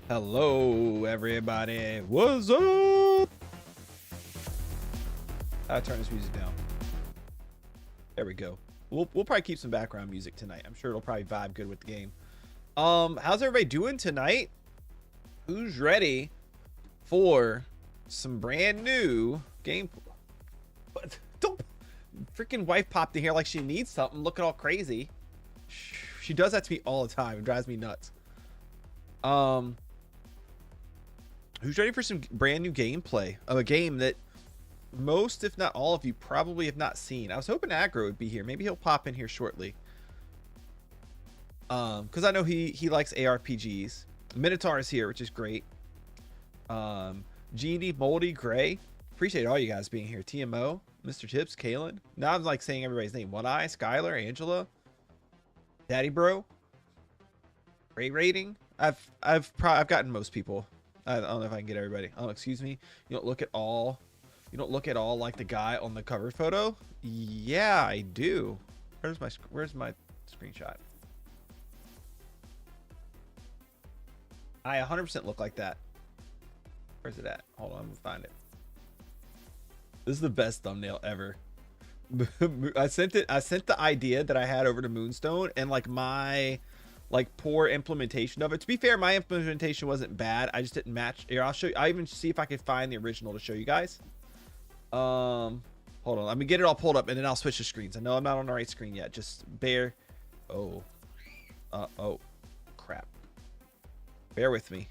Hello, everybody. What's up? I'll turn this music down. There we go. We'll probably keep some background music tonight. I'm sure it'll probably vibe good with the game. How's everybody doing tonight? Who's ready for some brand new game? But don't freaking wife popped in here like she needs something. Looking all crazy. She does that to me all the time. It drives me nuts. Who's ready for some brand new gameplay of a game that most, if not all of you, probably have not seen? I was hoping Aggro would be here. Maybe he'll pop in here shortly. Because I know he likes ARPGs. Minotaur is here, which is great. Genie, Moldy, Gray. Appreciate all you guys being here. TMO, Mr. Tips, Kalen. Now I'm like saying everybody's name. One Eye, Skylar, Angela, Daddy Bro. Ray rating. I've gotten most people. I don't know if I can get everybody. Oh, excuse me. You don't look at all. You don't look at all like the guy on the cover photo. Yeah, I do. Where's my screenshot? I 100% look like that. Where's it at? Hold on, I'm gonna find it. This is the best thumbnail ever. I sent the idea that I had over to Moonstone, and like my poor implementation of it. To be fair, my implementation wasn't bad. I just didn't match. Here, I'll show you. I even see if I can find the original to show you guys. Hold on. Let me get it all pulled up, and then I'll switch the screens. I know I'm not on the right screen yet. Just bear. Oh, crap. Bear with me.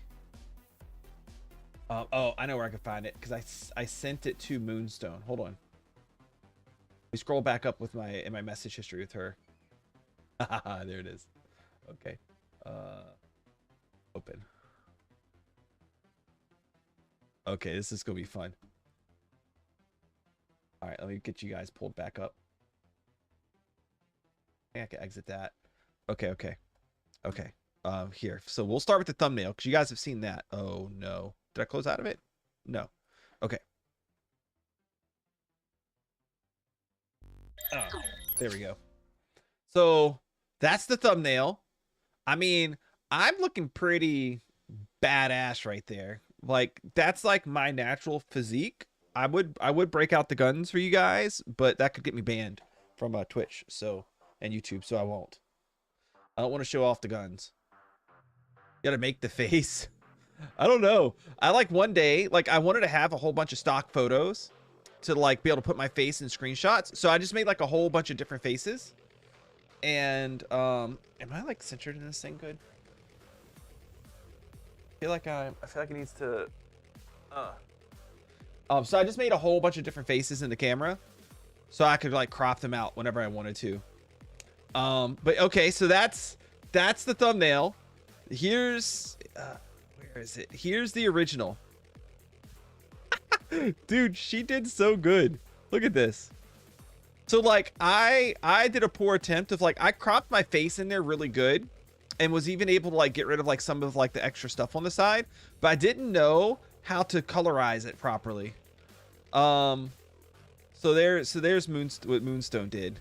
Oh, I know where I can find it because I sent it to Moonstone. Hold on. We scroll back up with in my message history with her. There it is. Okay. Open. Okay, this is gonna be fun. All right, let me get you guys pulled back up. I think I can exit that. Okay. Here. So we'll start with the thumbnail because you guys have seen that. Oh no. Did I close out of it? No. Okay. Oh, there we go. So that's the thumbnail. I mean, I'm looking pretty badass right there. Like, that's like my natural physique. I would break out the guns for you guys, but that could get me banned from Twitch and YouTube, so I won't. I don't want to show off the guns. You gotta make the face. I don't know. I like one day, like I wanted to have a whole bunch of stock photos to like be able to put my face in screenshots. So I just made like a whole bunch of different faces. And am I like centered in this thing good? I feel like it needs to so I just made a whole bunch of different faces in the camera so I could like crop them out whenever I wanted to. But okay, so that's the thumbnail. Here's where is it? Here's the original. Dude, she did so good. Look at this. So like I did a poor attempt of like I cropped my face in there really good and was even able to like get rid of like some of like the extra stuff on the side, but I didn't know how to colorize it properly. So there's what Moonstone did.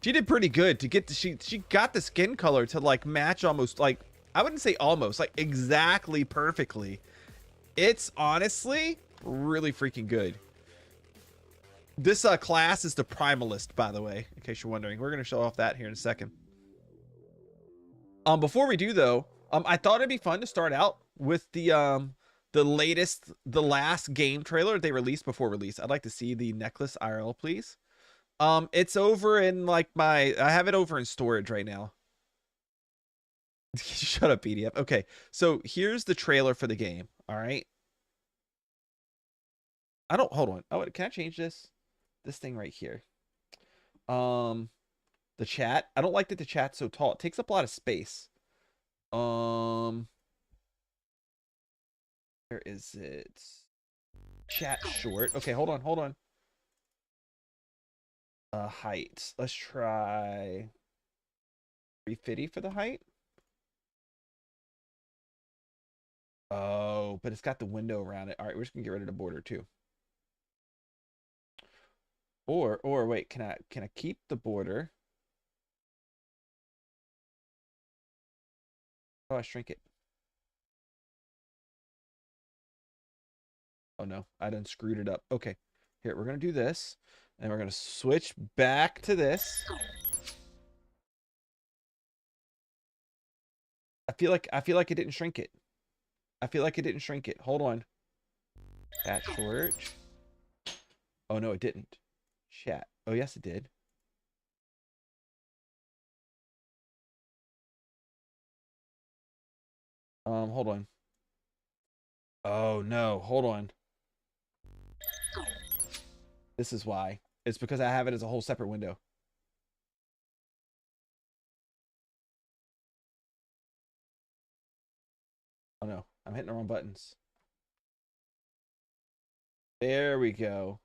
She did pretty good to get she got the skin color to like match almost like, I wouldn't say almost, like exactly perfectly. It's honestly really freaking good. This class is the Primalist, by the way, in case you're wondering. We're going to show off that here in a second. Before we do, though, I thought it'd be fun to start out with the last game trailer they released before release. I'd like to see the necklace IRL, please. It's over in like I have it over in storage right now. Shut up, PDF. Okay, so here's the trailer for the game. All right. Hold on. Oh, can I change this? This thing right here. The chat. I don't like that the chat's so tall. It takes up a lot of space. Where is it? Chat short. Okay, hold on. Height. Let's try 350 for the height. Oh, but it's got the window around it. All right, we're just gonna get rid of the border too. Or wait, can I keep the border? Oh, I shrink it. Oh no, I done screwed it up. Okay, here, we're gonna do this, and we're gonna switch back to this. I feel like it didn't shrink it. I feel like it didn't shrink it. Hold on. Chat short. Oh no, it didn't. Chat. Oh yes, it did. Hold on. Oh no, hold on. This is why. It's because I have it as a whole separate window. Oh no, I'm hitting the wrong buttons. There we go.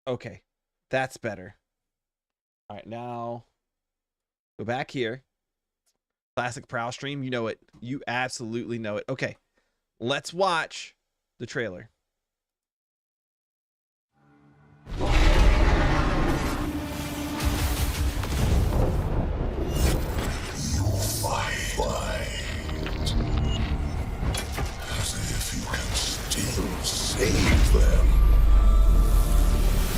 Okay, that's better. All right, now go back here. Classic Prowl stream, you know it. You absolutely know it. Okay, let's watch the trailer. As if you can still save them.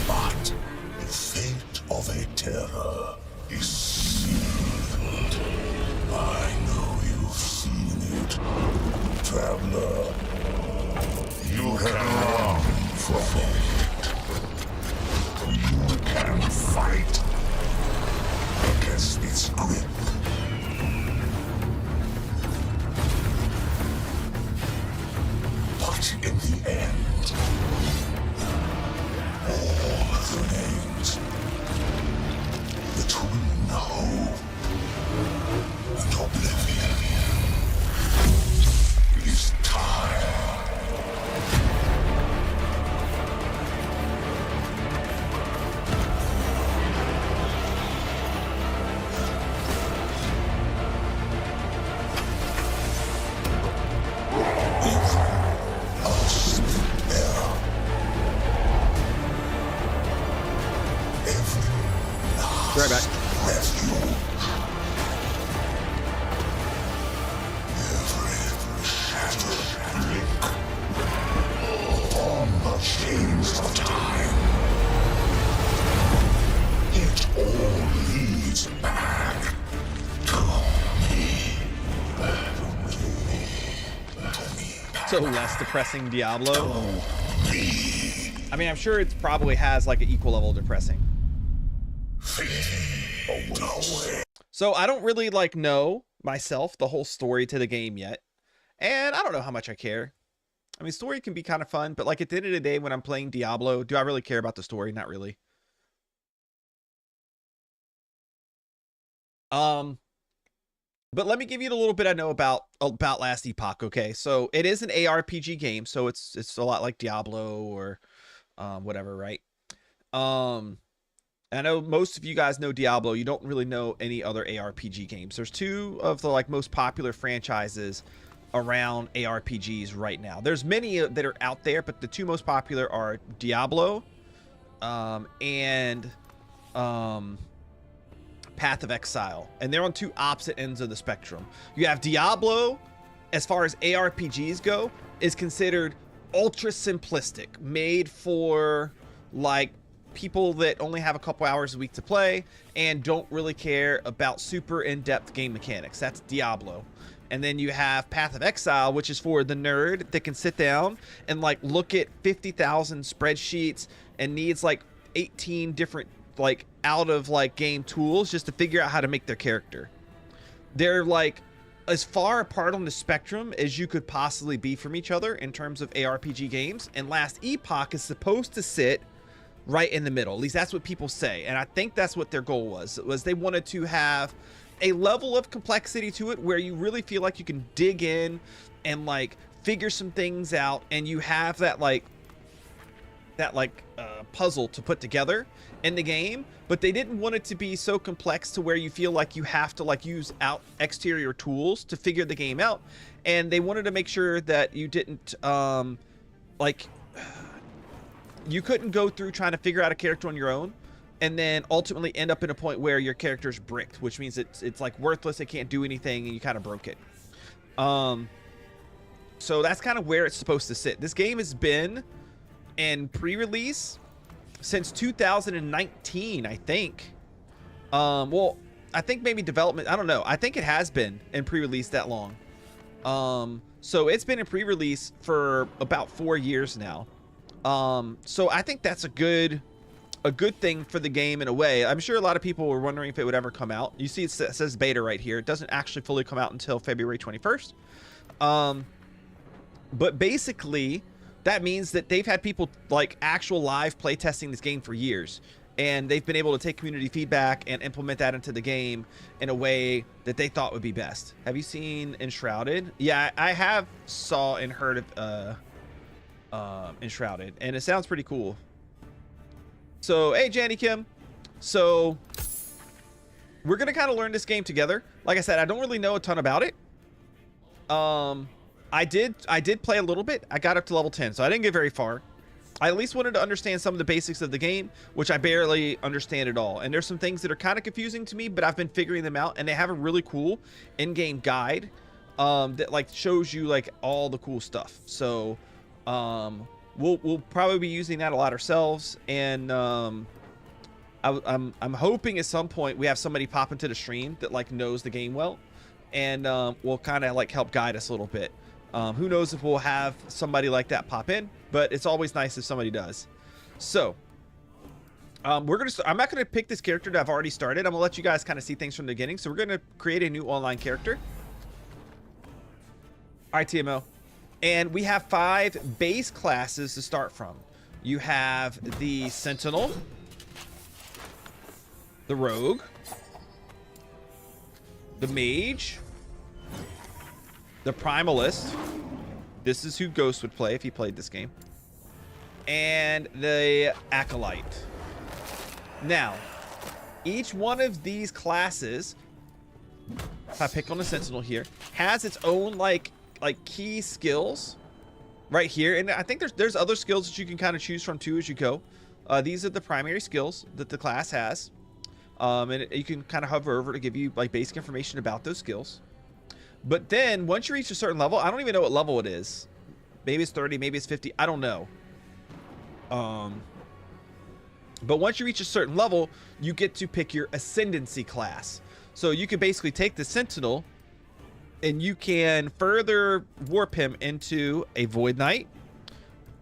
But the fate of Eterra is sealed. I know you've seen it, traveler. You can run from it. You can fight against its grip. But in the end, all the names between hope and oblivion is time. Right back. On the chains of time, it all leads back to me. So less depressing Diablo. I mean, I'm sure it probably has like an equal level of depressing. So I don't really like know myself the whole story to the game yet. And I don't know how much I care. I mean, story can be kind of fun, but like at the end of the day, when I'm playing Diablo, do I really care about the story? Not really. But let me give you a little bit I know about Last Epoch. Okay, so it is an ARPG game, so it's a lot like Diablo or whatever, right? I know most of you guys know Diablo. You don't really know any other ARPG games. There's two of the like most popular franchises around ARPGs right now. There's many that are out there, but the two most popular are Diablo and Path of Exile, and they're on two opposite ends of the spectrum. You have Diablo, as far as ARPGs go, is considered ultra simplistic, made for like people that only have a couple hours a week to play and don't really care about super in-depth game mechanics. That's Diablo. And then you have Path of Exile, which is for the nerd that can sit down and like look at 50,000 spreadsheets and needs like 18 different like out of like game tools just to figure out how to make their character. They're like as far apart on the spectrum as you could possibly be from each other in terms of ARPG games. And Last Epoch is supposed to sit right in the middle. At least that's what people say. And I think that's what their goal was they wanted to have a level of complexity to it where you really feel like you can dig in and like figure some things out, and you have that puzzle to put together in the game, but they didn't want it to be so complex to where you feel like you have to like use out exterior tools to figure the game out. And they wanted to make sure that you didn't like you couldn't go through trying to figure out a character on your own and then ultimately end up in a point where your character's bricked, which means it's like worthless, it can't do anything, and you kind of broke it. So that's kind of where it's supposed to sit. This game has been in pre-release since 2019, I think. Well, I think maybe development, I don't know. I think it has been in pre-release that long. So it's been in pre-release for about 4 years now. So I think that's a good thing for the game in a way. I'm sure a lot of people were wondering if it would ever come out. You see it says beta right here. It doesn't actually fully come out until February 21st. But basically that means that they've had people like actual live play testing this game for years, and they've been able to take community feedback and implement that into the game in a way that they thought would be best. Have you seen Enshrouded? Yeah, I have saw and heard of Enshrouded, and it sounds pretty cool. So, hey, Janny Kim. So, we're going to kind of learn this game together. Like I said, I don't really know a ton about it. I did play a little bit. I got up to level 10, so I didn't get very far. I at least wanted to understand some of the basics of the game, which I barely understand at all. And there's some things that are kind of confusing to me, but I've been figuring them out. And they have a really cool in-game guide that like shows you like all the cool stuff. So we'll probably be using that a lot ourselves. And I'm hoping at some point we have somebody pop into the stream that like knows the game well, and will kind of like help guide us a little bit. Who knows if we'll have somebody like that pop in, but it's always nice if somebody does. So I'm not gonna pick this character that I've already started. I'm gonna let you guys kind of see things from the beginning. So we're gonna create a new online character. All right, TMO, and we have 5 base classes to start from. You have the Sentinel, the Rogue, the Mage, the Primalist. This is who Ghost would play if he played this game. And the Acolyte. Now, each one of these classes, if I pick on the Sentinel here, has its own like key skills right here. And I think there's other skills that you can kind of choose from too as you go. These are the primary skills that the class has. And you can kind of hover over to give you like basic information about those skills. But then once you reach a certain level, I don't even know what level it is. Maybe it's 30, maybe it's 50. I don't know. But once you reach a certain level, you get to pick your ascendancy class. So you can basically take the Sentinel and you can further warp him into a Void Knight,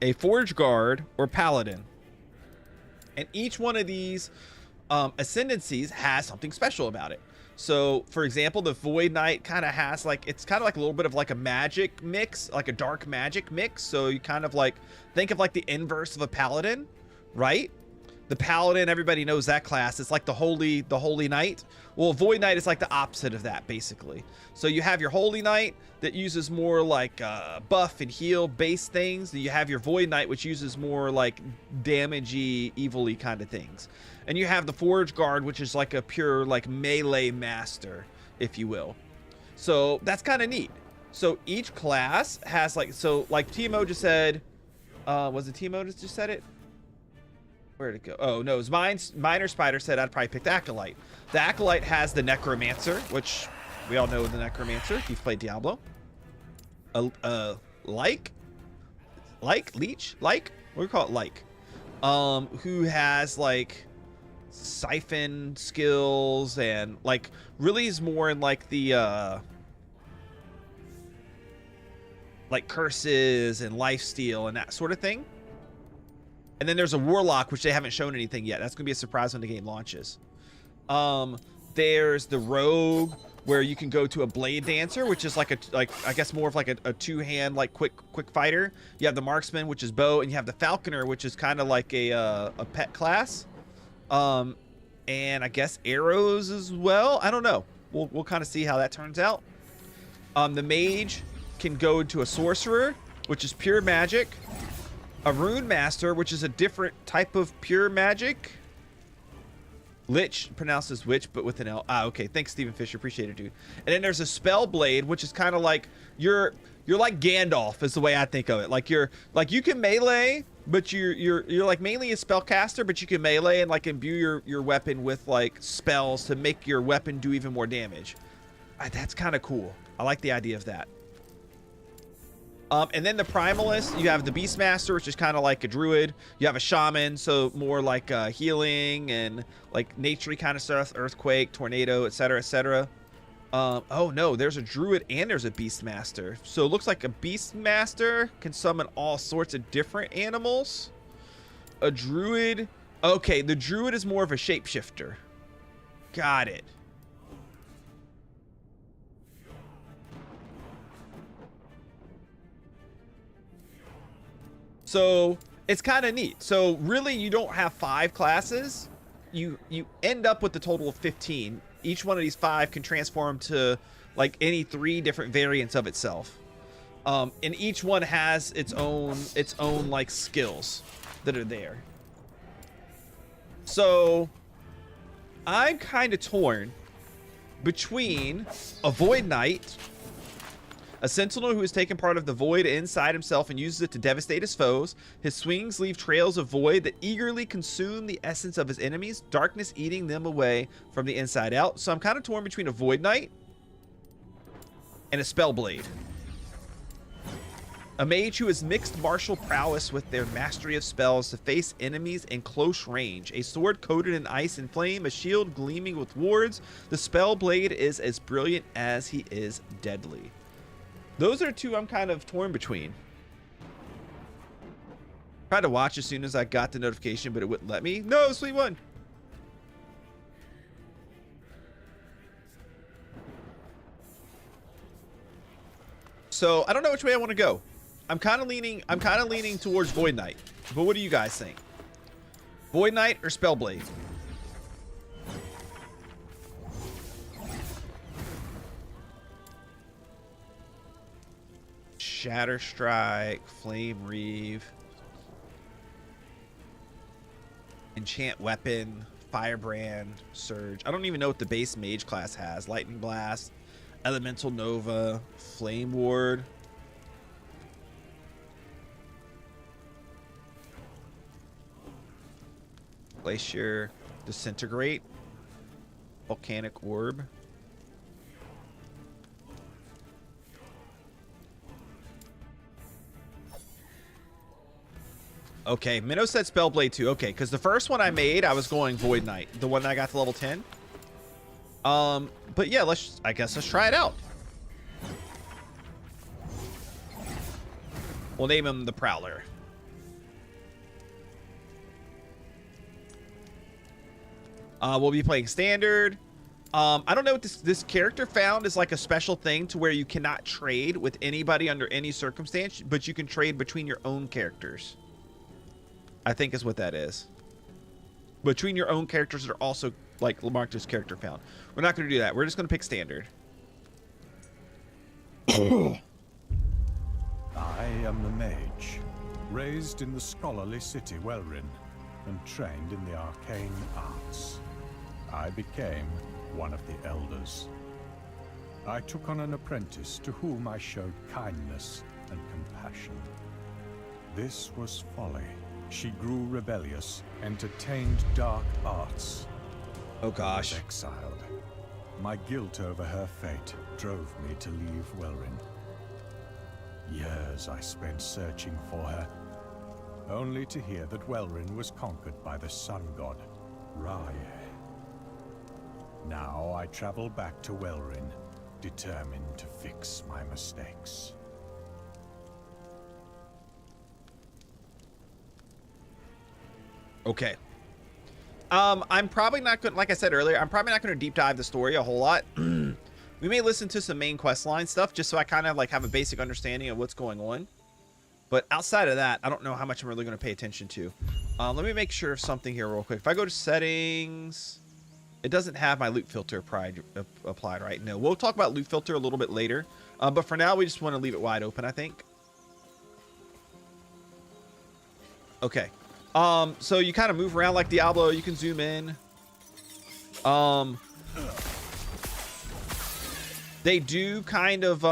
a Forge Guard, or Paladin. And each one of these ascendancies has something special about it. So, for example, the Void Knight kind of has like, it's kind of like a little bit of like a magic mix, like a dark magic mix. So you kind of like, think of like the inverse of a Paladin, right? The Paladin, everybody knows that class. It's like the Holy Knight. Well, Void Knight is like the opposite of that, basically. So you have your Holy Knight that uses more like buff and heal based things. You have your Void Knight, which uses more like damagey, evil-y kind of things. And you have the Forge Guard, which is like a pure like melee master, if you will. So that's kind of neat. So each class has like, so like TMO just said, was it TMO that just said it? Where'd it go? Oh no, it was Miner Spider said I'd probably pick the Acolyte. The Acolyte has the Necromancer, which we all know the Necromancer if you've played Diablo. Leech? What do we call it? Like. Who has like siphon skills and like really is more in like the like curses and lifesteal and that sort of thing. And then there's a Warlock, which they haven't shown anything yet. That's gonna be a surprise when the game launches. There's the Rogue, where you can go to a Blade Dancer, which is like I guess more of like a two-hand like quick fighter. You have the Marksman, which is bow, and you have the Falconer, which is kind of like a pet class. And I guess arrows as well. I don't know. We'll kind of see how that turns out. The Mage can go into a Sorcerer, which is pure magic. A Rune Master, which is a different type of pure magic. Lich, pronounced as witch, but with an L. Ah, okay. Thanks, Stephen Fisher. Appreciate it, dude. And then there's a Spell Blade, which is kind of like you're like Gandalf, is the way I think of it. Like you can melee, but you're like mainly a spellcaster, but you can melee and like imbue your weapon with like spells to make your weapon do even more damage. That's kind of cool. I like the idea of that. And then the primalist, you have the Beastmaster, which is kind of like a druid. You have a shaman, so more like healing and like naturey kind of stuff, earthquake, tornado, etc., etc. Oh no, there's a druid and there's a Beastmaster. So it looks like a Beastmaster can summon all sorts of different animals. A druid, okay, the druid is more of a shapeshifter. Got it. So it's kind of neat. So really, you don't have 5 classes. You end up with a total of 15. Each one of these 5 can transform to like any 3 different variants of itself. And each one has its own like skills that are there. So I'm kind of torn between a Void Knight, a sentinel who has taken part of the void inside himself and uses it to devastate his foes. His swings leave trails of void that eagerly consume the essence of his enemies, darkness eating them away from the inside out. So I'm kind of torn between a Void Knight and a Spellblade. A mage who has mixed martial prowess with their mastery of spells to face enemies in close range. A sword coated in ice and flame, a shield gleaming with wards. The Spellblade is as brilliant as he is deadly. Those are 2 I'm kind of torn between. Tried to watch as soon as I got the notification, but it wouldn't let me. No, sweet one. So I don't know which way I want to go. I'm kind of leaning towards Void Knight. But what do you guys think? Void Knight or Spellblade? Shatter Strike, Flame Reave, Enchant Weapon, Firebrand, Surge. I don't even know what the base mage class has. Lightning Blast, Elemental Nova, Flame Ward. Glacier, Disintegrate, Volcanic Orb. Okay, Minnow said Spellblade too. Okay, because the first one I made, I was going Void Knight, the one that I got to level 10. But yeah, I guess let's try it out. We'll name him the Prowler. We'll be playing standard. I don't know what this character found is like a special thing to where you cannot trade with anybody under any circumstance, but you can trade between your own characters. I think is what that is. Between your own characters that are also like marked as character found. We're not going to do that. We're just going to pick standard. I am the mage, raised in the scholarly city Welrin, and trained in the arcane arts. I became one of the elders. I took on an apprentice to whom I showed kindness and compassion. This was folly. She grew rebellious, entertained dark arts. Oh gosh. I was exiled. My guilt over her fate drove me to leave Welrin. Years I spent searching for her, only to hear that Welrin was conquered by the sun god, Rye. Now I travel back to Welrin, determined to fix my mistakes. Okay. I'm probably not going to, like I said earlier, I'm probably not going to deep dive the story a whole lot. We may listen to some main quest line stuff just so I kind of like have a basic understanding of what's going on. But outside of that, I don't know how much I'm really going to pay attention to. Let me make sure of something here real quick. If I go to settings, it doesn't have my loot filter applied right now. We'll talk about loot filter a little bit later. But for now, we just want to leave it wide open, I think. Okay. So you kind of move around like Diablo. You can zoom in. They do kind of,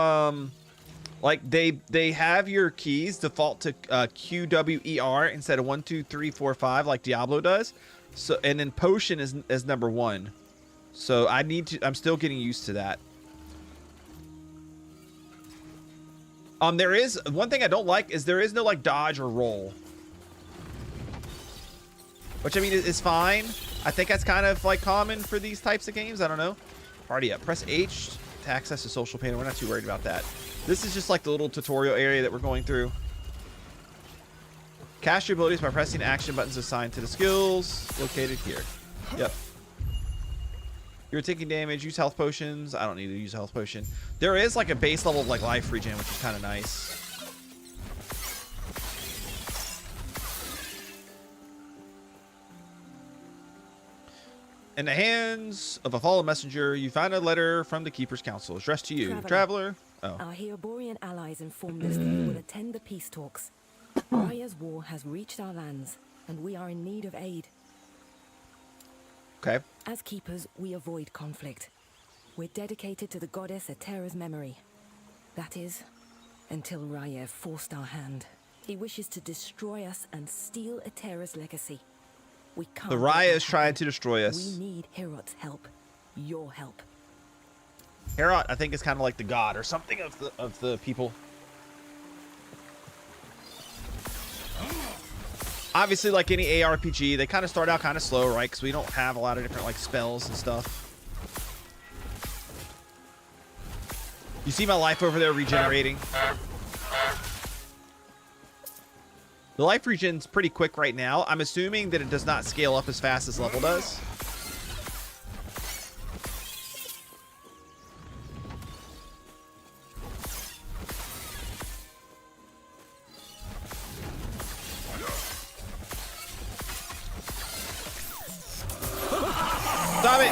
like they have your keys default to QWER instead of 1, 2, 3, 4, 5 like Diablo does. So, and then potion is number 1. So I'm still getting used to that. There is one thing I don't like is there is no like dodge or roll, which I mean is fine. I think that's kind of like common for these types of games. I don't know. Party up. Press H to access the social panel. We're not too worried about that. This is just like the little tutorial area that we're going through. Cast your abilities by pressing action buttons assigned to the skills located here. Yep. You're taking damage. Use health potions. I don't need to use a health potion. There is like a base level of like life regen, which is kind of nice. In the hands of a fallen messenger, you find a letter from the Keeper's Council addressed to you. Traveler. Oh. Our Heoborian allies informed us that you will attend the peace talks. Raya's war has reached our lands, and we are in need of aid. Okay. As keepers, we avoid conflict. We're dedicated to the goddess Eterra's memory. That is, until Raya forced our hand. He wishes to destroy us and steal Eterra's legacy. We can't. The Raya is trying to destroy us. We need Herot's help. Your help. Herot, I think, is kind of like the god or something of the people. Obviously, like any ARPG, they kind of start out kind of slow, right? Because we don't have a lot of different like spells and stuff. You see my life over there regenerating? The life regen's pretty quick right now. I'm assuming that it does not scale up as fast as level does. Stop it!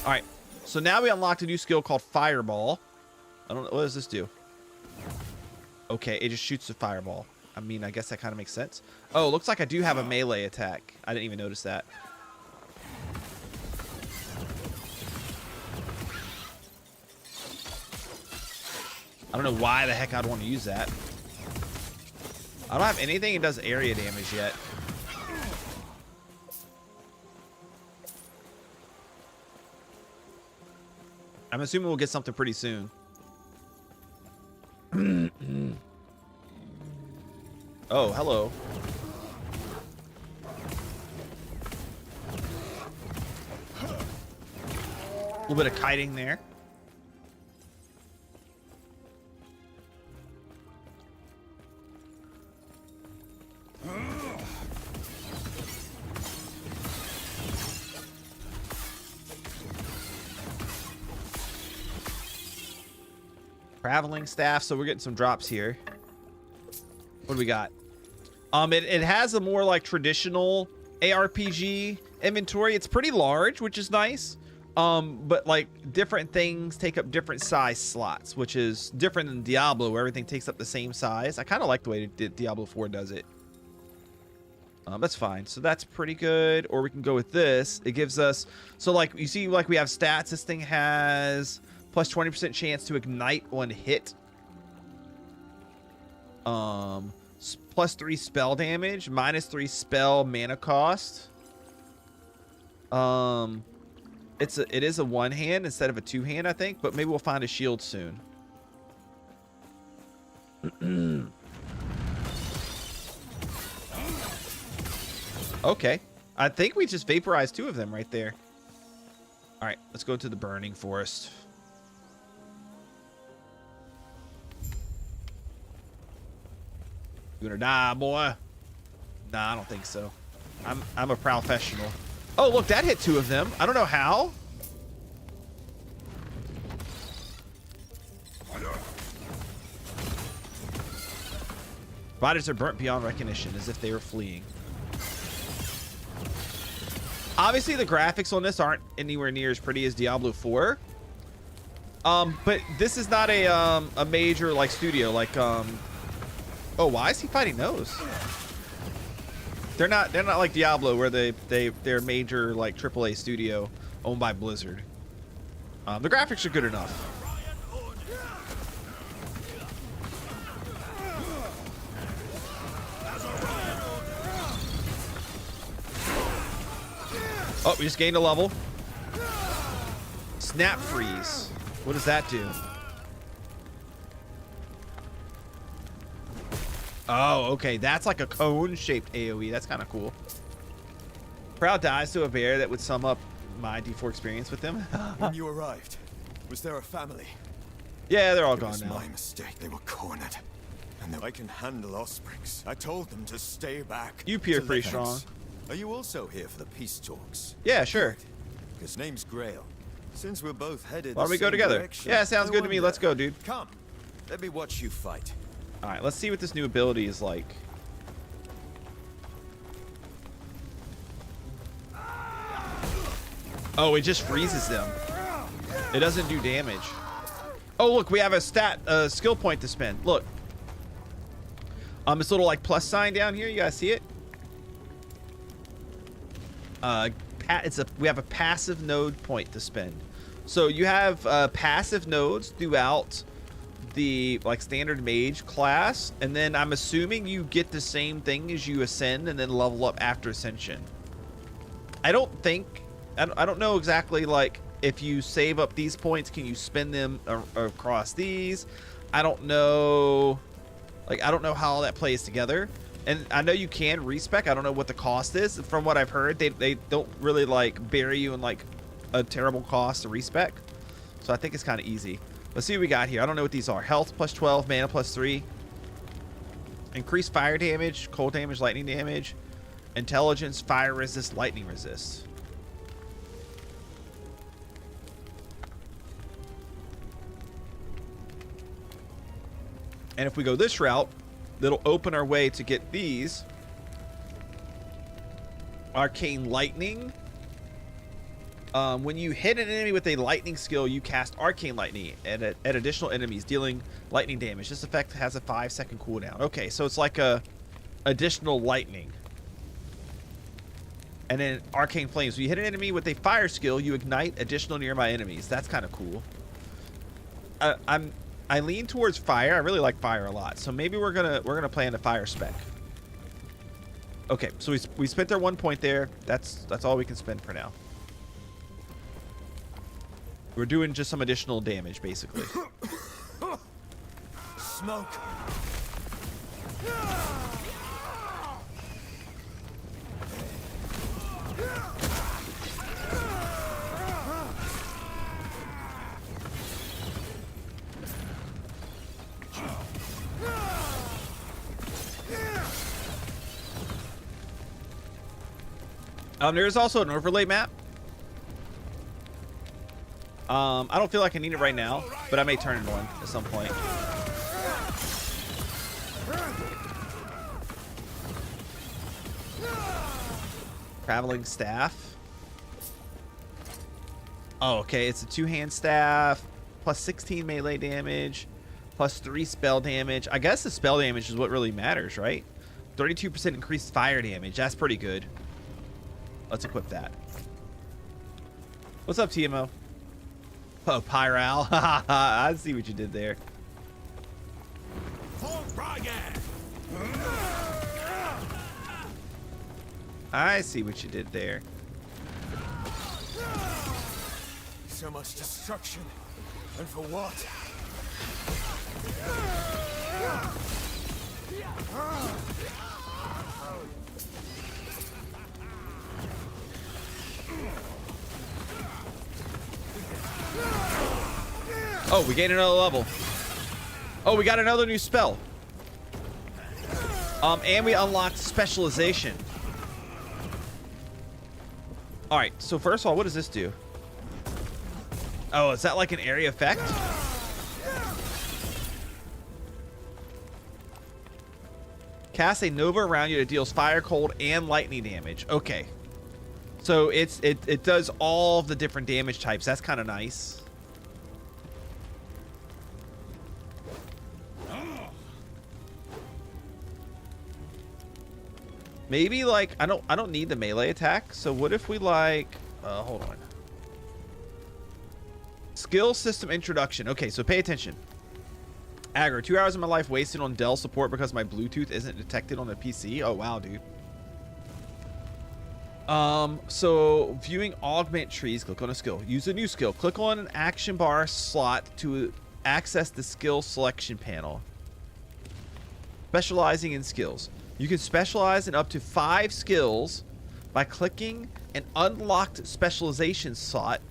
All right. So now we unlocked a new skill called Fireball. I don't know. What does this do? Okay, it just shoots a fireball. I mean, I guess that kind of makes sense. Oh, looks like I do have a melee attack. I didn't even notice that. I don't know why the heck I'd want to use that. I don't have anything that does area damage yet. I'm assuming we'll get something pretty soon. Oh, hello. A little bit of kiting there. Traveling staff, so we're getting some drops here. What do we got? It has a more like traditional ARPG inventory. It's pretty large, which is nice. But like different things take up different size slots, which is different than Diablo, where everything takes up the same size. I kind of like the way Diablo 4 does it. That's fine. So that's pretty good. Or we can go with this. It gives us, so like you see, like we have stats. This thing has plus 20% chance to ignite on hit. Plus 3 spell damage, minus 3 spell mana cost. It is a one hand instead of a two hand, I think, but maybe we'll find a shield soon. Okay, I think we just vaporized 2 of them right there. All right, let's go to the burning forest. You gonna die, boy? Nah, I don't think so. I'm a professional. Oh, look, that hit 2 of them. I don't know how. Bodies are burnt beyond recognition, as if they were fleeing. Obviously, the graphics on this aren't anywhere near as pretty as Diablo 4. But this is not a major like studio like Oh, why is he fighting those? They're not like Diablo where they're major like AAA studio owned by Blizzard. The graphics are good enough. Oh, we just gained a level. Snap freeze. What does that do? Oh, okay. That's like a cone-shaped AoE. That's kind of cool. Prowl dies to a bear. That would sum up my D4 experience with them. When you arrived, was there a family? Yeah, they're all It gone was now. my mistake. They were cornered. And I can handle offsprings. I told them to stay back. You appear to pretty let strong. us. Are you also here for the peace talks? Yeah, sure. His name's Grail. Since we're both headed Why don't we go together? Yeah, sounds good to me. Let's go, dude. Come, let me watch you fight. All right, let's see what this new ability is like. Oh, it just freezes them. It doesn't do damage. Oh, look, we have a skill point to spend. Look. This little like plus sign down here. You guys see it? We have a passive node point to spend. So you have passive nodes throughout the like standard mage class, and then I'm assuming you get the same thing as you ascend and then level up after ascension. I don't know exactly, like, if you save up these points, can you spend them across these? I don't know. Like, I don't know how all that plays together. And I know you can respec. I don't know what the cost is. From what I've heard, they don't really like bury you in like a terrible cost to respec. So I think it's kind of easy. Let's see what we got here. I don't know what these are. Health plus 12, mana plus 3. Increased fire damage, cold damage, lightning damage. Intelligence, fire resist, lightning resist. And if we go this route, that'll open our way to get these. Arcane lightning. When you hit an enemy with a lightning skill, you cast arcane lightning at additional enemies, dealing lightning damage. This effect has a 5-second cooldown. Okay, so it's like a additional lightning. And then arcane flames. When you hit an enemy with a fire skill, you ignite additional nearby enemies. That's kind of cool. I lean towards fire. I really like fire a lot, so maybe we're gonna plan a fire spec. Okay, so we spent our 1 point there. That's all we can spend for now. We're doing just some additional damage, basically. Smoke. There's also an overlay map. I don't feel like I need it right now, but I may turn it on at some point. Traveling staff. Oh, okay. It's a 2-hand staff, plus 16 melee damage, plus 3 spell damage. I guess the spell damage is what really matters, right? 32% increased fire damage. That's pretty good. Let's equip that. What's up, TMO? Oh, Pyral. I see what you did there. I see what you did there. So much destruction. And for what? Oh, we gained another level. Oh, we got another new spell. And we unlocked specialization. All right, so first of all, what does this do? Oh, is that like an area effect? Cast a nova around you that deals fire, cold, and lightning damage. Okay. So it does all of the different damage types. That's kind of nice. Maybe like I don't need the melee attack. So what if we like hold on. Skill system introduction. Okay, so pay attention. Aggro, 2 hours of my life wasted on Dell support because my Bluetooth isn't detected on the PC. Oh wow, dude. So viewing augment trees, click on a skill. Use a new skill. Click on an action bar slot to access the skill selection panel. Specializing in skills. You can specialize in up to 5 skills by clicking an unlocked specialization slot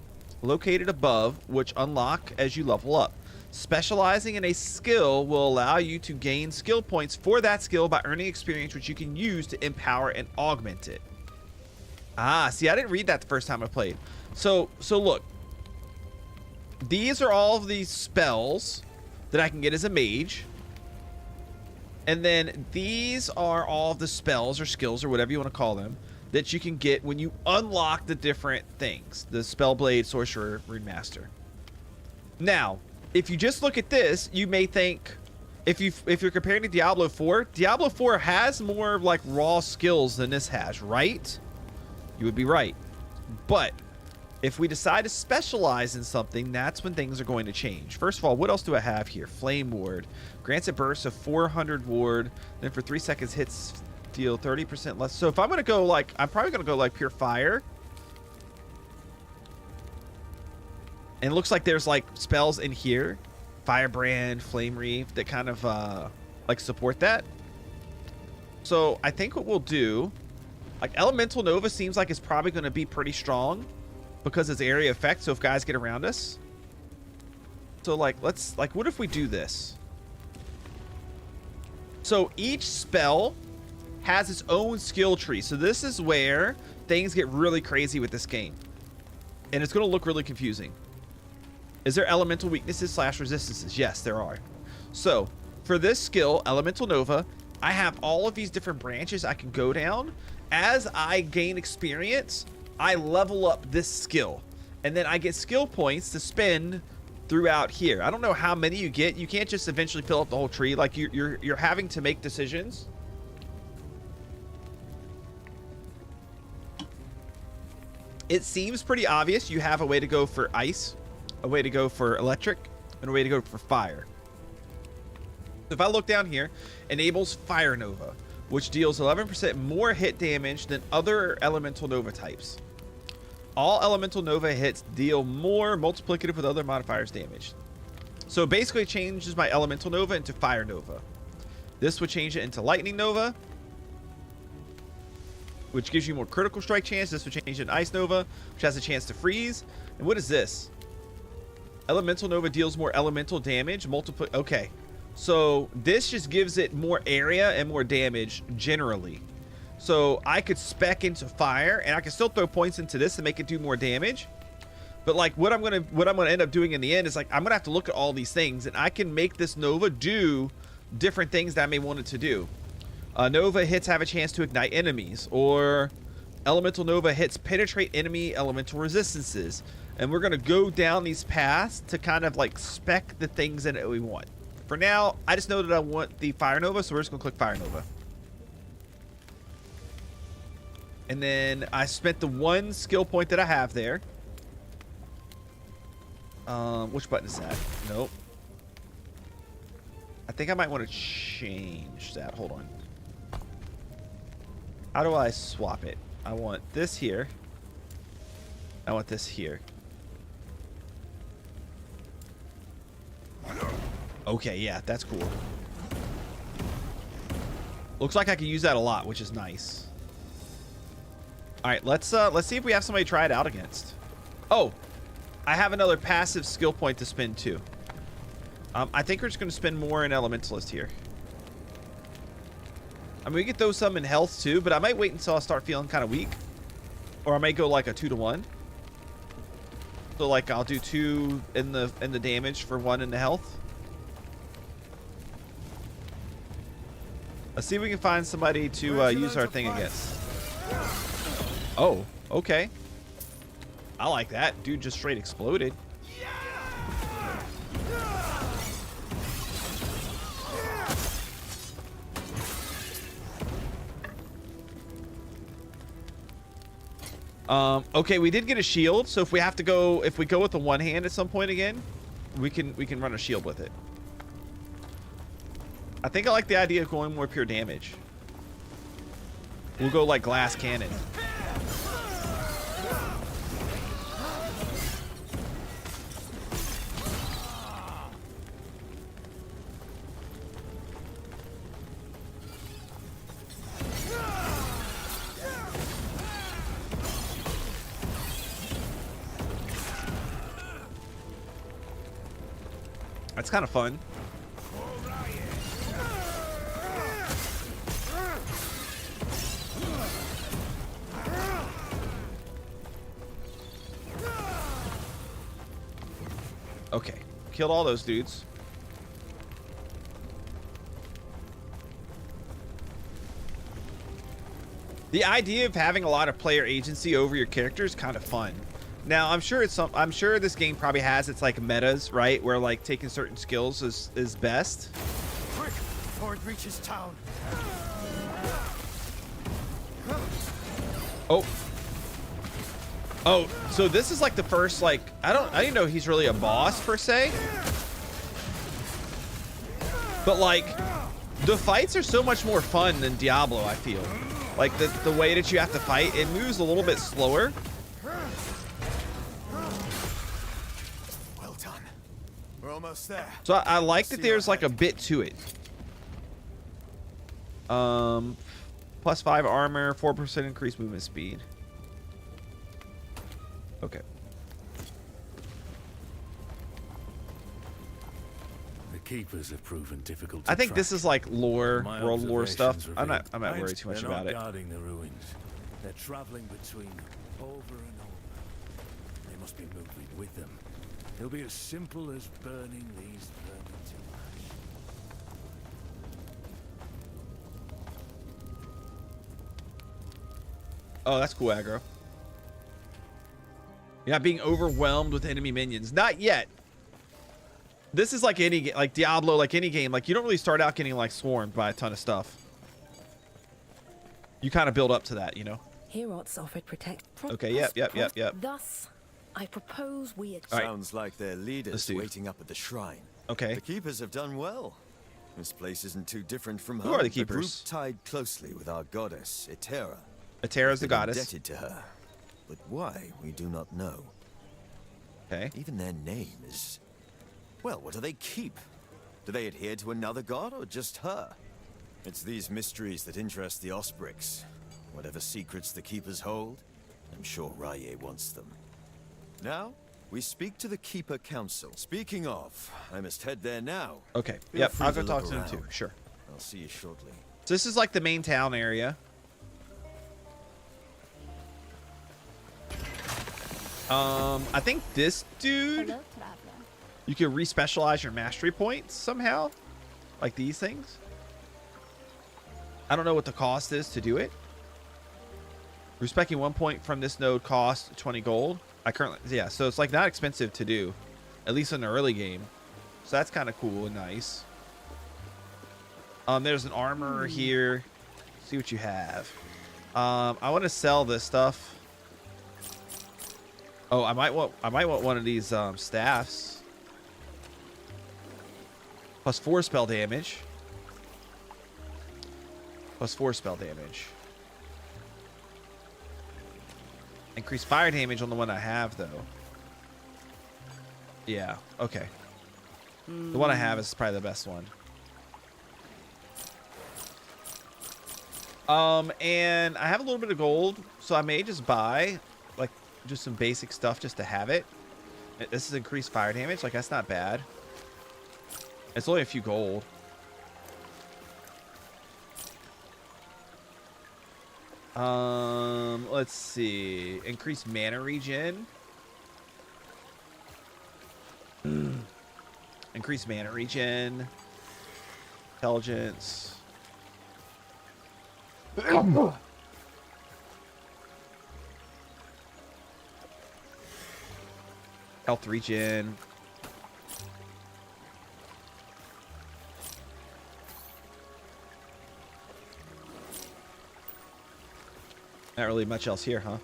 located above, which unlock as you level up. Specializing in a skill will allow you to gain skill points for that skill by earning experience, which you can use to empower and augment it. Ah, see, I didn't read that the first time I played. So look. These are all of these spells that I can get as a mage. And then these are all of the spells or skills or whatever you want to call them that you can get when you unlock the different things. The Spellblade, Sorcerer, Rune Master. Now, if you just look at this, you may think, if you're comparing to Diablo 4, Diablo 4 has more like raw skills than this has, right? You would be right. But if we decide to specialize in something, that's when things are going to change. First of all, what else do I have here? Flame Ward. Grants a burst of 400 ward. Then for 3 seconds, hits deal 30% less. So if I'm going to go like, I'm probably going to go like Pure Fire. And it looks like there's like spells in here. Firebrand, Flame Reef that kind of like support that. So I think what we'll do, like Elemental Nova seems like it's probably going to be pretty strong because it's area effect. So if guys get around us. So like, let's like, what if we do this? So each spell has its own skill tree. So this is where things get really crazy with this game. And it's going to look really confusing. Is there elemental weaknesses / resistances? Yes, there are. So for this skill, Elemental Nova, I have all of these different branches I can go down. As I gain experience, I level up this skill. And then I get skill points to spend throughout here. I don't know how many you get. You can't just eventually fill up the whole tree. Like you're having to make decisions. It seems pretty obvious. You have a way to go for ice, a way to go for electric, and a way to go for fire. So if I look down here, enables Fire Nova, which deals 11% more hit damage than other Elemental Nova types. All Elemental Nova hits deal more multiplicative with other modifiers damage. So it basically changes my Elemental Nova into Fire Nova. This would change it into Lightning Nova, which gives you more critical strike chance. This would change it into Ice Nova, which has a chance to freeze. And what is this? Elemental Nova deals more elemental damage. Okay. So this just gives it more area and more damage generally. So I could spec into fire and I can still throw points into this to make it do more damage. But like what I'm gonna end up doing in the end is like I'm gonna have to look at all these things and I can make this Nova do different things that I may want it to do. Nova hits have a chance to ignite enemies, or Elemental Nova hits penetrate enemy elemental resistances. And we're gonna go down these paths to kind of like spec the things that we want. For now, I just know that I want the Fire Nova, so we're just gonna click Fire Nova. And then I spent the 1 skill point that I have there. Which button is that? Nope. I think I might want to change that. Hold on. How do I swap it? I want this here. I want this here. Okay, yeah, that's cool. Looks like I can use that a lot, which is nice. All right, let's see if we have somebody to try it out against. Oh, I have another passive skill point to spend too. I think we're just going to spend more in Elementalist here. I mean, we could throw some in health too, but I might wait until I start feeling kind of weak. Or I may go like a 2-to-1. So like I'll do 2 in the damage for 1 in the health. Let's see if we can find somebody to use our thing against. Oh, okay. I like that. Dude just straight exploded. Okay, we did get a shield, so if we have to go, if we go with the one hand at some point again, we can run a shield with it. I think I like the idea of going more pure damage. We'll go like glass cannon. That's kind of fun. Okay, killed all those dudes. The idea of having a lot of player agency over your character is kind of fun. Now, I'm sure I'm sure this game probably has its like metas, right? Where like taking certain skills is best. Quick, before it reaches town. Oh. Oh, so this is like the first, like, I didn't know he's really a boss per se. But like, the fights are so much more fun than Diablo, I feel. Like the way that you have to fight, it moves a little bit slower. Well done. We're almost there. So I like that there's like a bit to it. +5 armor, 4% increased movement speed. Okay. The keepers have proven difficult. I think this is like lore, My world lore stuff. observations I'm reveal not worried too much they're about not it. guarding the ruins. They're traveling between them over and over. They must be moving with them. It'll be as simple as burning these vermin to ash. Oh, that's cool, aggro. You're not being overwhelmed with enemy minions. Not yet. This is like any game, like Diablo, like any game. Like, you don't really start out getting like swarmed by a ton of stuff. You kind of build up to that, you know? Herots offered protect. Okay, yep. Thus, I propose we. All right. Sounds like their leaders do. waiting up at the shrine. Okay. The keepers have done well. This place isn't too different from Who home. are the A group keepers? tied closely with our goddess, Eterra. Eterra's the Been goddess. indebted to her. But why, we do not know. Okay. Even their name is... Well, what do they keep? Do they adhere to another god or just her? It's these mysteries that interest the Osprix. Whatever secrets the keepers hold, I'm sure Raye wants them. Now, we speak to the Keeper Council. Speaking of, I must head there now. Okay. Feel Yep. free I'll to go talk look to them too. around. Sure. I'll see you shortly. So this is like the main town area. I think this dude, Hello, traveler. you can re-specialize your mastery points somehow, like these things. I don't know what the cost is to do it. Respecting 1 point from this node costs 20 gold. I currently, yeah, so it's like not expensive to do, at least in the early game. So that's kind of cool and nice. There's an armor here. See what you have. I want to sell this stuff. Oh, I might want one of these staffs. +4 spell damage. +4 spell damage. Increase fire damage on the one I have, though. Yeah, okay. The one I have is probably the best one. And I have a little bit of gold, so I may just buy, like, just some basic stuff just to have it. This is increased fire damage. Like, that's not bad. It's only a few gold. Let's see. Increased mana regen. Increased mana regen. Intelligence. Health regen. Not really much else here, huh?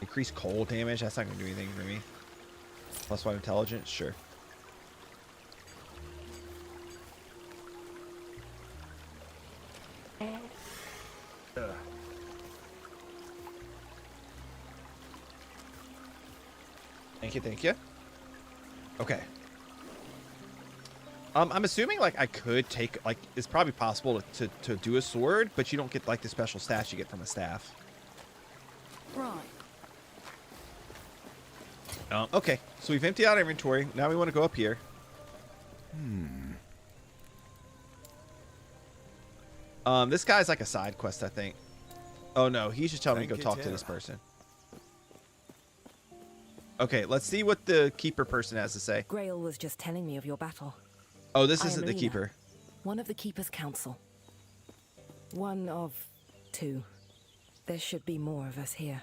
Increase cold damage. That's not going to do anything for me. +1 intelligence. Sure. Thank you, thank you. Okay. I'm assuming like I could take like it's probably possible to do a sword, but you don't get like the special stats you get from a staff. Right. Okay, so we've emptied out inventory. Now we want to go up here. This guy's like a side quest, I think. Oh no, he's just telling me to go talk to this person. Okay, let's see what the keeper person has to say. Grail was just telling me of your battle. Oh, this I isn't am the Lena, keeper. one of the Keeper's Council. One of two. There should be more of us here.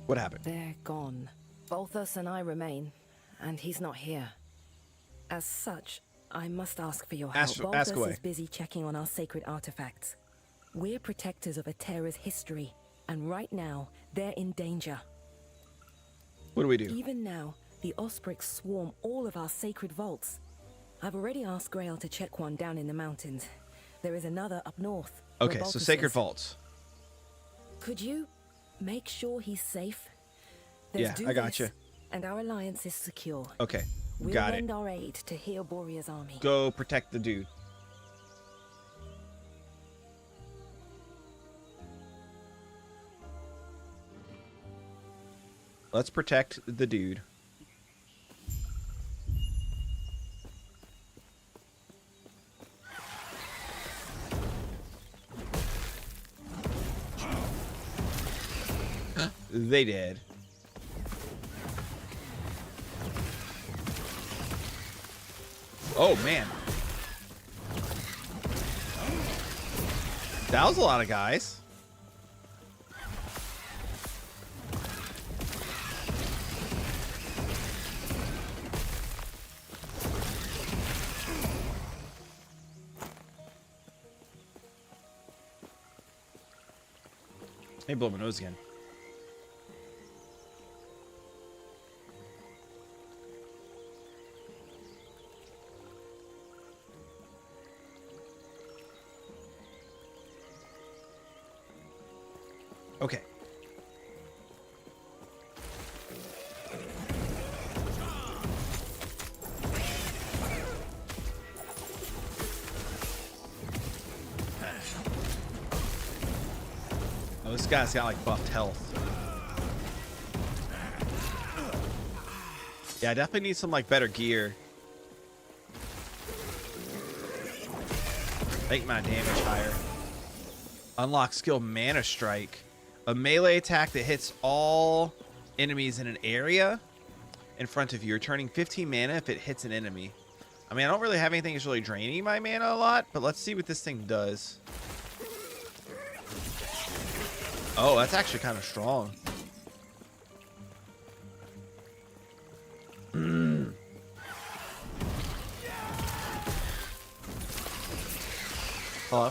What happened? They're gone. Balthus and I remain, and he's not here. As such, I must ask for your help. Ask Balthus away. is busy checking on our sacred artifacts. We're protectors of Eterra's history, and right now, they're in danger. What do we do? Even now, the Osprix swarm all of our sacred vaults. I've already asked Grail to check one down in the mountains. There is another up north. where Okay, so Balthus sacred is. vaults. Could you make sure he's safe? Yeah, Do I got this, you. And our alliance is secure. Okay, We'll got it. lend our aid to heal Borea's army. Go protect the dude. Let's protect the dude. They did. Oh, man. That was a lot of guys. Hey, blow my nose again. Okay. Oh, this guy's got like buffed health. Yeah, I definitely need some like better gear. Make my damage higher. Unlock skill Mana Strike. A melee attack that hits all enemies in an area in front of you, returning 15 mana if it hits an enemy. I mean, I don't really have anything that's really draining my mana a lot, but let's see what this thing does. Oh, that's actually kind of strong. Hello?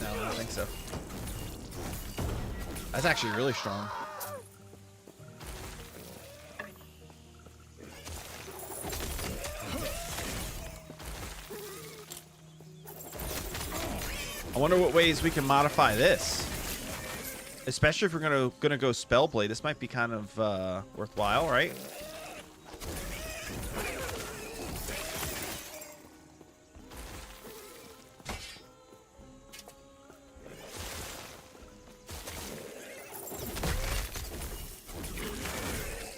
No, I don't think so. That's actually really strong. I wonder what ways we can modify this. Especially if we're gonna go Spellblade. This might be kind of worthwhile, right?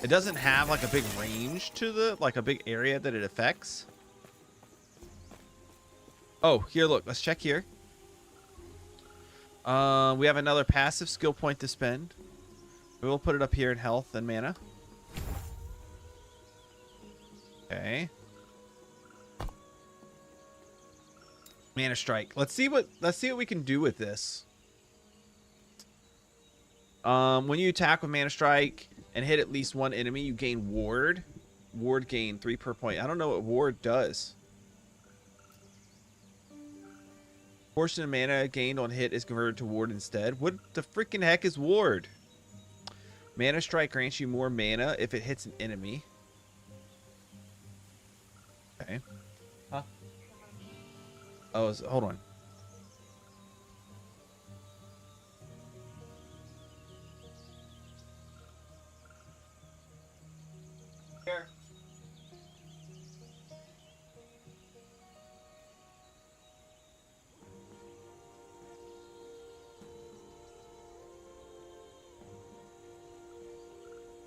It doesn't have like a big range to the, like a big area that it affects. Oh, here, look, let's check here. We have another passive skill point to spend. We'll put it up here in health and mana. Okay. Mana Strike. Let's see what we can do with this. When you attack with Mana Strike and hit at least one enemy, you gain Ward. Ward gain 3 per point. I don't know what Ward does. Portion of mana gained on hit is converted to Ward instead. What the freaking heck is Ward? Mana Strike grants you more mana if it hits an enemy. Okay. Huh? Oh, hold on. Here.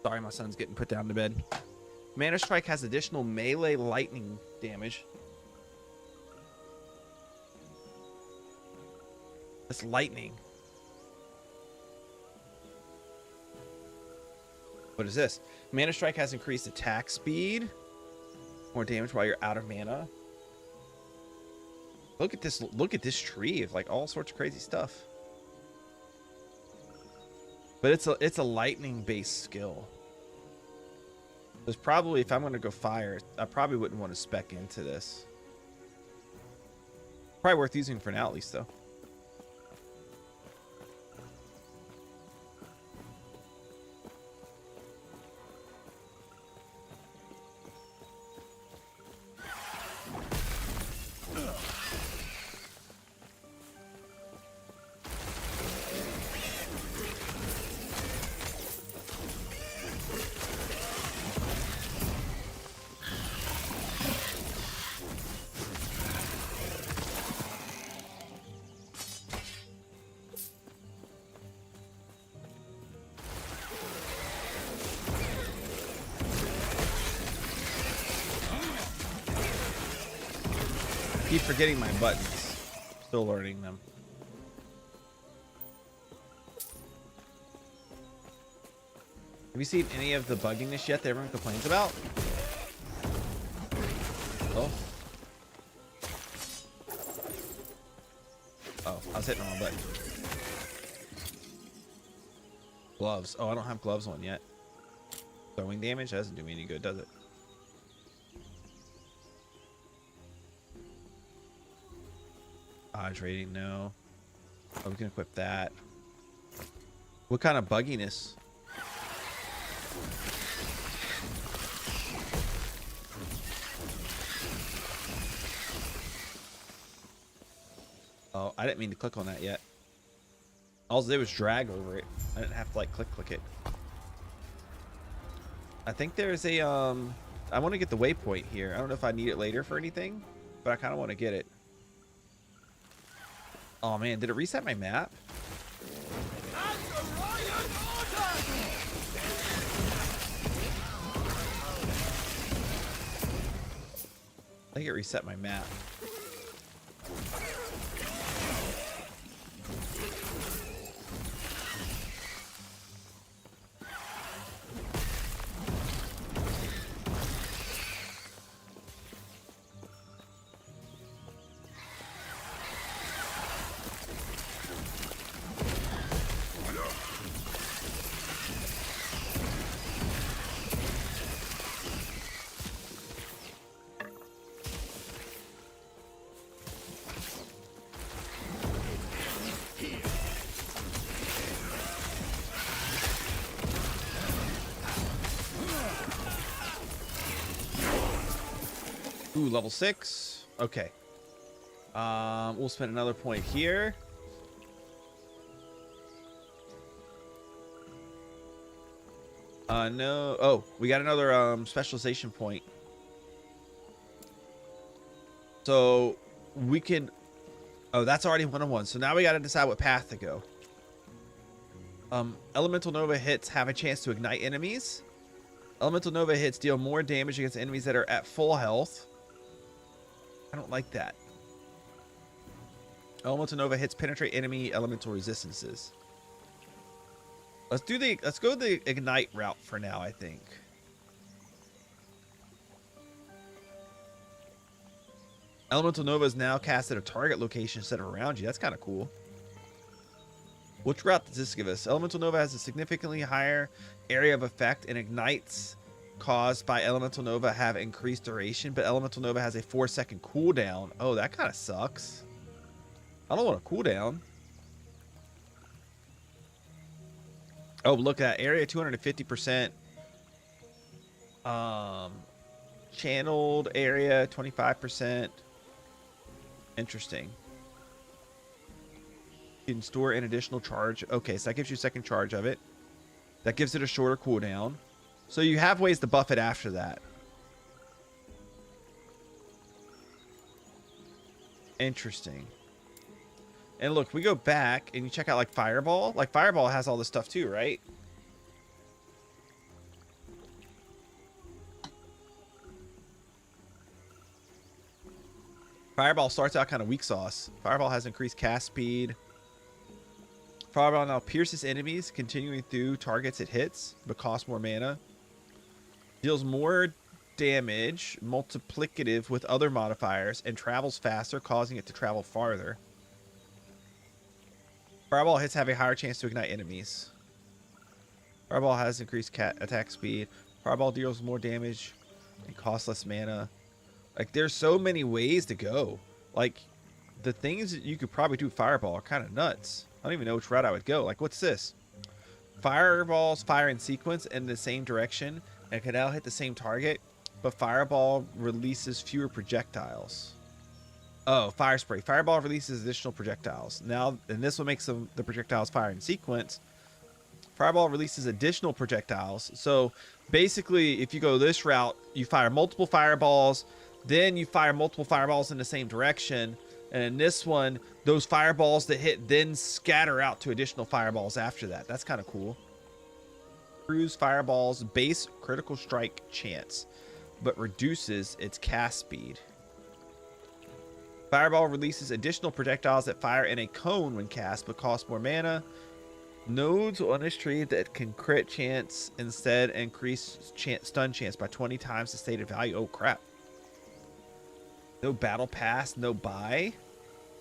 Sorry, my son's getting put down to bed. Mana Strike has additional melee lightning damage. That's lightning. What is this? Mana Strike has increased attack speed. More damage while you're out of mana. Look at this. Look at this tree of like all sorts of crazy stuff. But it's a lightning based skill. There's probably, if I'm going to go fire, I probably wouldn't want to spec into this. Probably worth using for now at least though. Keep forgetting my buttons. Still learning them. Have you seen any of the bugginess yet that everyone complains about? Oh. Oh, I was hitting the wrong button. Gloves. Oh, I don't have gloves on yet. Throwing damage? That doesn't do me any good, does it? Dodge rating, no. Oh, we can equip that. What kind of bugginess? Oh, I didn't mean to click on that yet. All I did was drag over it. I didn't have to like click it. I think there's a I want to get the waypoint here. I don't know if I need it later for anything, but I kind of want to get it. Oh man, did it reset my map? I think it reset my map. Ooh, level 6. Okay. We'll spend another point here. No. Oh, we got another specialization point. So we can. Oh, that's already 1-on-1. So now we got to decide what path to go. Elemental Nova hits have a chance to ignite enemies. Elemental Nova hits deal more damage against enemies that are at full health. I don't like that. Elemental Nova hits penetrate enemy elemental resistances. Let's go the ignite route for now, I think. Elemental Nova is now cast at a target location instead of around you. That's kind of cool. Which route does this give us? Elemental Nova has a significantly higher area of effect, and ignites caused by Elemental Nova have increased duration, but Elemental Nova has a 4-second cooldown. Oh, that kind of sucks. I don't want a cooldown. Oh, look at that area, 250%. Channeled area, 25%. Interesting. You can store an additional charge. Okay, so that gives you a second charge of it. That gives it a shorter cooldown. So you have ways to buff it after that. Interesting. And look, we go back and you check out like Fireball. Like Fireball has all this stuff too, right? Fireball starts out kind of weak sauce. Fireball has increased cast speed. Fireball now pierces enemies, continuing through targets it hits, but costs more mana. Deals more damage, multiplicative with other modifiers, and travels faster, causing it to travel farther. Fireball hits have a higher chance to ignite enemies. Fireball has increased attack speed. Fireball deals more damage and costs less mana. Like, there's so many ways to go. Like, the things that you could probably do with Fireball are kind of nuts. I don't even know which route I would go. Like, what's this? Fireballs fire in sequence in the same direction and can now hit the same target, but Fireball releases fewer projectiles. Oh, Fire Spray. Fireball releases additional projectiles. Now, and this one makes the projectiles fire in sequence. Fireball releases additional projectiles. So, basically, if you go this route, you fire multiple fireballs, then you fire multiple fireballs in the same direction. And in this one, those fireballs that hit then scatter out to additional fireballs after that. That's kind of cool. Improves Fireball's base critical strike chance, but reduces its cast speed. Fireball releases additional projectiles that fire in a cone when cast, but cost more mana. Nodes on this tree that can crit chance instead increase stun chance by 20 times the stated value. Oh, crap. No battle pass, no buy.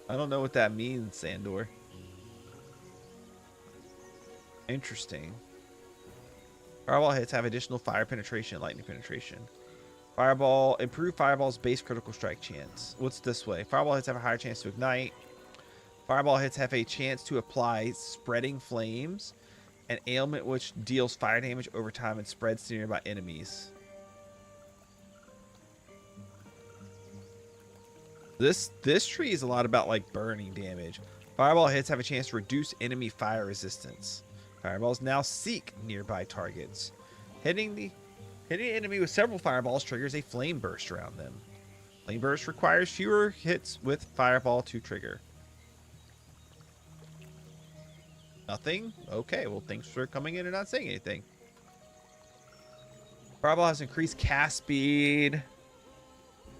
I don't know what that means, Sandor. Interesting. Fireball hits have additional fire penetration and lightning penetration. Fireball, improve Fireball's base critical strike chance. What's this way? Fireball hits have a higher chance to ignite. Fireball hits have a chance to apply spreading flames, an ailment which deals fire damage over time and spreads to nearby enemies. This tree is a lot about like burning damage. Fireball hits have a chance to reduce enemy fire resistance. Fireballs now seek nearby targets. Hitting the enemy with several fireballs triggers a flame burst around them. Flame burst requires fewer hits with Fireball to trigger. Nothing? Okay, well, thanks for coming in and not saying anything. Fireball has increased cast speed.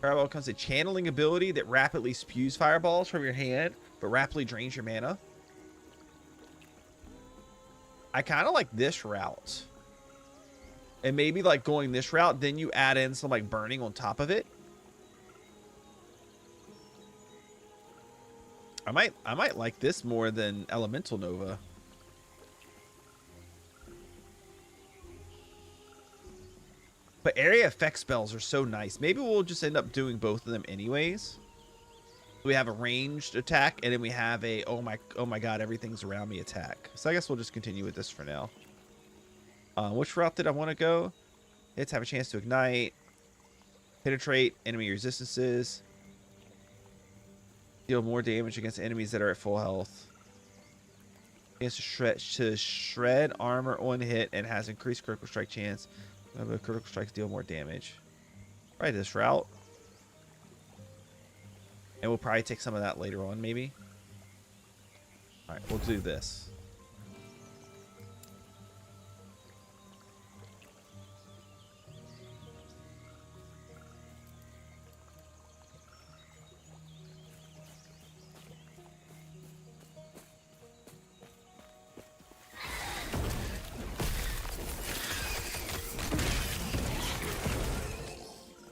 Fireball comes a channeling ability that rapidly spews fireballs from your hand, but rapidly drains your mana. I kind of like this route. And maybe like going this route, then you add in some like burning on top of it. I might like this more than Elemental Nova. But area effect spells are so nice. Maybe we'll just end up doing both of them anyways. We have a ranged attack, and then we have a oh my god, everything's around me attack. So I guess we'll just continue with this for now. Which route did I want to go? Hits have a chance to ignite, penetrate enemy resistances, deal more damage against enemies that are at full health. Chance to shred armor on hit and has increased critical strike chance. Critical strikes deal more damage. Try this route. And we'll probably take some of that later on, maybe. Alright, we'll do this.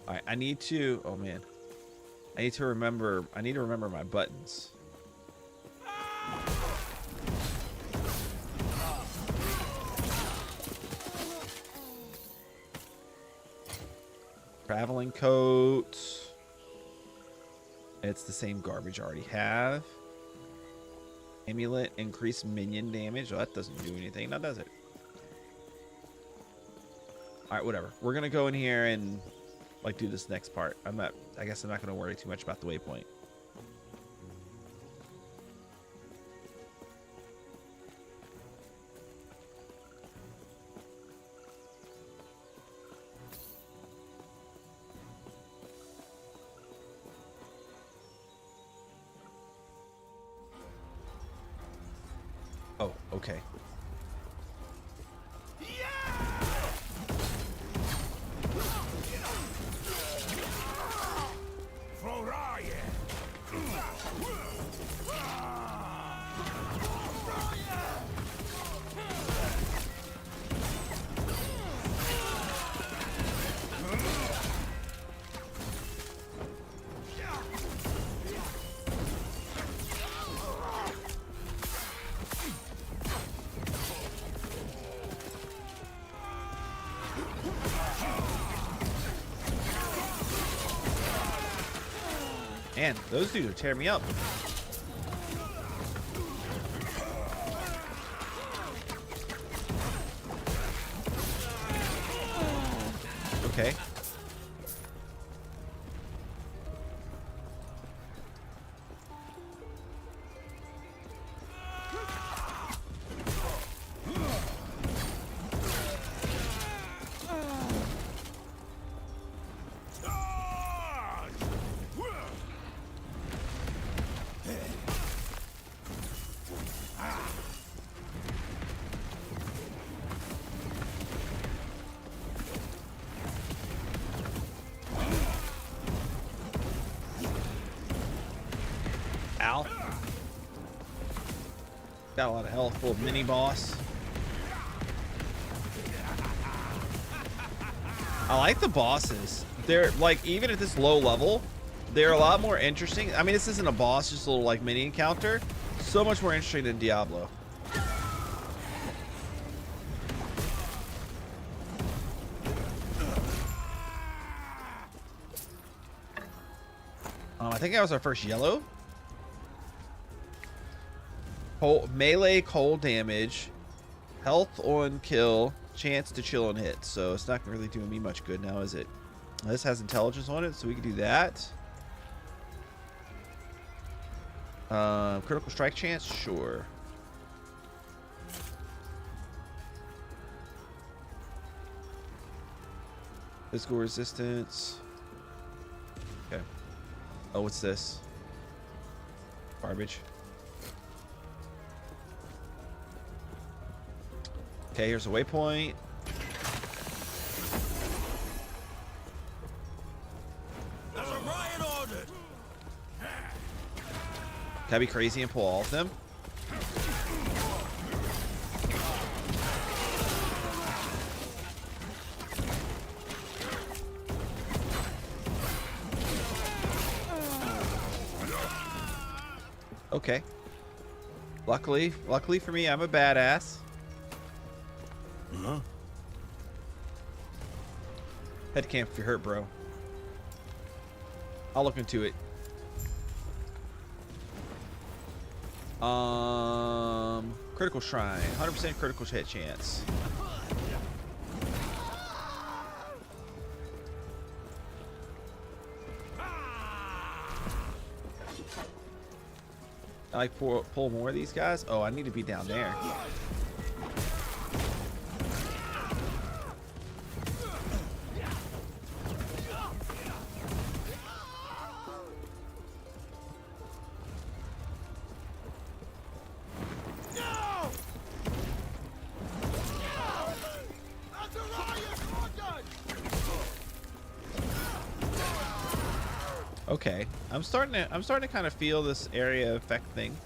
Alright, I need to... Oh, man. I need to remember my buttons. Traveling coat. It's the same garbage I already have. Amulet, increase minion damage. Oh, that doesn't do anything, now does it? Alright, whatever. We're gonna go in here and like do this next part. I guess I'm not gonna worry too much about the waypoint. Oh, okay. For Ryan. Man, those dudes are tearing me up. Okay. Ow. Got a lot of health. Little mini boss. I like the bosses. They're like, even at this low level, they're a lot more interesting. I mean, this isn't a boss, just a little like mini encounter. So much more interesting than Diablo. I think that was our first yellow. Melee cold damage, health on kill, chance to chill on hit. So it's not really doing me much good now, is it? This has intelligence on it, so we can do that. Critical strike chance, sure. Physical resistance. Okay. Oh, what's this? Garbage. Okay, here's a waypoint. There's a riot ordered. Can I be crazy and pull all of them? Okay. Luckily for me, I'm a badass. Huh? Head camp if you're hurt, bro. I'll look into it. Critical shrine, 100% critical hit chance. I like pull more of these guys. Oh, I need to be down there. Okay, I'm starting to kind of feel this area effect thing.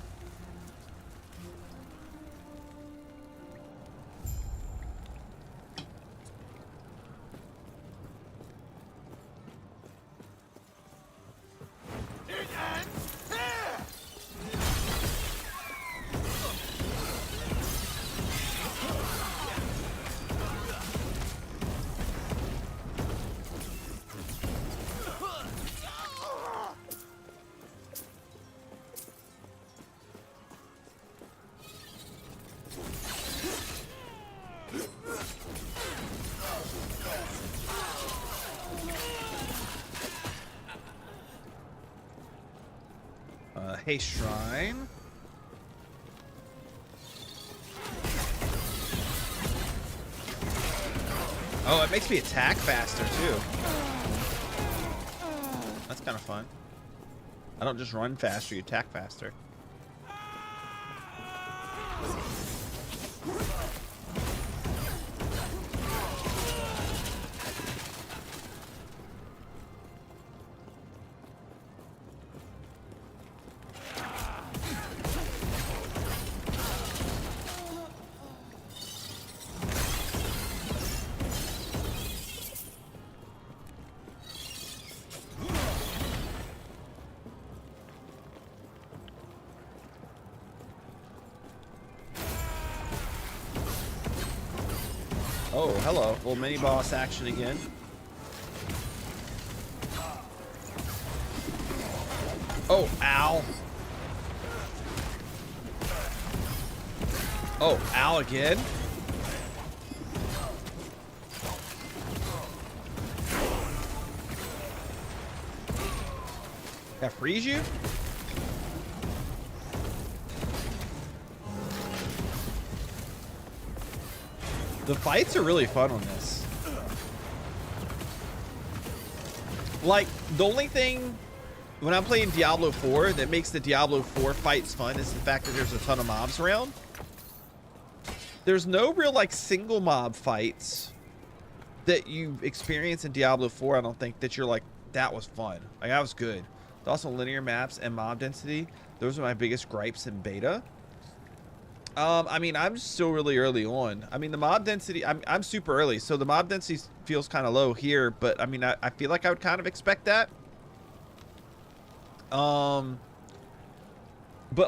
Hey, shrine. Oh, it makes me attack faster too. That's kind of fun. I don't just run faster, you attack faster. Oh, hello. Little mini boss action again. Oh, ow. Oh, ow again. That freeze you? The fights are really fun on this. Like, the only thing when I'm playing Diablo 4 that makes the Diablo 4 fights fun is the fact that there's a ton of mobs around. There's no real like single mob fights that you experience in Diablo 4. I don't think that you're like, that was fun. Like, that was good. Also, linear maps and mob density. Those are my biggest gripes in beta. I mean, I'm still really early on. I mean, the mob density, I'm super early, so the mob density feels kind of low here, but I mean, I feel like I would kind of expect that. But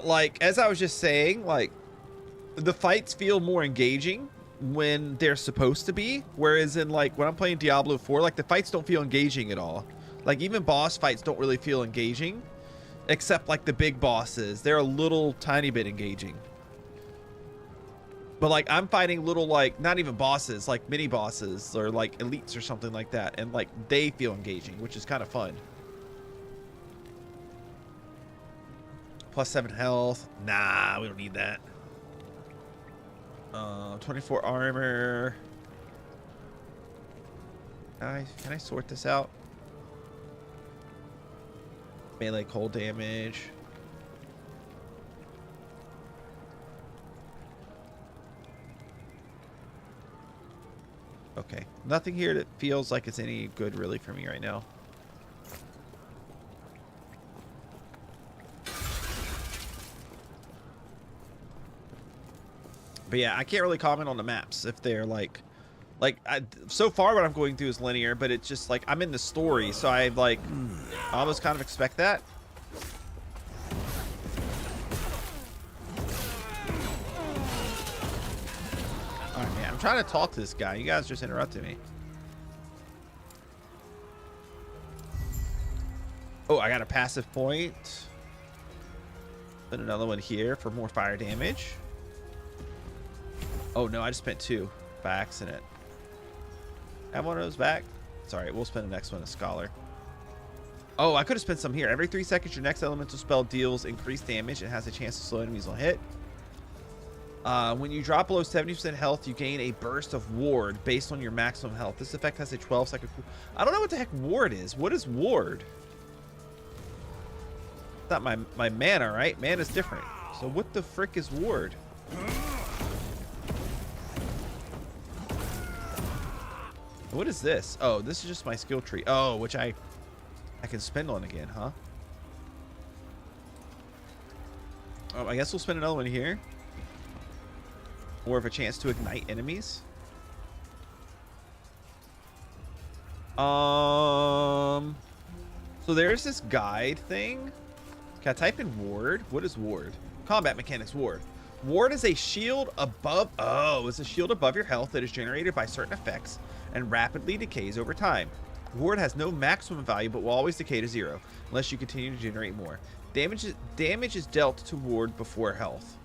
like, as I was just saying, like, the fights feel more engaging when they're supposed to be, whereas in like when I'm playing Diablo 4, like the fights don't feel engaging at all. Like even boss fights don't really feel engaging, except like the big bosses. They're a little tiny bit engaging. But like I'm fighting little, like, not even bosses, like mini bosses or like elites or something like that, and like they feel engaging, which is kind of fun. +7 health. Nah, we don't need that. 24 armor. Can I sort this out? Melee cold damage. Okay, nothing here that feels like it's any good really for me right now. But yeah, I can't really comment on the maps if they're like so far what I'm going through is linear, but it's just like I'm in the story, so I like almost kind of expect that. All right, man, I'm trying to talk to this guy. You guys just interrupted me. Oh, I got a passive point. Put another one here for more fire damage. Oh no, I just spent 2 by accident. Have one of those back. Sorry, we'll spend the next one, a scholar. Oh, I could have spent some here. Every 3 seconds, your next elemental spell deals increased damage and has a chance to slow enemies on hit. When you drop below 70% health, you gain a burst of ward based on your maximum health. This effect has a 12-second cool. I don't know what the heck ward is. What is ward? It's not my mana, right? Mana's different. So what the frick is ward? What is this? Oh, this is just my skill tree. Oh, which I can spend on again, huh? Oh, I guess we'll spend another one here. More of a chance to ignite enemies. So there's this guide thing. Can I type in ward? What is ward? Combat mechanics ward. Ward is a shield above. Oh, it's a shield above your health that is generated by certain effects and rapidly decays over time. Ward has no maximum value but will always decay to 0 unless you continue to generate more. Damage is dealt to ward before health.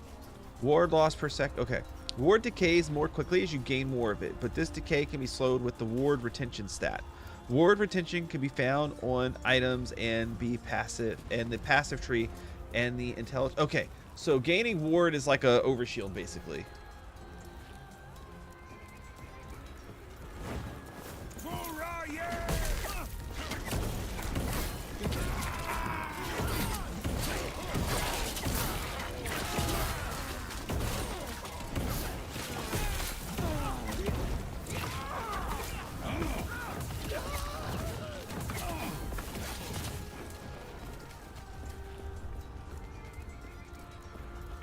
Ward loss per sec. Okay. Ward decays more quickly as you gain more of it, but this decay can be slowed with the ward retention stat. Ward retention can be found on items and be passive, and the passive tree and the intelligence. Okay, so gaining ward is like a overshield basically.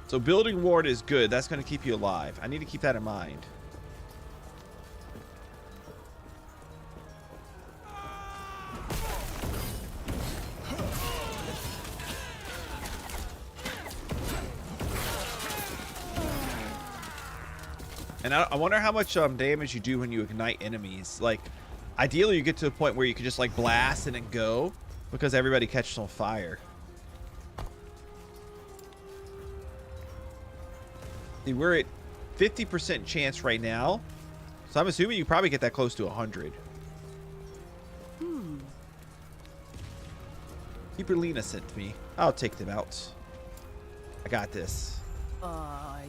So building ward is good. That's going to keep you alive. I need to keep that in mind. And I wonder how much damage you do when you ignite enemies. Like, ideally you get to a point where you can just like blast and then go, because everybody catches on fire. We're at 50% chance right now. So I'm assuming you probably get that close to 100. Keep Relina sent to me. I'll take them out. I got this. I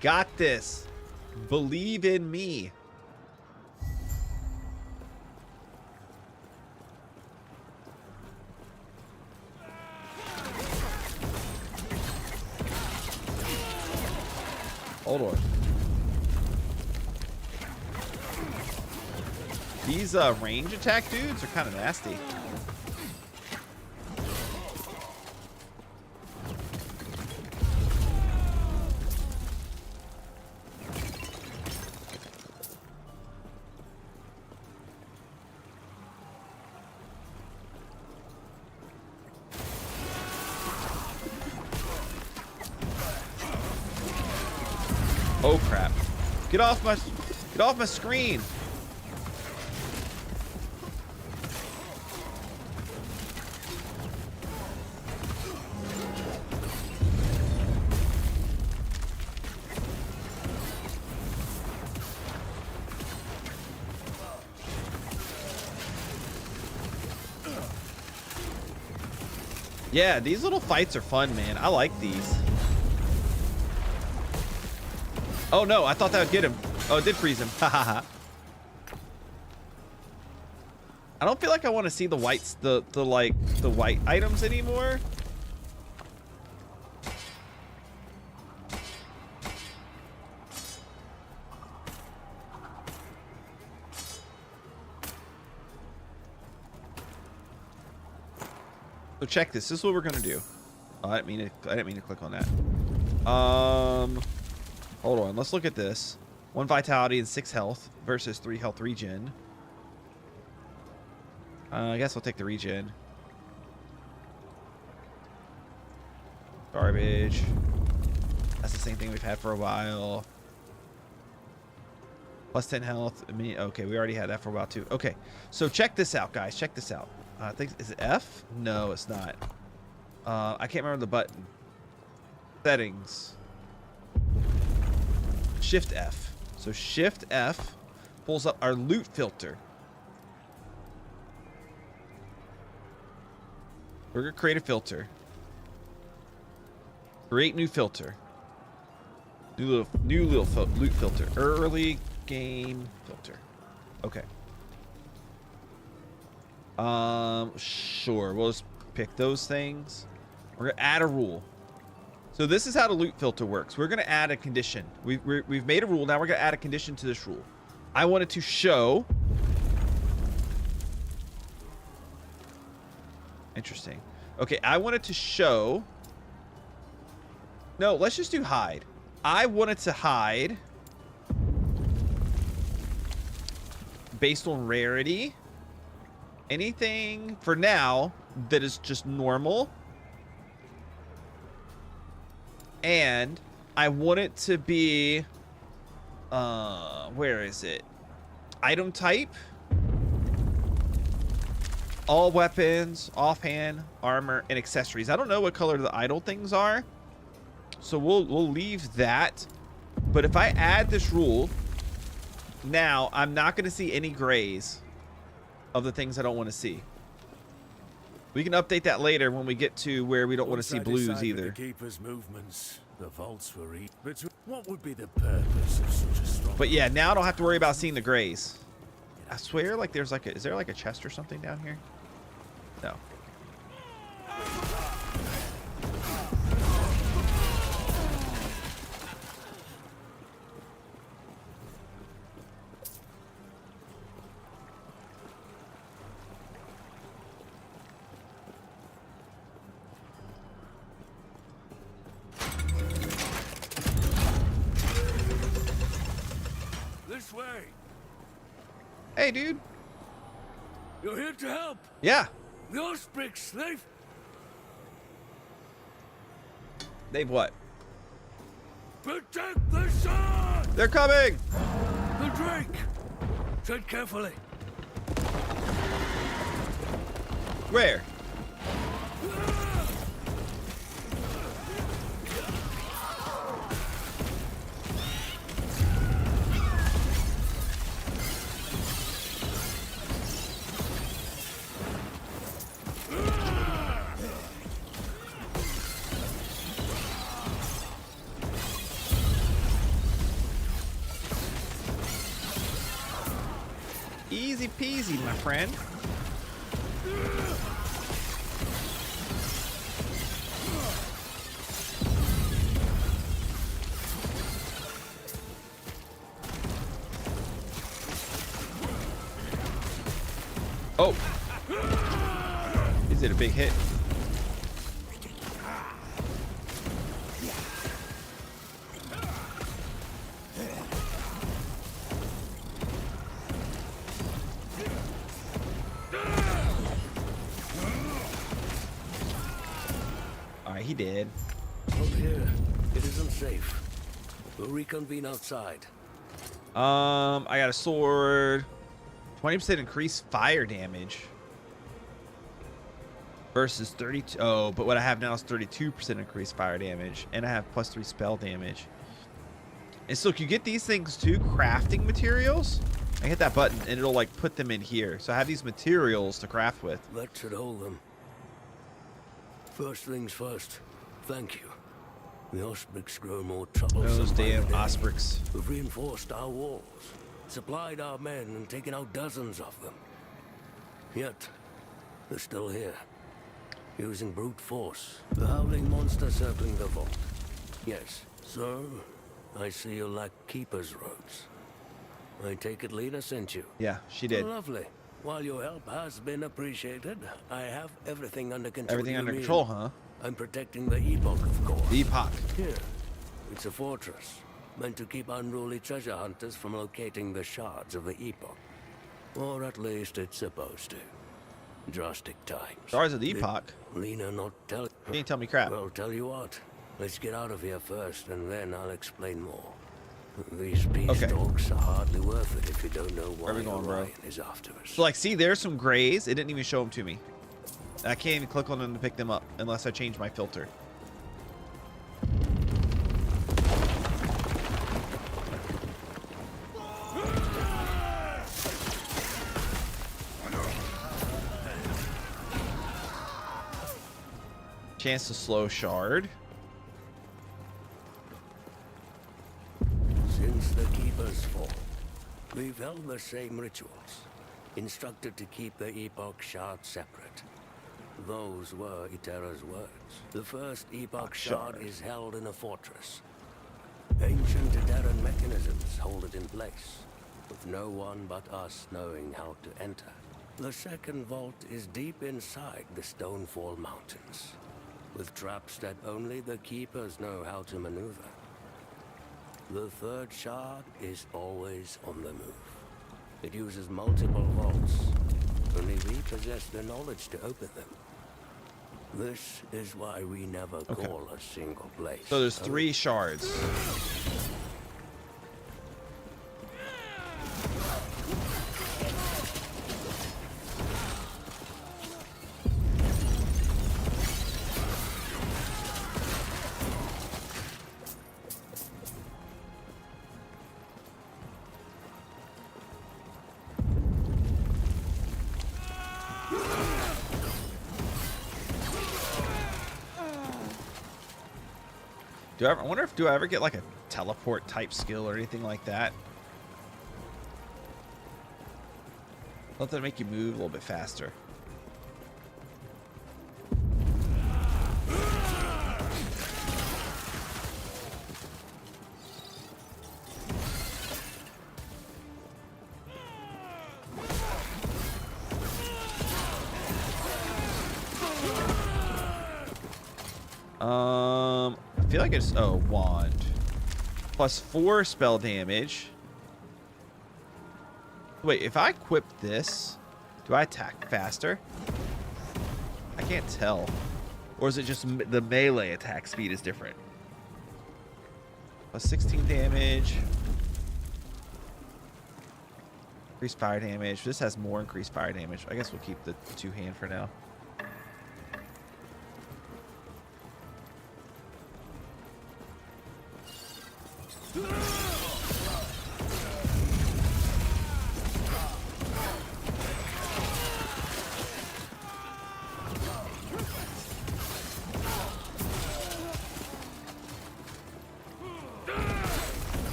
got this. Believe in me. Hold on. These range attack dudes are kind of nasty. Oh crap. Get off my screen. Yeah, these little fights are fun, man. I like these. Oh no, I thought that would get him. Oh, it did freeze him. Ha ha ha. I don't feel like I want to see the whites, the white items anymore. So check this. This is what we're gonna do. Oh, I didn't mean to click on that. Hold on. Let's look at this. 1 vitality and 6 health versus 3 health regen. I guess I'll take the regen. Garbage. That's the same thing we've had for a while. Plus 10 health. Okay, we already had that for a while too. Okay, so check this out, guys. Check this out. I think, is it F? No, it's not. I can't remember the button. Settings. Shift F. So Shift F pulls up our loot filter. We're gonna create a filter. Create new filter. New little loot filter. Early game filter. Okay. Sure. We'll just pick those things. We're gonna add a rule. So this is how the loot filter works. We're gonna add a condition. We've made a rule. Now we're gonna add a condition to this rule. I want it to show. Interesting. Okay, I want it to show. No, let's just do hide. I want it to hide based on rarity. Anything for now that is just normal. And I want it to be, where is it? Item type. All weapons, offhand, armor, and accessories. I don't know what color the idle things are. So we'll leave that. But if I add this rule, now I'm not going to see any grays of the things I don't want to see. We can update that later when we get to where we don't want to see blues either. The keeper's movements, the vaults were but what would be the purpose of such a strong? But yeah, now I don't have to worry about seeing the grays. I swear, like there's like is there like a chest or something down here? No. This way. Hey, dude. You're here to help. Yeah. The Osprix, They've what? protect the sun. They're coming. The Drake. Tread carefully. Where? Easy peasy, my friend. Oh, is it a big hit? All right, he did. Up here, it isn't safe. We'll reconvene outside. I got a sword. 20% increased fire damage versus 32. Oh, but what I have now is 32% increased fire damage, and I have +3 spell damage. And so, you get these things too, crafting materials. I hit that button, and it'll like put them in here. So I have these materials to craft with. That should hold them. First things first. Thank you. The Osprix grow more troublesome. Those damn Osprix. We've reinforced our walls, supplied our men, and taken out dozens of them. Yet, they're still here, using brute force. The howling monster circling the vault. Yes, sir, I see you lack keeper's robes. I take it Lena sent you. Yeah, she did. Lovely. While your help has been appreciated, I have everything under control. Everything under You mean? control, huh? I'm protecting the Epoch, of course. The Epoch. Here, it's a fortress, meant to keep unruly treasure hunters from locating the shards of the Epoch. Or at least it's supposed to. Drastic times. Shards of the Epoch? Lena not tell... You ain't tell me crap. Well, tell you what. Let's get out of here first, and then I'll explain more. These peace talks are hardly worth it if you don't know why Where we going, bro? Orion is after us. So like, see, there's some grays. It didn't even show them to me. I can't even click on them to pick them up unless I change my filter. Chance to slow shard. Since the Keeper's fall, we've held the same rituals, instructed to keep the Epoch shard separate. Those were Eterra's words. The first Epoch shard is held in a fortress. Ancient Eterran mechanisms hold it in place, with no one but us knowing how to enter. The second vault is deep inside the Stonefall Mountains, with traps that only the Keepers know how to maneuver. The third shard is always on the move. It uses multiple vaults. Only we possess the knowledge to open them. This is why we never call a single place. So there's 3 shards. I wonder if do I ever get like a teleport type skill or anything like that? Something to make you move a little bit faster. I feel like it's wand plus 4 spell damage. Wait, if I equip this, do I attack faster? I can't tell. Or is it just the melee attack speed is different? Plus 16 damage. Increased fire damage. This has more increased fire damage. I guess we'll keep the 2-hand for now.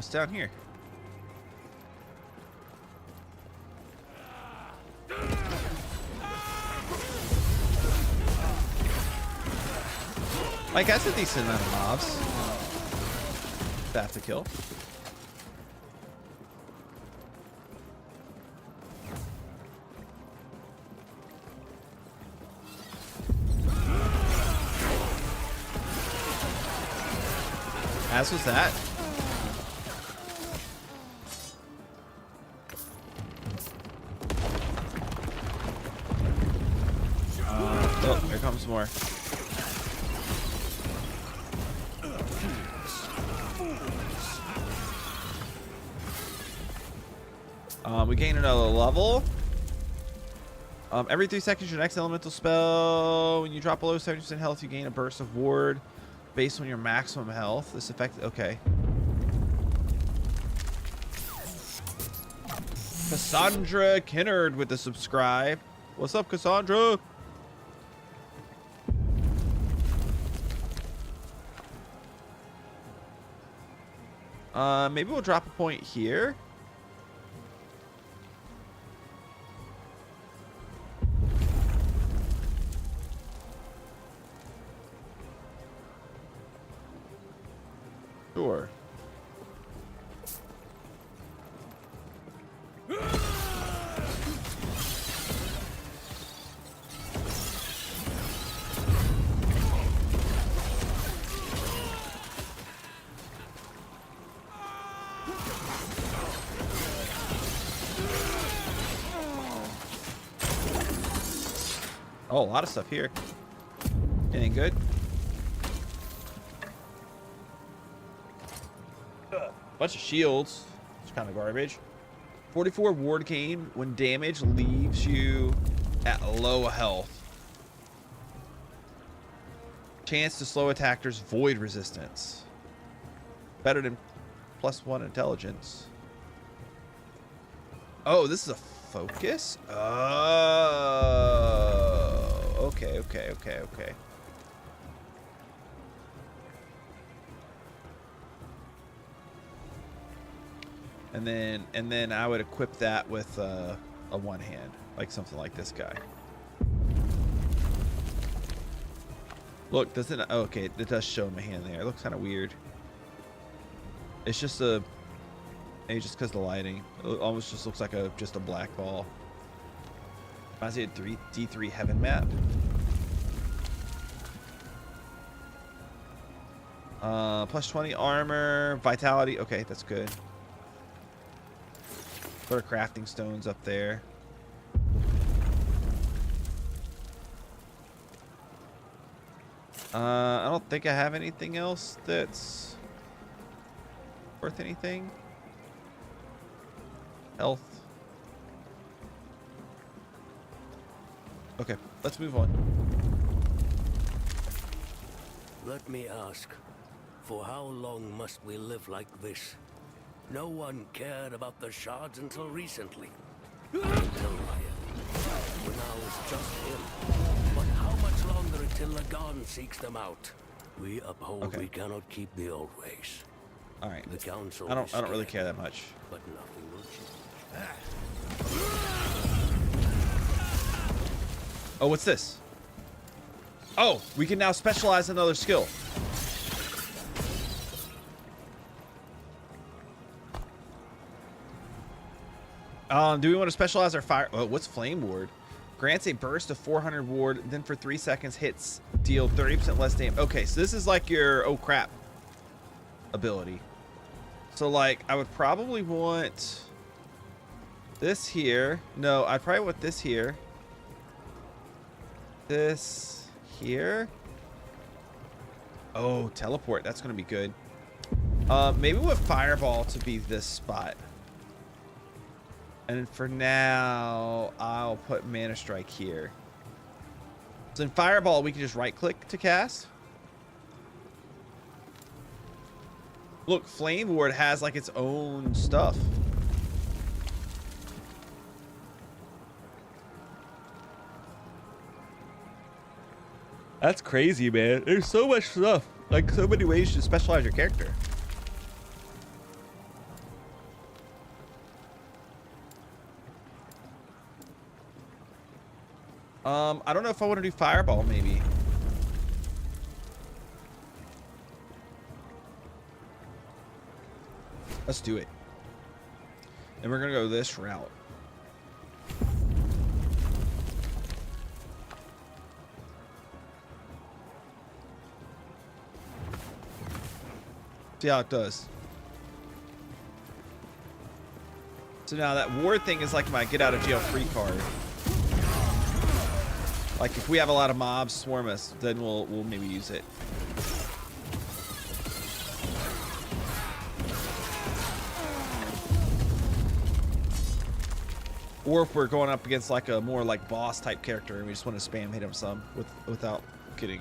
what's down here? Like, that's a decent amount of mobs to have to kill. As was that. Oh, here comes more. We gain another level. Every 3 seconds, your next elemental spell. When you drop below 70% health, you gain a burst of ward based on your maximum health. This effect, okay. Cassandra Kennard with the subscribe. What's up, Cassandra? Maybe we'll drop a point here. Sure. Oh, a lot of stuff here. Anything good? Bunch of shields. It's kind of garbage. 44 ward gain when damage leaves you at low health. Chance to slow attackers, void resistance. Better than +1 intelligence. Oh, this is a focus? Oh. Okay. And then I would equip that with a one hand, like something like this guy. Look, doesn't it? Okay, it does show my hand there. It looks kind of weird. It's just maybe just because the lighting. It almost just looks like just a black ball. Reminds me of D3 Heaven map. +20 armor, vitality. Okay, that's good. Put our crafting stones up there. I don't think I have anything else that's worth anything. Health. Okay, let's move on. Let me ask, for how long must we live like this? No one cared about the shards until recently. Until Ryan. For now it's just him. But how much longer until Lagan seeks them out? We uphold Okay. we cannot keep the old ways. All right. The council I don't is really scared, care that much. But nothing will change. Oh, what's this? Oh, we can now specialize another skill. Do we want to specialize our fire? Oh, what's flame ward? Grants a burst of 400 ward, then for 3 seconds hits deal 30% less damage. Okay, so this is like your oh crap ability. So like I would probably want this here. No, I'd probably want this here. This here. Oh, teleport. That's gonna be good. Maybe we want fireball to be this spot. And for now, I'll put Mana Strike here. So in Fireball, we can just right-click to cast. Look, Flame Ward has like its own stuff. That's crazy, man. There's so much stuff. Like, so many ways to specialize your character. I don't know if I want to do fireball, maybe. Let's do it. And we're gonna go this route. See how it does. So now that ward thing is like my get out of jail free card. Like if we have a lot of mobs swarm us, then we'll maybe use it. Or if we're going up against like a more like boss type character and we just want to spam hit him some without getting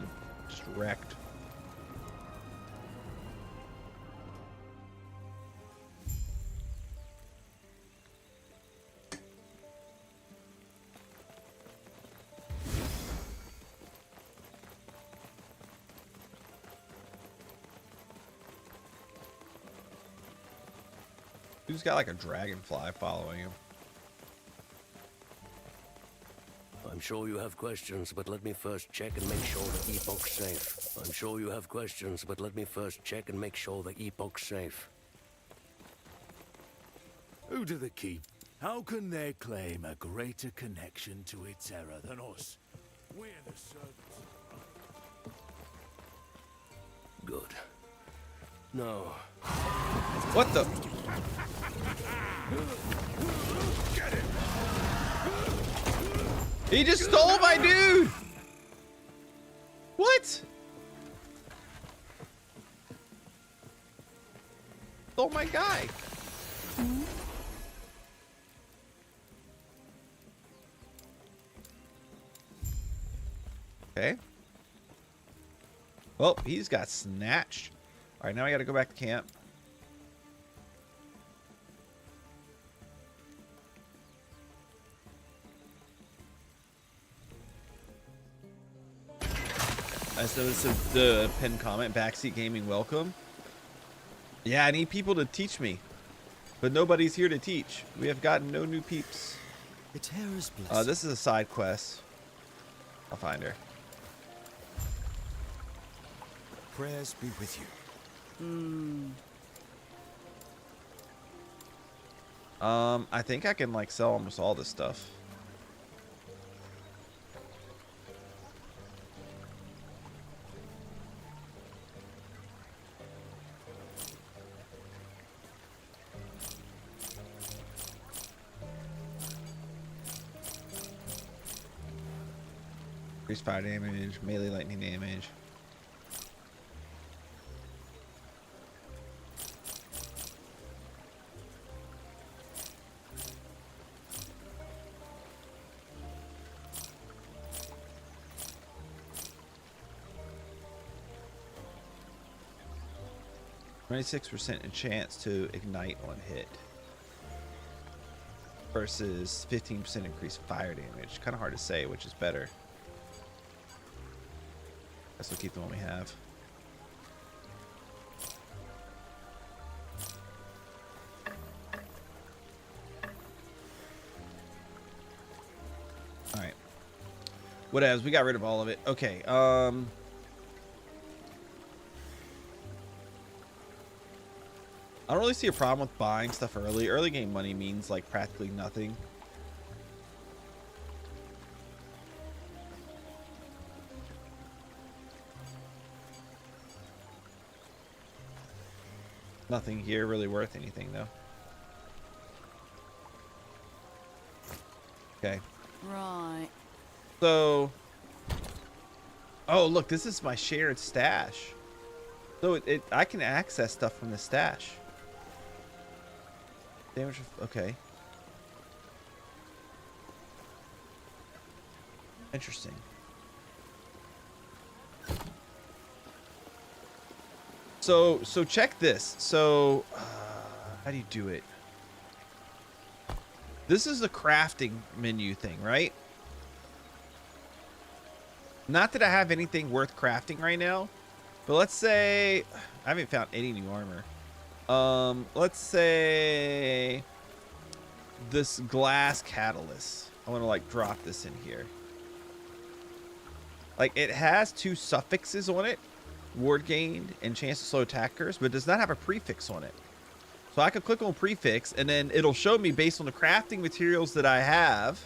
just wrecked. Who's got like a dragonfly following him? I'm sure you have questions, but let me first check and make sure the Epoch's safe. I'm sure you have questions, but let me first check and make sure the Epoch's safe. Who do they keep? How can they claim a greater connection to Eterra than us? We're the servants. Good. No. What the? Get it! He just stole my dude! What? Stole my guy. Okay. Well, he's got snatched. All right, now I got to go back to camp. I noticed the pinned comment, backseat gaming welcome. Yeah, I need people to teach me, but nobody's here to teach. We have gotten no new peeps. Eterra's blessing. This is a side quest. I'll find her. Prayers be with you. I think I can like sell almost all this stuff. Increased fire damage, melee lightning damage. %, chance to ignite on hit versus 15% increased fire damage. Kind of hard to say which is better. Guess we'll keep the one we have. All right. Whatevs, we got rid of all of it. Okay. I don't really see a problem with buying stuff early. Early game money means like practically nothing. Nothing here really worth anything though. Okay. Right. So, oh look, this is my shared stash. So I can access stuff from the stash. Damage, okay. Interesting. So check this. So, how do you do it? This is the crafting menu thing, right? Not that I have anything worth crafting right now, but let's say I haven't found any new armor. Let's say this glass catalyst. I want to like drop this in here. Like, it has 2 suffixes on it, ward gained and chance to slow attackers, but it does not have a prefix on it. So I could click on prefix, and then it'll show me based on the crafting materials that I have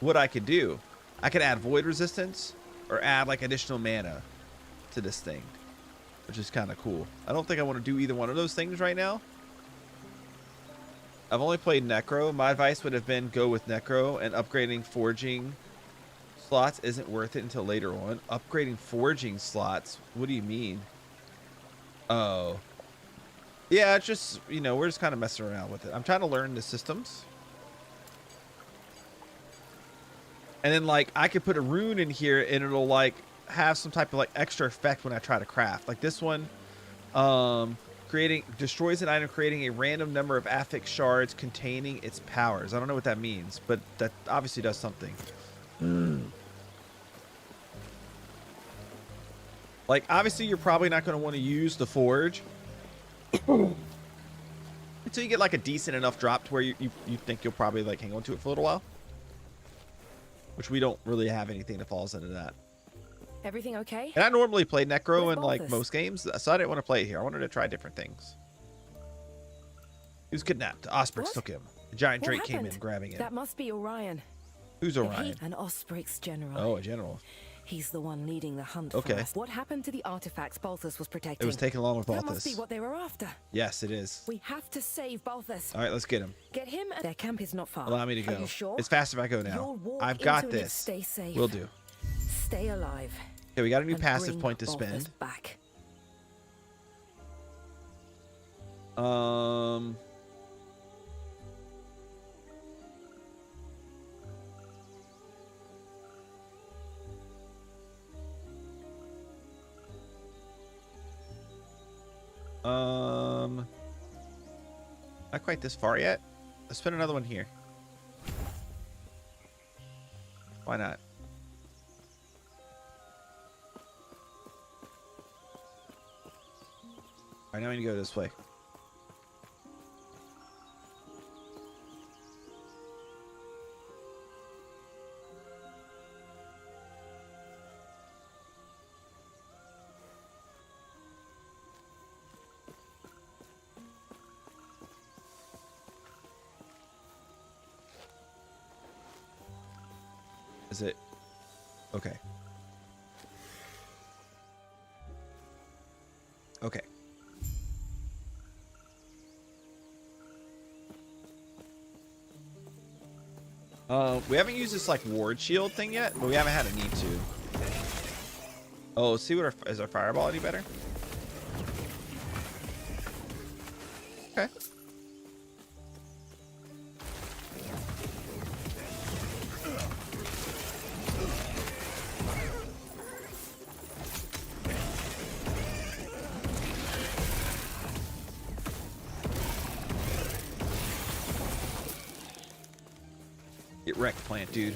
what I could do. I could add void resistance or add like additional mana to this thing, which is kind of cool. I don't think I want to do either one of those things right now. I've only played Necro. My advice would have been go with Necro, and upgrading forging slots isn't worth it until later on. Upgrading forging slots? What do you mean? Oh. Yeah, it's just, you know, we're just kind of messing around with it. I'm trying to learn the systems. And then, like, I could put a rune in here and it'll, like, have some type of, like, extra effect when I try to craft. Like this one, destroys an item, creating a random number of affix shards containing its powers. I don't know what that means, but that obviously does something. Like, obviously, you're probably not going to want to use the forge until you get, like, a decent enough drop to where you think you'll probably, like, hang on to it for a little while. Which we don't really have anything that falls into that. Everything okay? And I normally play Necro Where's in, like, Balthus? most games, so I didn't want to play it here. I wanted to try different things. He was kidnapped. Osprix What? took him. A giant What drake came happened? in, grabbing him. That must be Orion. Who's If Orion? An Osprix general. Oh, a general. He's the one leading the hunt Okay. for us. What happened to the artifacts Balthus was protecting? It was taken along with That must be Balthus. what they were after. Yes, it is. We have to save Balthus. All right, let's get him. Get him. Their camp is not far. Allow me to go. Are you sure? It's fast if I go now. You'll walk I've got into it. this. Stay safe. Will do. Stay alive. Okay, we got a new and passive bring point to Balthus spend. back. Not quite this far yet. Let's spend another one here. Why not? All right, now we need to go this way. Is it? Okay. Okay. We haven't used this like ward shield thing yet, but we haven't had a need to. Oh, let's see what is our fireball any better? Okay. Get wrecked, plant, dude.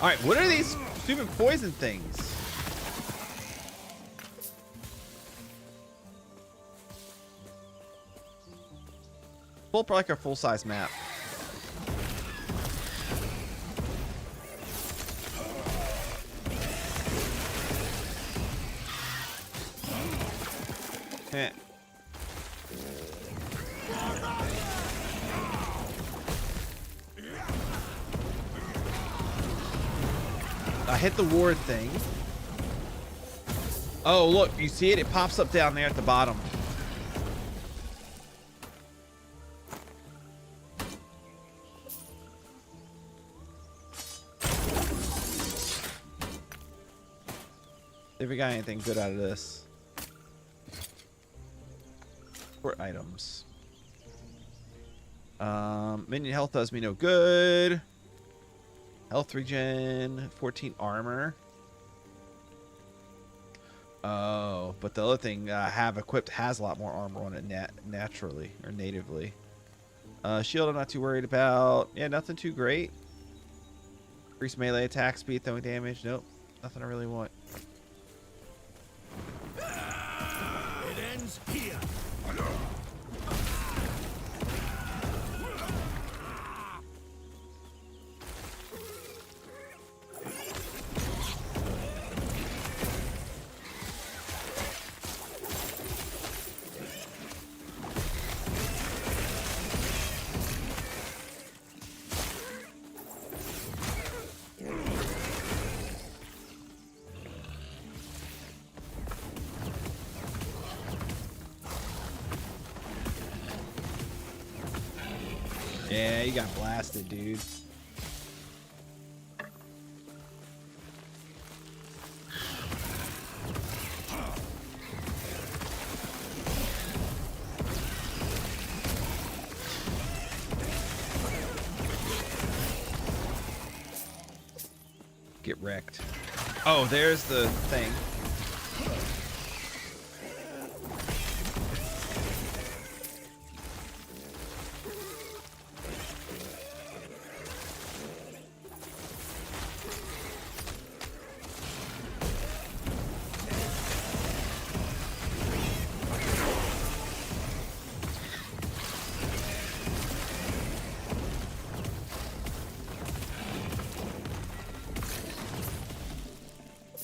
All right, what are these stupid poison things? Pull up like a full-size map. Eh. I hit the ward thing. Oh, look, you see it? It pops up down there at the bottom. If we got anything good out of this. Support items. Minion health does me no good. Health regen, 14 armor. Oh, but the other thing I have equipped has a lot more armor on it naturally or natively. Shield I'm not too worried about. Yeah, nothing too great. Increase melee attack speed, throwing damage. Nope. Nothing I really want. It ends here. Yeah, you got blasted, dude. Get wrecked. Oh, there's the thing.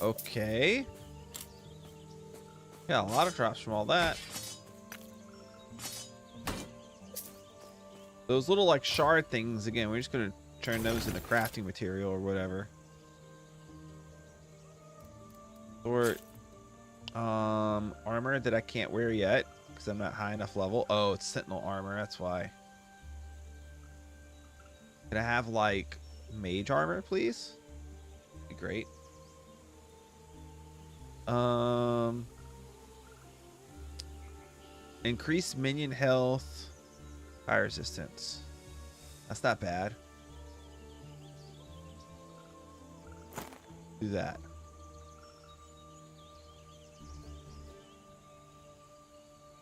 Okay. Yeah, a lot of drops from all that. Those little like shard things, again, we're just gonna turn those into crafting material or whatever. Or armor that I can't wear yet because I'm not high enough level. Oh, it's sentinel armor, that's why. Can I have like mage armor, please? Be great. Increase minion health, fire resistance. That's not bad. Do that.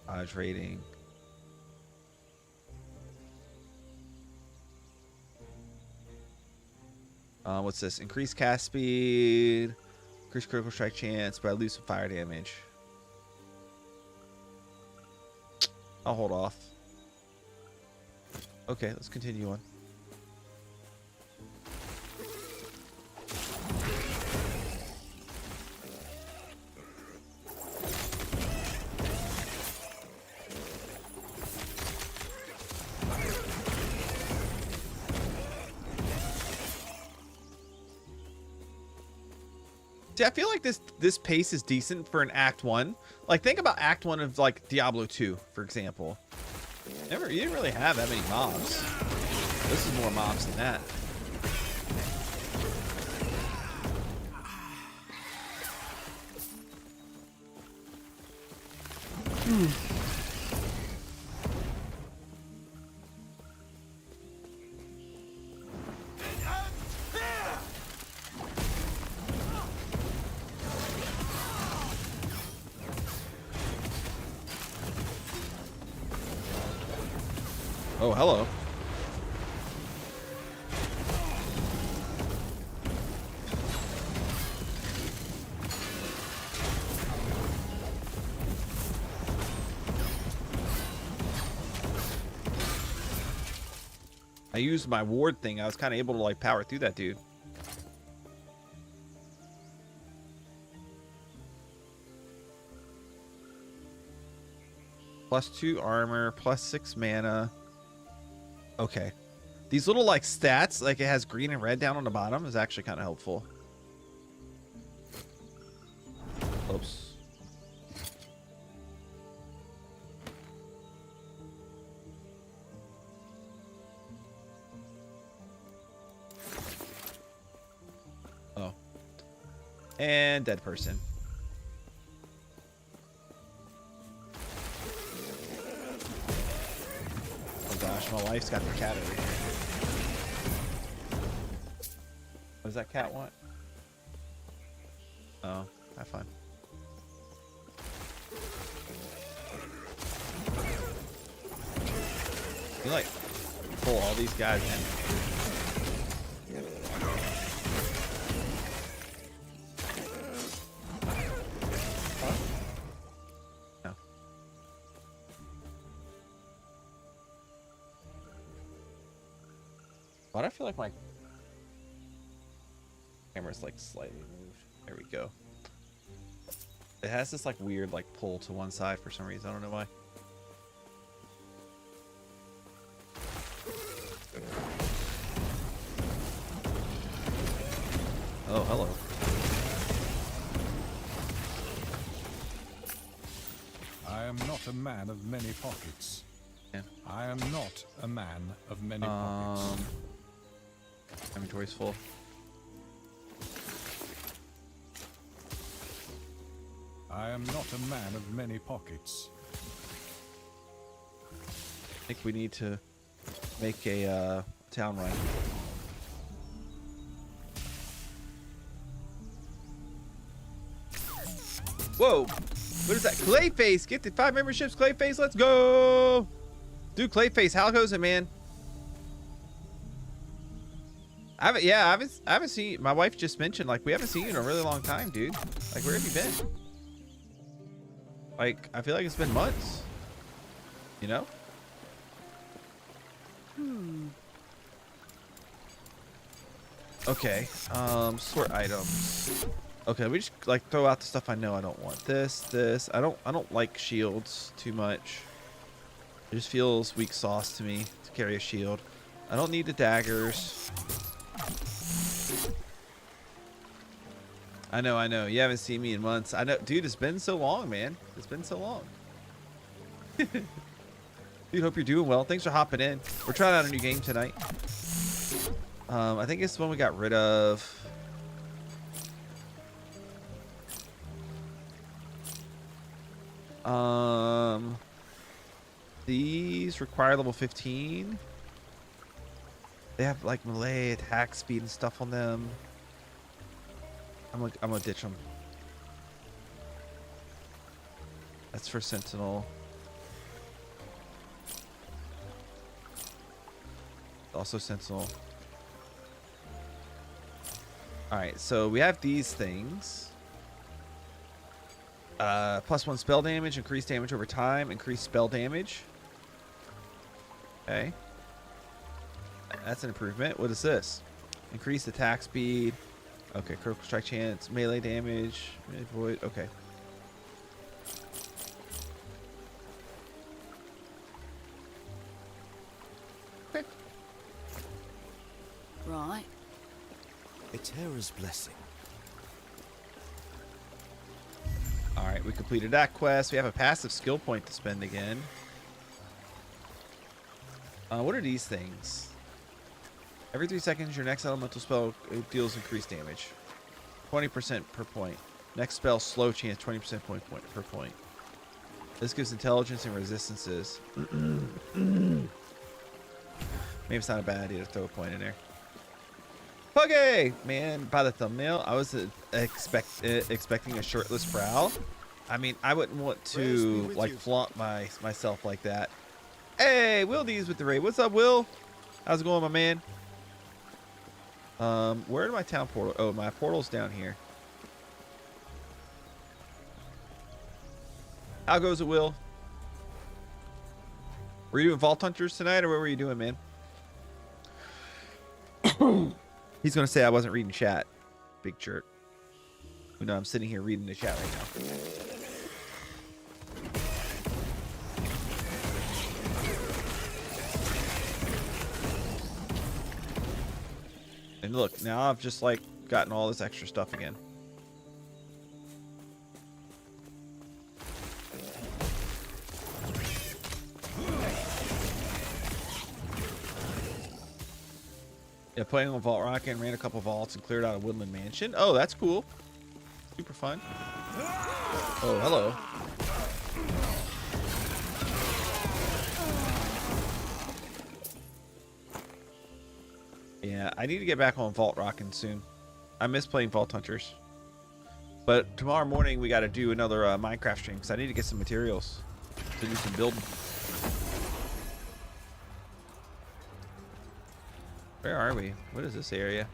Dodge rating. What's this? Increase cast speed. Increase critical strike chance, but I lose some fire damage. I'll hold off. Okay, let's continue on. See, I feel like this pace is decent for an Act 1. Like, think about Act 1 of, like, Diablo 2, for example. You didn't really have that many mobs. This is more mobs than that. Oh, hello. I used my ward thing. I was kind of able to like power through that dude. +2 armor, +6 mana. Okay. These little like stats, like it has green and red down on the bottom, is actually kind of helpful. Oops. Oh. And dead person. Gosh, my wife's got the cat over here. What does that cat want? Oh, have fun. You like pull all these guys in. Why do I feel like my camera's like slightly moved? There we go. It has this like weird like pull to one side for some reason. I don't know why. Oh, hello. I am not a man of many pockets. Yeah. I am not a man of many pockets. Inventory's full. I am not a man of many pockets. I think we need to make a town run. Whoa! What is that? Clayface! Get the 5 memberships, Clayface! Let's go! Dude, Clayface, how goes it, man? I haven't seen. My wife just mentioned like we haven't seen you in a really long time, dude. Like, where have you been? Like, I feel like it's been months. You know? Okay. Sort items. Okay, we just like throw out the stuff I know I don't want. This. I don't like shields too much. It just feels weak sauce to me to carry a shield. I don't need the daggers. I know. You haven't seen me in months. I know, dude, it's been so long, man. It's been so long. Dude, hope you're doing well. Thanks for hopping in. We're trying out a new game tonight. I think it's the one we got rid of. These require level 15. They have like melee attack speed and stuff on them. I'm gonna ditch them. That's for Sentinel. Also Sentinel. Alright, so we have these things. +1 spell damage, increased damage over time, increased spell damage. Okay. That's an improvement. What is this? Increased attack speed. Okay, critical strike chance, melee damage, void. Okay. Okay. Right. Eterra's blessing. All right, we completed that quest. We have a passive skill point to spend again. What are these things? Every 3 seconds, your next elemental spell deals increased damage. 20% per point. Next spell, slow chance, 20% per point. This gives intelligence and resistances. Maybe it's not a bad idea to throw a point in there. Okay, man, by the thumbnail, I was expecting a shirtless Prowl. I mean, I wouldn't want to like flaunt myself like that. Hey, Will D's with the raid. What's up, Will? How's it going, my man? Where are my town portal? Oh, my portal's down here. How goes it, Will? Were you doing Vault Hunters tonight, or what were you doing, man? He's gonna say I wasn't reading chat. Big jerk. You know, I'm sitting here reading the chat right now. And look, now I've just like gotten all this extra stuff again. Yeah, playing on Vault Rocket and ran a couple vaults and cleared out a woodland mansion. Oh, that's cool. Super fun. Oh, hello. Yeah, I need to get back on Vault Rocking soon. I miss playing Vault Hunters. But tomorrow morning we got to do another Minecraft stream because I need to get some materials to do some building. Where are we? What is this area?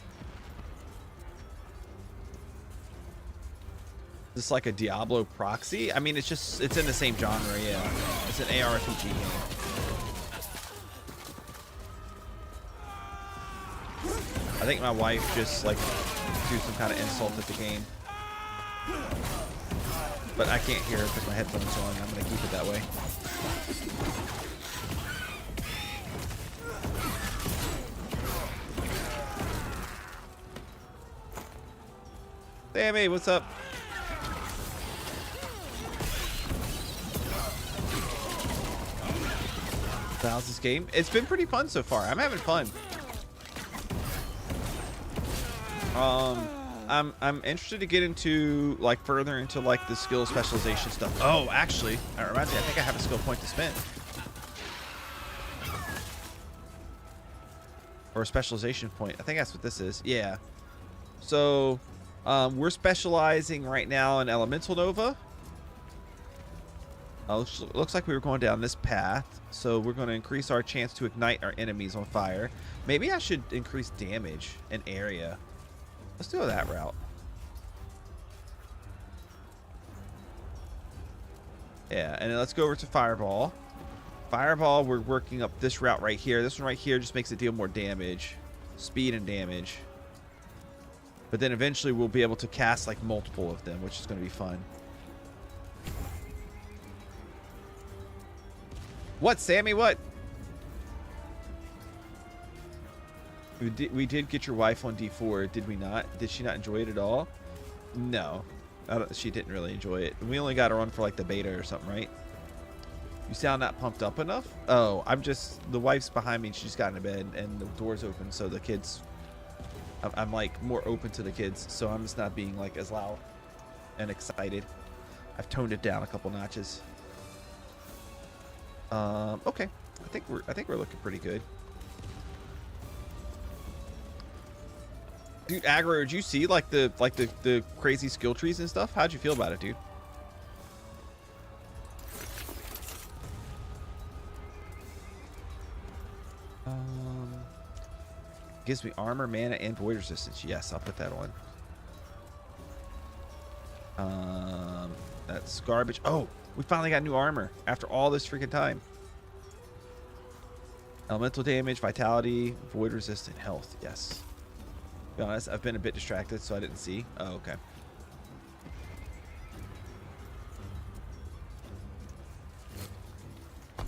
Is this like a Diablo proxy? I mean, it's in the same genre, yeah. It's an ARPG game. I think my wife just like threw some kind of insult at the game. But I can't hear it because my headphones are on. I'm going to keep it that way. Sammy, what's up? How's this game? It's been pretty fun so far. I'm having fun. I'm interested to get into like further into like the skill specialization stuff. Oh, actually, that reminds me. I think I have a skill point to spend, or a specialization point. I think that's what this is. Yeah. So, we're specializing right now in Elemental Nova. Looks like we were going down this path, so we're going to increase our chance to ignite our enemies on fire. Maybe I should increase damage and area. Let's do that route. Yeah, and then let's go over to Fireball. Fireball, we're working up this route right here. This one right here just makes it deal more damage. Speed and damage. But then eventually we'll be able to cast like multiple of them, which is going to be fun. What, Sammy? What? We did get your wife on D4, did we not? Did she not enjoy it at all? No. She didn't really enjoy it. We only got her on for like the beta or something, right? You sound not pumped up enough? Oh, the wife's behind me and she just got into bed and the door's open, so the kids, I'm like more open to the kids, so I'm just not being like as loud and excited. I've toned it down a couple notches. Okay. I think we're looking pretty good. Dude, Aggro, did you see like the crazy skill trees and stuff? How'd you feel about it, dude? Gives me armor, mana, and void resistance. Yes, I'll put that on. That's garbage. Oh, we finally got new armor after all this freaking time. Elemental damage, vitality, void resistant, health. Yes. To be honest, I've been a bit distracted, so I didn't see. Oh, okay.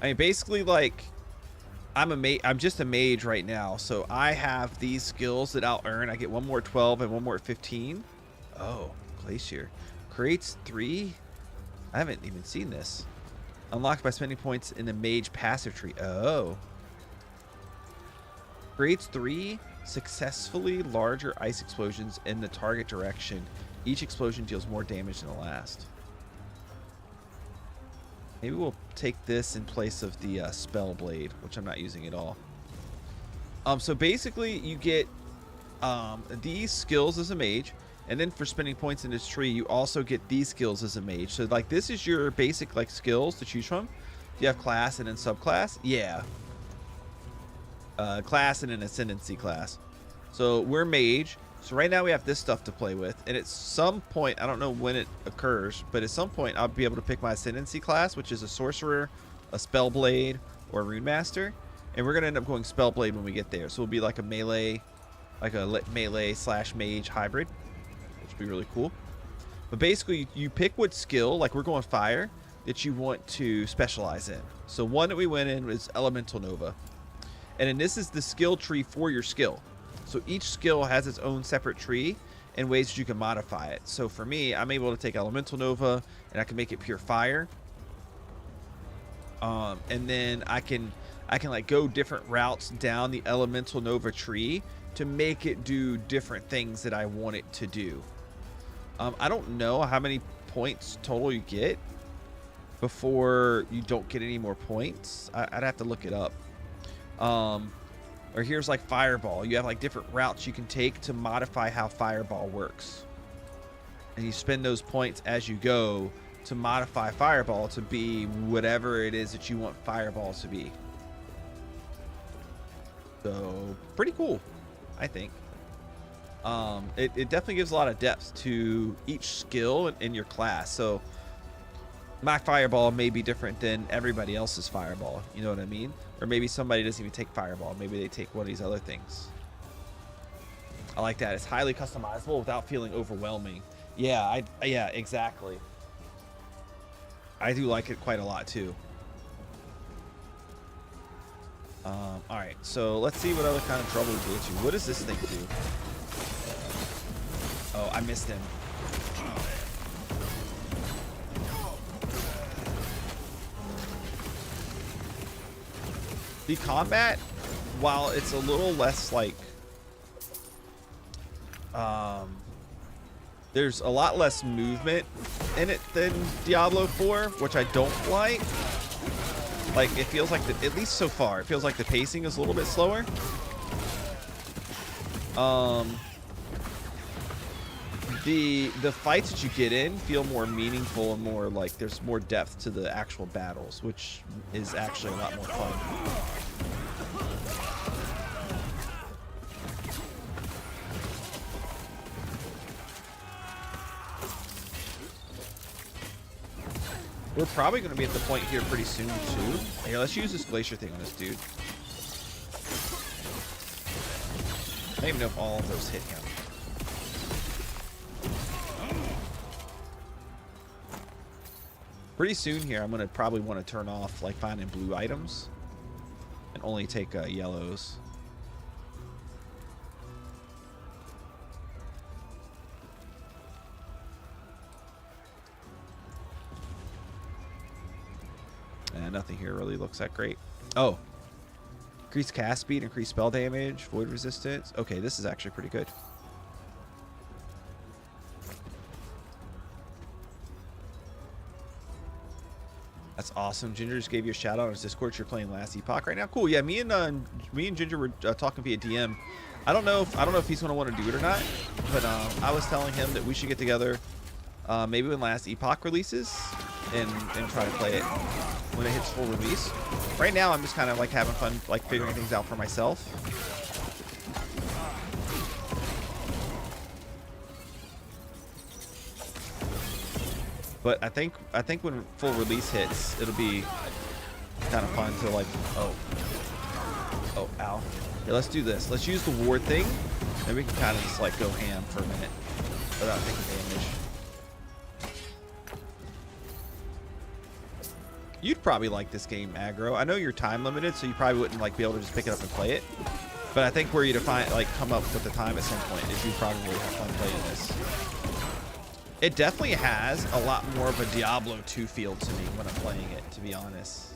I mean, basically, like, I'm just a mage right now, so I have these skills that I'll earn. I get one more at 12 and one more at 15. Oh, Glacier. Creates 3. I haven't even seen this. Unlocked by spending points in the mage passive tree. Oh. Creates 3 successfully larger ice explosions in the target direction. Each explosion deals more damage than the last. Maybe we'll take this in place of the spell blade, which I'm not using at all. So basically you get these skills as a mage, and then for spending points in this tree you also get these skills as a mage. So like this is your basic like skills to choose from. You have class and then subclass. Yeah. Class and an ascendancy class. So we're mage. So right now we have this stuff to play with, and at some point, I don't know when it occurs, but at some point I'll be able to pick my ascendancy class, which is a sorcerer, a spellblade, or a rune master, and we're gonna end up going spellblade when we get there. So it'll be like a melee slash mage hybrid, which would be really cool. But basically, you pick what skill, like we're going fire, that you want to specialize in. So one that we went in was Elemental Nova, and then this is the skill tree for your skill. So each skill has its own separate tree and ways that you can modify it. So for me, I'm able to take Elemental Nova and I can make it pure fire. And then I can like go different routes down the Elemental Nova tree to make it do different things that I want it to do. I don't know how many points total you get before you don't get any more points. I'd have to look it up. Or here's like Fireball. You have like different routes you can take to modify how Fireball works. And you spend those points as you go to modify Fireball to be whatever it is that you want Fireball to be. So, pretty cool, I think. It definitely gives a lot of depth to each skill in your class. So, my Fireball may be different than everybody else's Fireball. You know what I mean? Or maybe somebody doesn't even take Fireball. Maybe they take one of these other things. I like that. It's highly customizable without feeling overwhelming. Yeah, yeah, exactly. I do like it quite a lot too. All right, so let's see what other kind of trouble we get into. What does this thing do? Oh, I missed him. The combat, while it's a little less like, there's a lot less movement in it than Diablo 4, which I don't like. Like, it feels like, at least so far, it feels like the pacing is a little bit slower. The fights that you get in feel more meaningful and more like there's more depth to the actual battles, which is actually a lot more fun. We're probably going to be at the point here pretty soon too. Here, let's use this glacier thing on this dude. I don't even know if all of those hit him. Pretty soon here, I'm going to probably want to turn off like finding blue items and only take yellows. And nothing here really looks that great. Oh, increased cast speed, increased spell damage, void resistance. Okay, this is actually pretty good. That's awesome. Ginger just gave you a shout out on his Discord. You're playing last Epoch right now. Cool. Yeah, me and Ginger were talking via DM. I don't know if he's gonna want to do it or not, but I was telling him that we should get together maybe when last Epoch releases and try to play it when it hits full release. Right now, I'm just kind of like having fun, like figuring things out for myself. But I think when full release hits, it'll be kind of fun to like, oh, ow. Yeah, let's do this. Let's use the ward thing, and we can kind of just like go ham for a minute without taking damage. You'd probably like this game, Aggro. I know you're time limited, so you probably wouldn't like be able to just pick it up and play it. But I think where you define like come up with the time at some point is you probably have fun playing this. It definitely has a lot more of a Diablo 2 feel to me when I'm playing it, to be honest.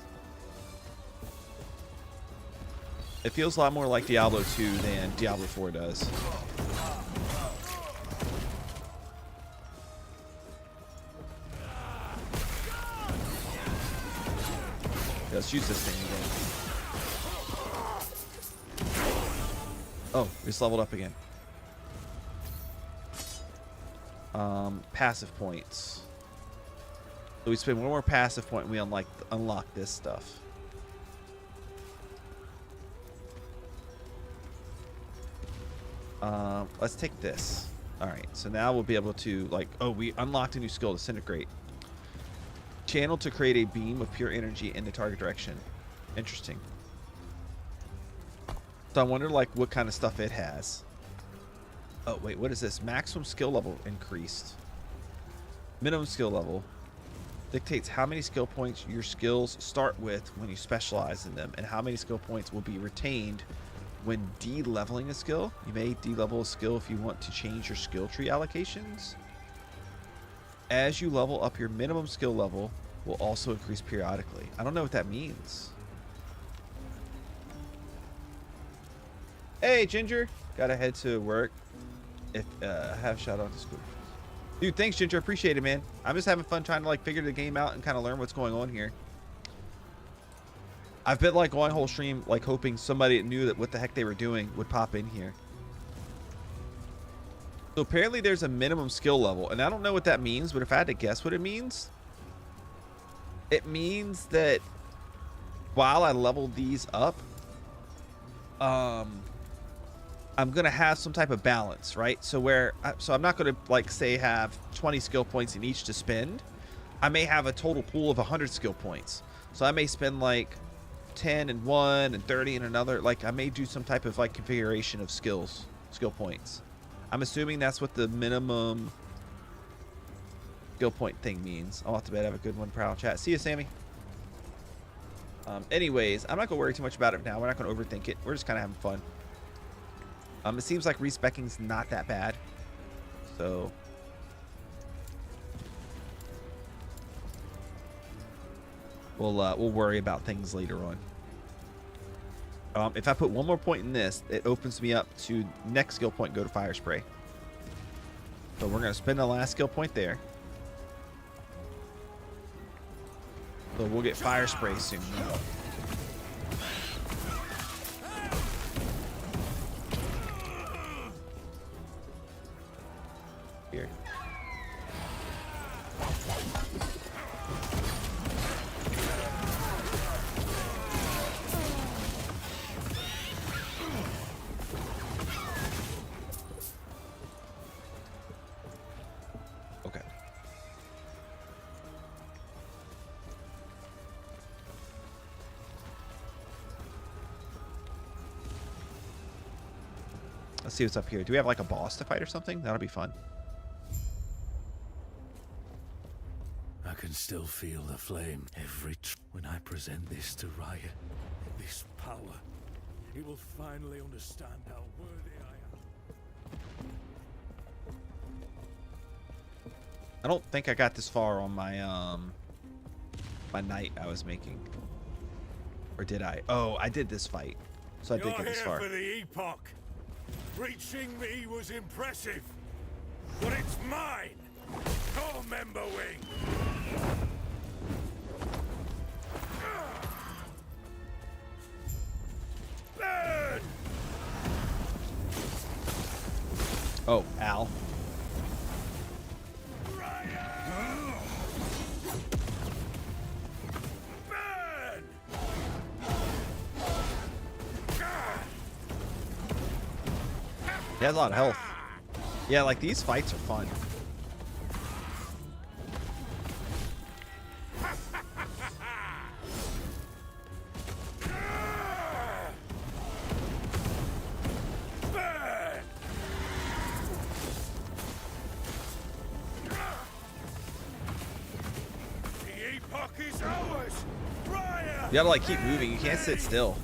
It feels a lot more like Diablo 2 than Diablo 4 does. Yeah, let's use this thing again. Oh, we just leveled up again. Passive points. So we spend one more passive point and we unlock this stuff. Let's take this. Alright, so now we'll be able to like, oh, we unlocked a new skill, Disintegrate. Channel to create a beam of pure energy in the target direction. Interesting. So I wonder like what kind of stuff it has. Oh, wait, what is this? Maximum skill level increased. Minimum skill level dictates how many skill points your skills start with when you specialize in them and how many skill points will be retained when de-leveling a skill. You may de-level a skill if you want to change your skill tree allocations. As you level up, your minimum skill level will also increase periodically. I don't know what that means. Hey, Ginger. Gotta head to work. If have shout out to school. Dude, thanks, Ginger. Appreciate it, man. I'm just having fun trying to like figure the game out and kind of learn what's going on here. I've been like going whole stream like hoping somebody that knew that what the heck they were doing would pop in here. So apparently there's a minimum skill level, and I don't know what that means, but if I had to guess what it means that while I level these up, I'm gonna have some type of balance, right? So I'm not gonna like say have 20 skill points in each to spend. I may have a total pool of 100 skill points. So I may spend like 10 in one and 30 in another. Like I may do some type of like configuration of skill points. I'm assuming that's what the minimum skill point thing means. I'll have to bet have a good one, Prowl chat. See you, Sammy. Anyways, I'm not gonna worry too much about it now. We're not gonna overthink it. We're just kind of having fun. It seems like respeccing's not that bad, so we'll worry about things later on. If I put one more point in this, it opens me up to next skill point, go to fire spray. So we're gonna spend the last skill point there. So we'll get fire spray soon. Here. Okay. Let's see what's up here. Do we have like a boss to fight or something? That'll be fun. I can still feel the flame when I present this to Riot. This power. He will finally understand how worthy I am. I don't think I got this far on my my knight I was making. Or did I? Oh, I did this fight. So I did get this far. For the Epoch. Reaching me was impressive. But it's mine. Go, member wing. Burn! Oh, Al. Burn! He has a lot of health. Yeah, like these fights are fun. You gotta like keep moving. You can't sit still.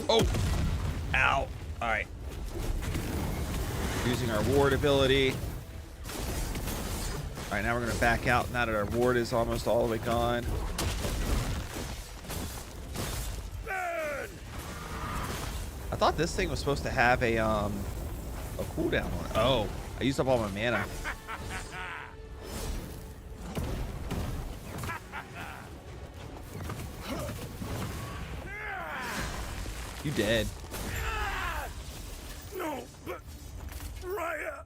Oh! Ow. Alright. Using our ward ability. Alright, now we're gonna back out now that our ward is almost all the way gone. I thought this thing was supposed to have a cooldown on it. Oh, I used up all my mana. You dead. No, but Raya.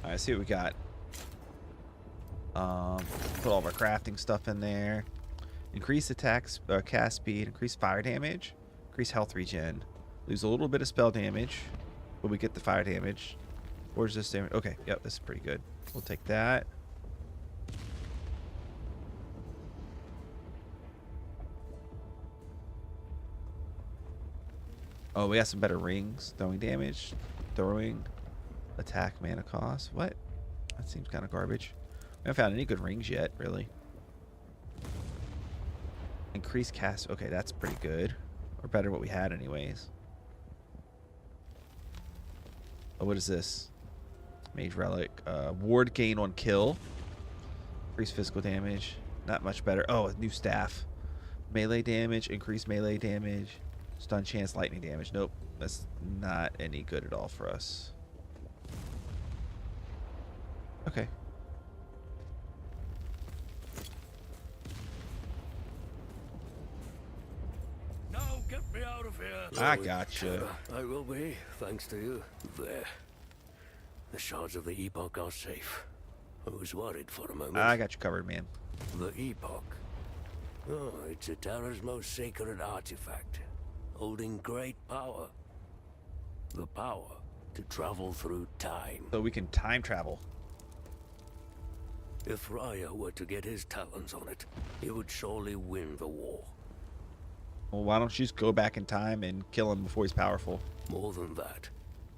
All right, see what we got. Put all of our crafting stuff in there. Increase attacks, cast speed, increase fire damage, increase health regen, lose a little bit of spell damage, but we get the fire damage. Where's this damage? Okay, yep, this is pretty good. We'll take that. Oh, we got some better rings. Throwing damage, throwing, attack, mana cost. What? That seems kind of garbage. We haven't found any good rings yet, really. Increase cast. Okay, that's pretty good. Or better than what we had anyways. Oh, what is this? Mage relic. Ward gain on kill. Increase physical damage. Not much better. Oh, a new staff. Melee damage. Increase melee damage. Stun chance, lightning damage. Nope. That's not any good at all for us. Okay. Get me out of here. I gotcha. I will be, thanks to you. There. The shards of the Epoch are safe. I was worried for a moment. I got you covered, man. The Epoch. Oh, it's Eterra's most sacred artifact, holding great power. The power to travel through time. So we can time travel. If Raya were to get his talons on it, he would surely win the war. Well, why don't you just go back in time and kill him before he's powerful? More than that,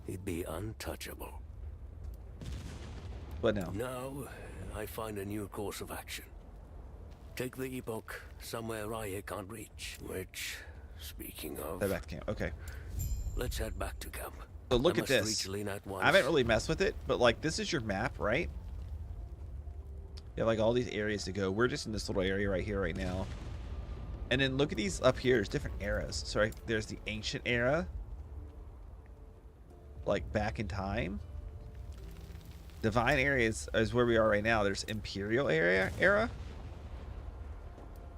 he'd be untouchable. But no. Now, I find a new course of action. Take the Epoch somewhere Raya can't reach, which, speaking of... Head back to camp. Okay. Let's head back to camp. So look I at must this. reach Lena at once. I haven't really messed with it, but like this is your map, right? You have like all these areas to go. We're just in this little area right here right now. And then look at these up here. There's different eras. So right, there's the ancient era. Like back in time. Divine areas is where we are right now. There's Imperial era.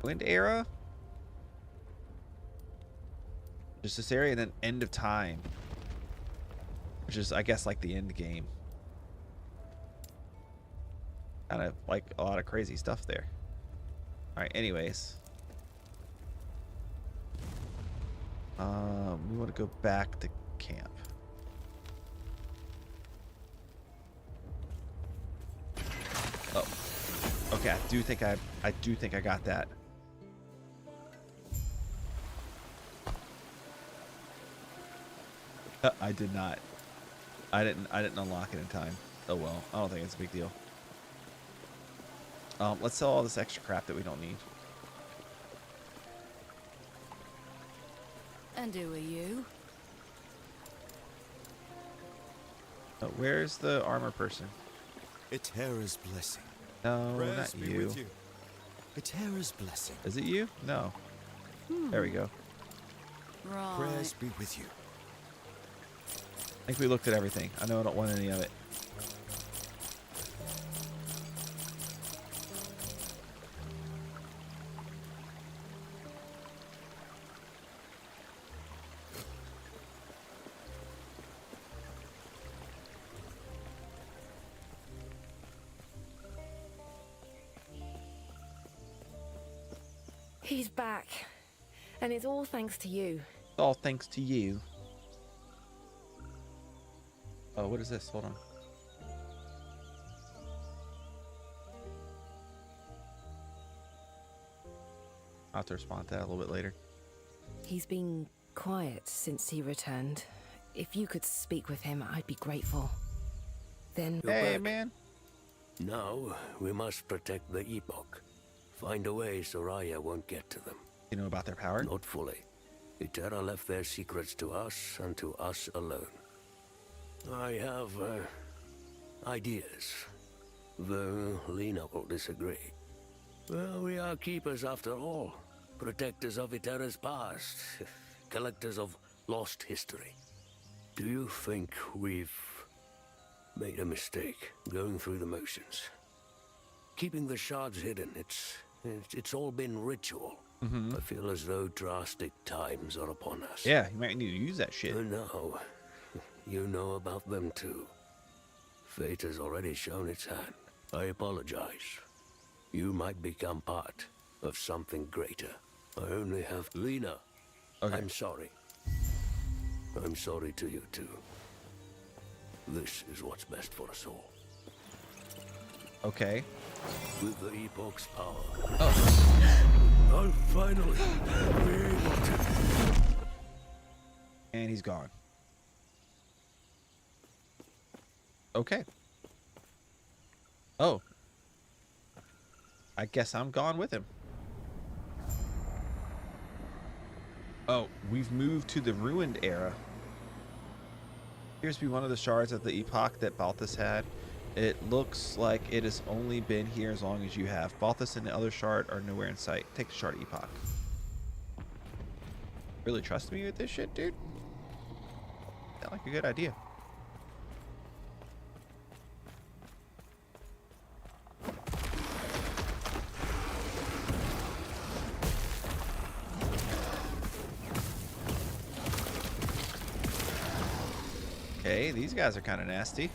Wind era. Just this area, and then end of time. Which is, I guess, like the end game. Kind of like a lot of crazy stuff there. Alright, anyways. We want to go back to camp. Oh. Okay, I do think I got that. I did not. I didn't unlock it in time. Oh well, I don't think it's a big deal. Let's sell all this extra crap that we don't need. And who are you? Where's the armor person? Eterra's blessing. No, Prayers not be you. with you. Eterra's blessing. Is it you? No. There we go. Right. Prayers be with you. I think we looked at everything. I know I don't want any of it. He's back. And it's all thanks to you. All thanks to you. Oh, what is this? Hold on. I'll have to respond to that a little bit later. He's been quiet since he returned. If you could speak with him, I'd be grateful. Then... Hey, back. man. Now, we must protect the Epoch. Find a way so Raya won't get to them. You know about their power? Not fully. Eterra left their secrets to us and to us alone. I have, ideas. Though Lena will disagree. Well, we are keepers after all. Protectors of Eterra's past. Collectors of lost history. Do you think we've made a mistake going through the motions? Keeping the shards hidden, it's all been ritual. I feel as though drastic times are upon us. Yeah, you might need to use that shit. And now, you know about them too. Fate has already shown its hand. I apologize. You might become part of something greater. I only have Lena. Okay. I'm sorry. I'm sorry to you too. This is what's best for us all. Okay. With the Epoch's power, Oh. I'll finally be able to... And he's gone. Okay. Oh. I guess I'm gone with him. Oh, we've moved to the ruined era. Appears to be one of the shards of the Epoch that Balthus had. It looks like it has only been here as long as you have. Balthus and the other shard are nowhere in sight. Take the shard Epoch. Really trust me with this shit, dude? Sound like a good idea. Okay, these guys are kind of nasty.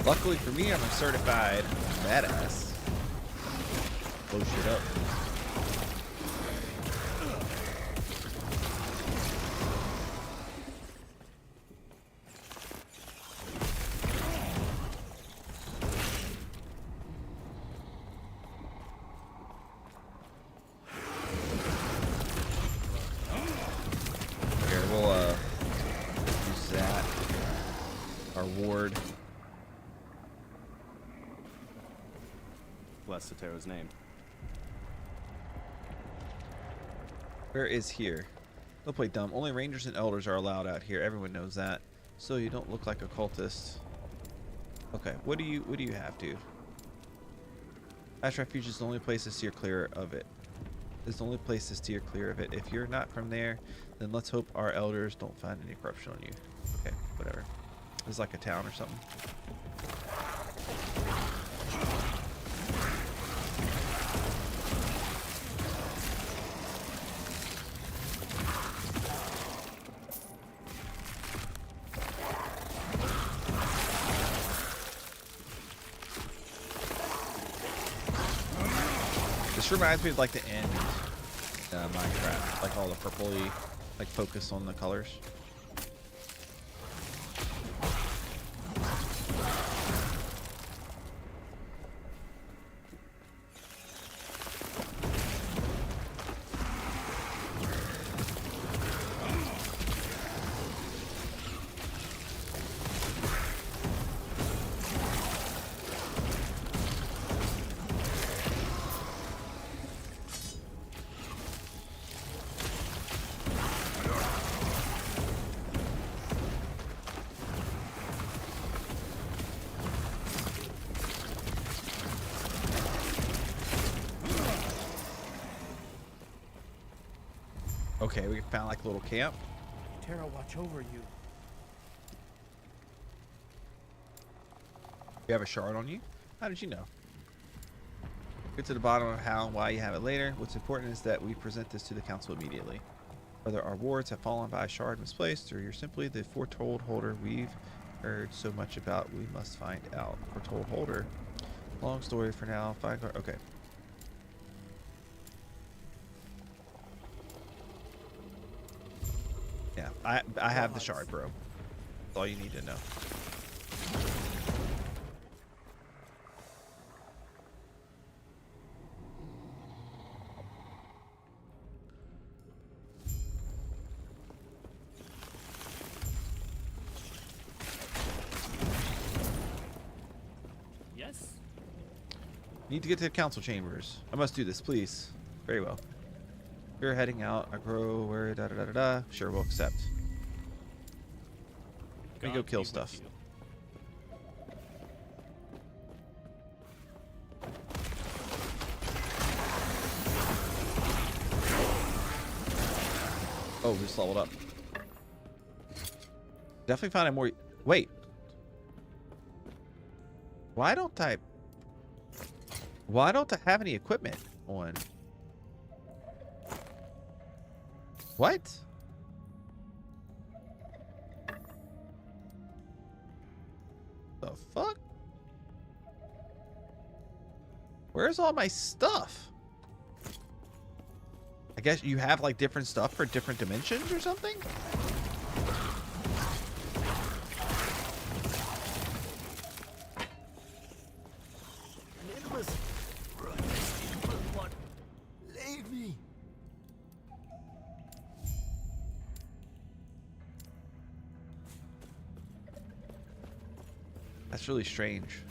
Luckily for me, I'm a certified badass. Blow shit up. Here, we'll use that. Our ward. Bless Eterra's name. Where is here? Don't play dumb. Only rangers and elders are allowed out here. Everyone knows that. So you don't look like a cultist. Okay, what do you have, dude? Ash Refuge is the only place to steer clear of it. It's the only place to steer clear of it. If you're not from there, then let's hope our elders don't find any corruption on you. Okay, whatever. It's like a town or something. This reminds me of like the end Minecraft, like all the purpley, like focus on the colors. Okay, we found like a little camp. Eterra, watch over you. You have a shard on you? How did you know? Get to the bottom of how and why you have it later. What's important is that we present this to the council immediately. Whether our wards have fallen by a shard misplaced, or you're simply the foretold holder we've heard so much about, we must find out. Foretold holder. Long story for now. Okay. Yeah, I have the shard, bro. That's all you need to know. Yes? Need to get to the council chambers. I must do this, please. Very well. You're heading out. I grow where da da da da da. Sure, we'll accept. Let me go kill stuff. Oh, we just leveled up. Definitely found it more. Wait. Why don't I have any equipment on? What? The fuck? Where's all my stuff? I guess you have like different stuff for different dimensions or something? Leave me. That's really strange.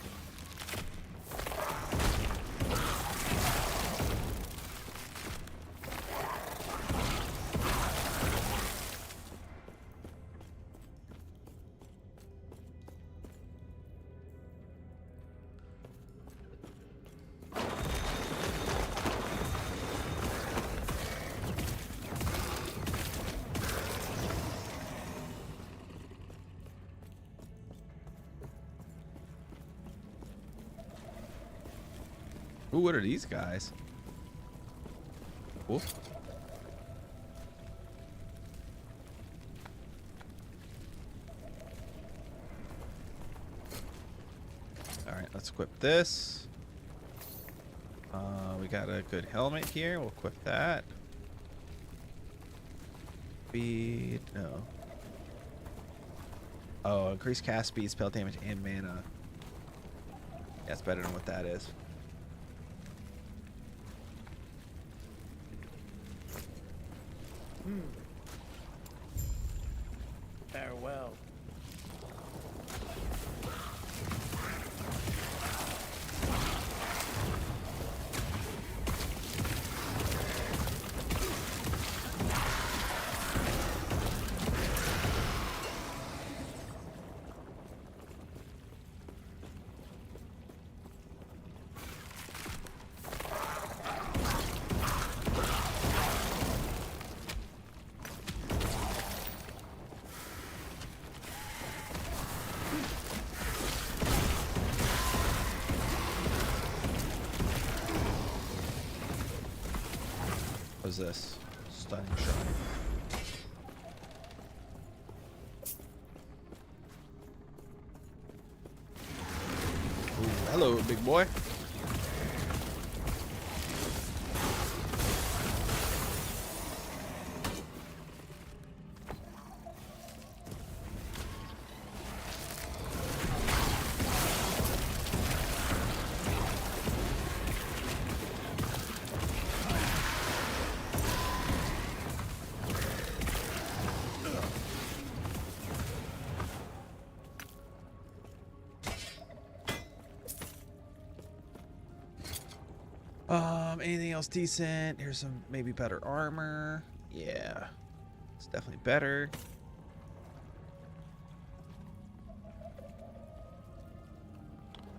Ooh, what are these guys? Cool. let's equip this. We got a good helmet here. We'll equip that. Speed, no. Oh, increase cast speed, spell damage, and mana. That's better than what that is. Farewell. What's this? Stunning shot. Ooh, hello, big boy. Anything else decent? Here's some maybe better armor. Yeah, it's definitely better.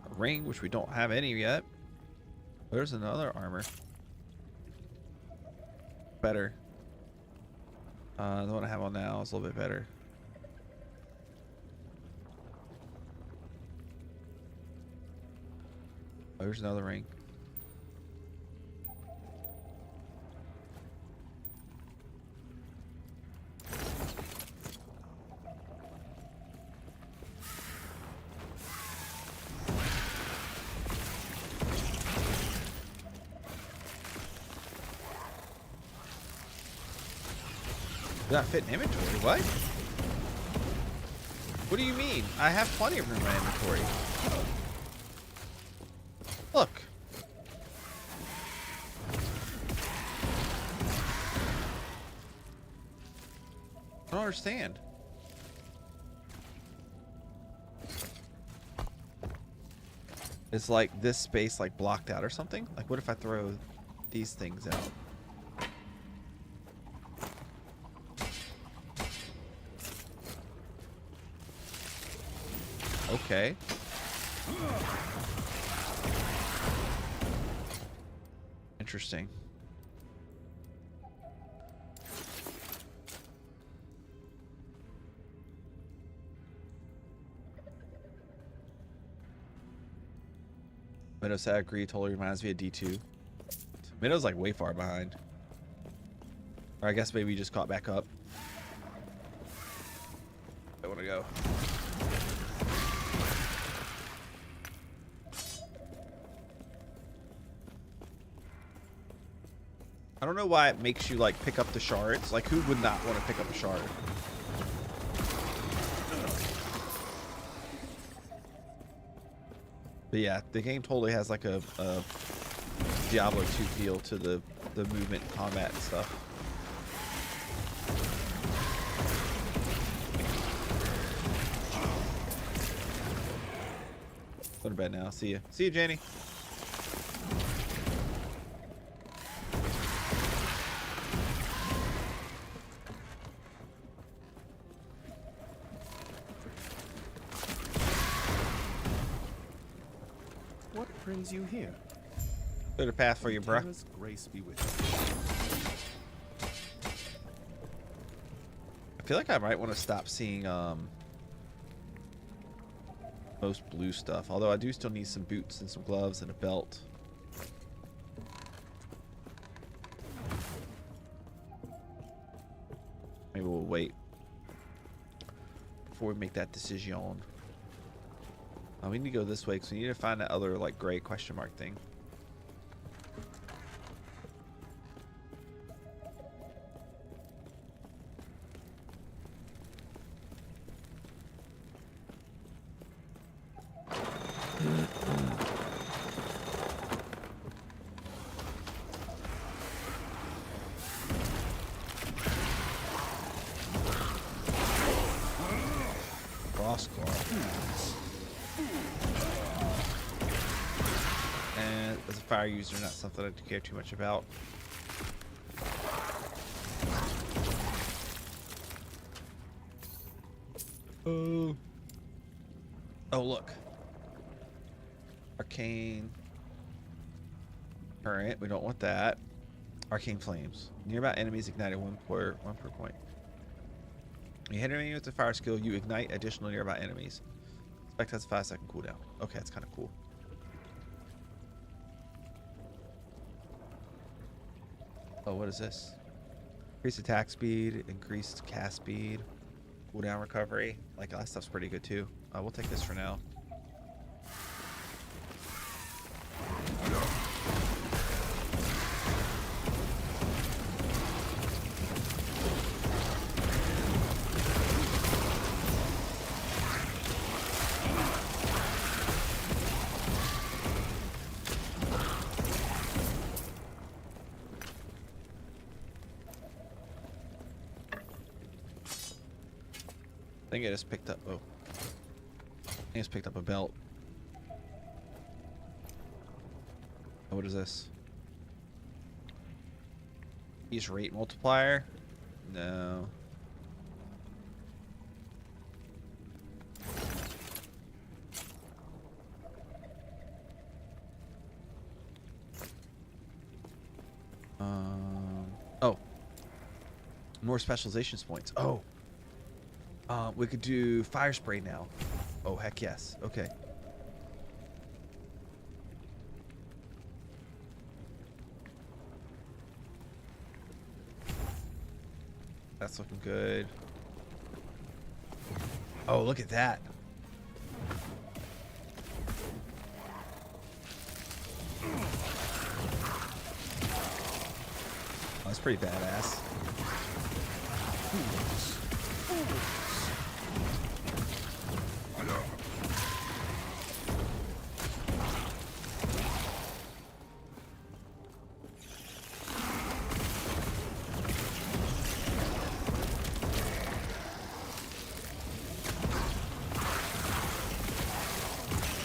A ring, which we don't have any yet. There's another armor. Better. The one I have on now is a little bit better. Oh, there's another ring. Does not fit in inventory? What? What do you mean? I have plenty of room in my inventory. Look. I don't understand. Is like this space like blocked out or something? Like what if I throw these things out? Okay. Interesting. Minnows, I agree. Totally reminds me of D2. Minnow's like way far behind. Or I guess maybe he just caught back up. I want to go. I don't know why it makes you like pick up the shards. Like who would not want to pick up a shard? But yeah, the game totally has like a Diablo 2 feel to the movement and combat and stuff. Go to bed now. See you. See you, Janie. What brings you here? Clear the path for you, bruh. Eterra's grace be with you. I feel like I might want to stop seeing most blue stuff. Although I do still need some boots and some gloves and a belt. Maybe we'll wait before we make that decision. We need to go this way because we need to find that other like gray question mark thing. And as a fire user, not something I care too much about. Oh, look. Arcane. Alright, we don't want that. Arcane flames. Nearby enemies ignited one per point. When you hit an enemy with a fire skill, you ignite additional nearby enemies. Expect has a 5-second cooldown. Okay, that's kind of cool. Oh, what is this? Increased attack speed, increased cast speed, cooldown recovery. Like, that stuff's pretty good too. We'll take this for now. I think I just picked up. Oh, I just picked up a belt. Oh, what is this? Use rate multiplier? No. Oh, more specializations points. Oh. We could do fire spray now. Oh, heck yes. Okay. That's looking good. Oh, look at that. Oh, that's pretty badass.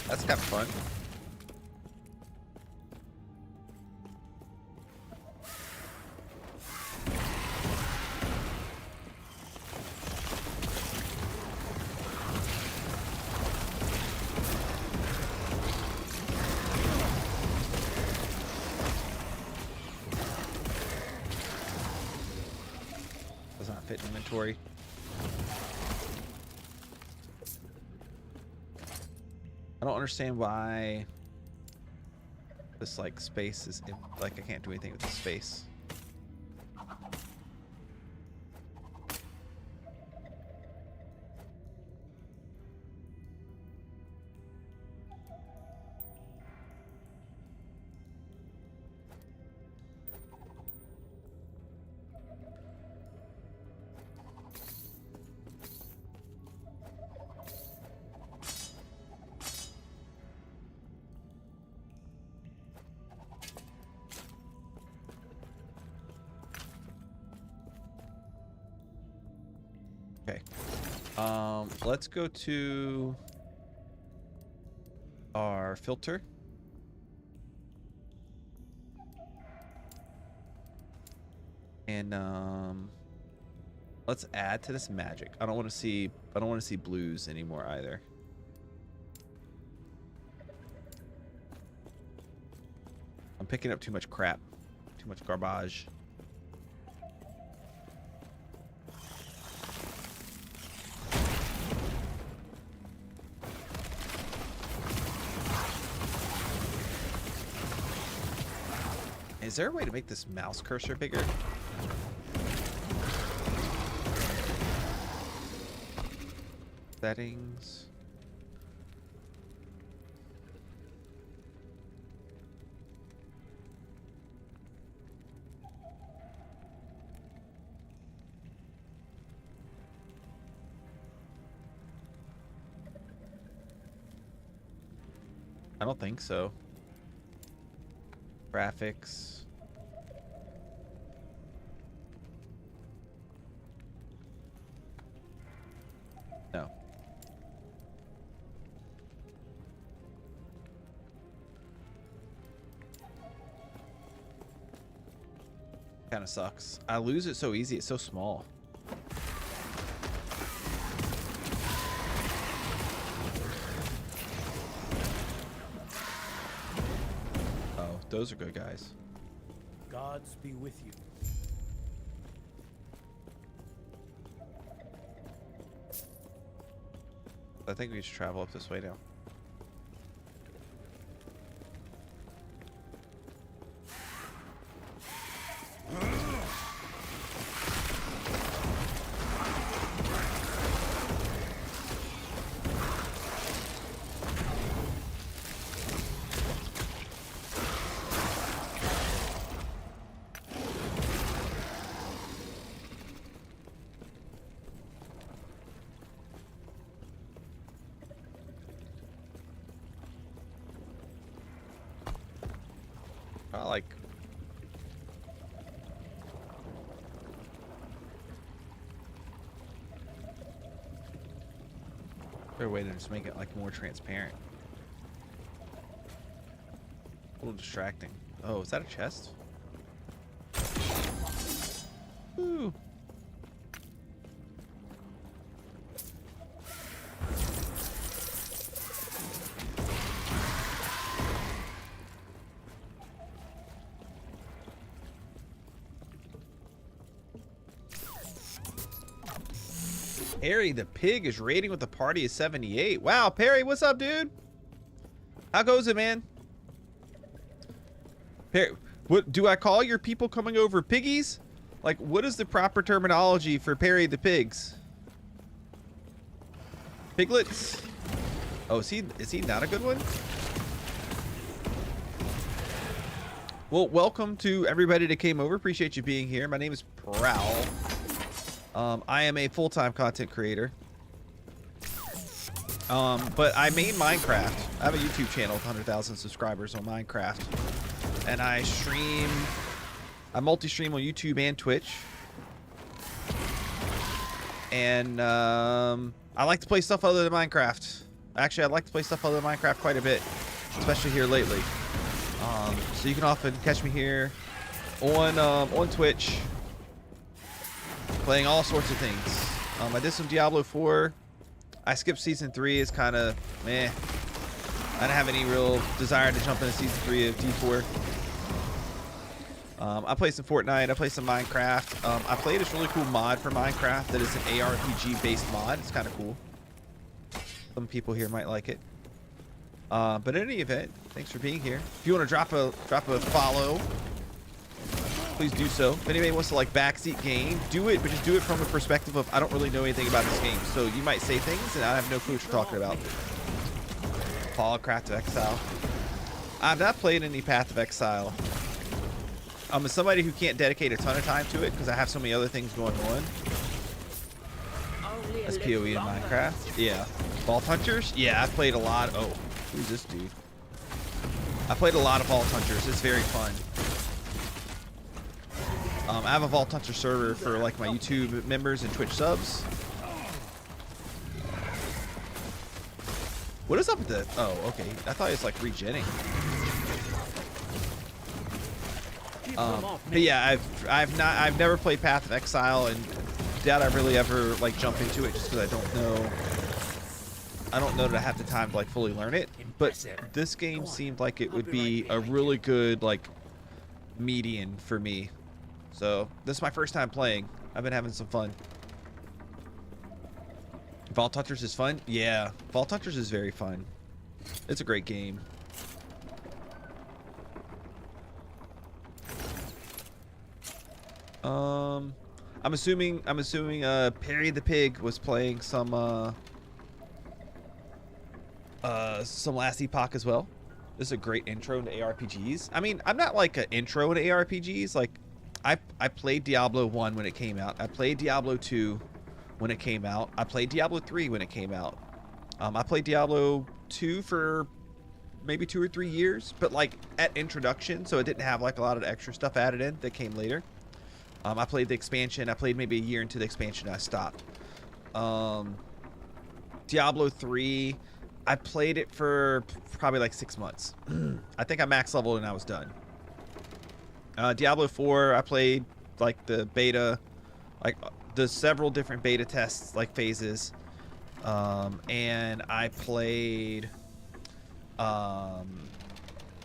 That's kind of fun. Does not fit inventory. I don't understand why this like space is like I can't do anything with the space. Okay. Let's go to our filter. And let's add to this magic. I don't want to see blues anymore either. I'm picking up too much crap. Too much garbage. Is there a way to make this mouse cursor bigger? Settings. I don't think so. Graphics. No. Kind of sucks. I lose it so easy. It's so small. Oh, those are good guys. Gods be with you. I think we should travel up this way now. I like. Their way to just make it like more transparent. A little distracting. Oh, is that a chest? Ooh. Perry the pig is raiding with a party of 78. Wow, Perry, what's up, dude? How goes it, man? Perry, what do I call your people coming over piggies? Like, what is the proper terminology for Perry the pigs? Piglets? Oh, is he not a good one? Well, welcome to everybody that came over. Appreciate you being here. My name is Prowl. I am a full-time content creator. But I made Minecraft. I have a YouTube channel with 100,000 subscribers on Minecraft. And I multi-stream on YouTube and Twitch. And I like to play stuff other than Minecraft. Actually, I like to play stuff other than Minecraft quite a bit, especially here lately. So you can often catch me here on Twitch, playing all sorts of things. I did some Diablo 4. I skipped Season 3. It's kind of meh. I didn't have any real desire to jump into Season 3 of D4. I played some Fortnite. I played some Minecraft. I played this really cool mod for Minecraft that is an ARPG based mod. It's kind of cool. Some people here might like it. But in any event, thanks for being here. If you want to drop a follow, please do so. If anybody wants to like backseat game, do it, but just do it from a perspective of I don't really know anything about this game. So you might say things and I have no clue what you're talking about. Path of Exile. I've not played any Path of Exile. I'm somebody who can't dedicate a ton of time to it because I have so many other things going on. That's PoE in Minecraft. Yeah. Vault Hunters? Yeah, I've played a lot. Oh, who's this dude? I played a lot of Vault Hunters. It's very fun. I have a Vault Hunter server for like my YouTube members and Twitch subs. What is up with the? Oh, okay. I thought it was like regenning. But yeah, I've never played Path of Exile, and doubt I really ever like jump into it just because I don't know that I have the time to like fully learn it. But this game seemed like it would be a really good like median for me. So this is my first time playing. I've been having some fun. Vault Hunters is fun? Yeah, Vault Hunters is very fun. It's a great game. I'm assuming Perry the Pig was playing some last Epoch as well. This is a great intro into ARPGs. I mean, I'm not like an intro into ARPGs. Like, I played Diablo 1 when it came out. I played Diablo 2 when it came out. I played Diablo 3 when it came out. I played Diablo 2 for maybe 2 or 3 years, but like at introduction, so it didn't have like a lot of extra stuff added in that came later. I played the expansion. I played maybe a year into the expansion. I stopped. Diablo 3, I played it for probably like 6 months. I think I max leveled and I was done. Diablo 4, I played like the beta, like the several different beta tests, like phases. And I played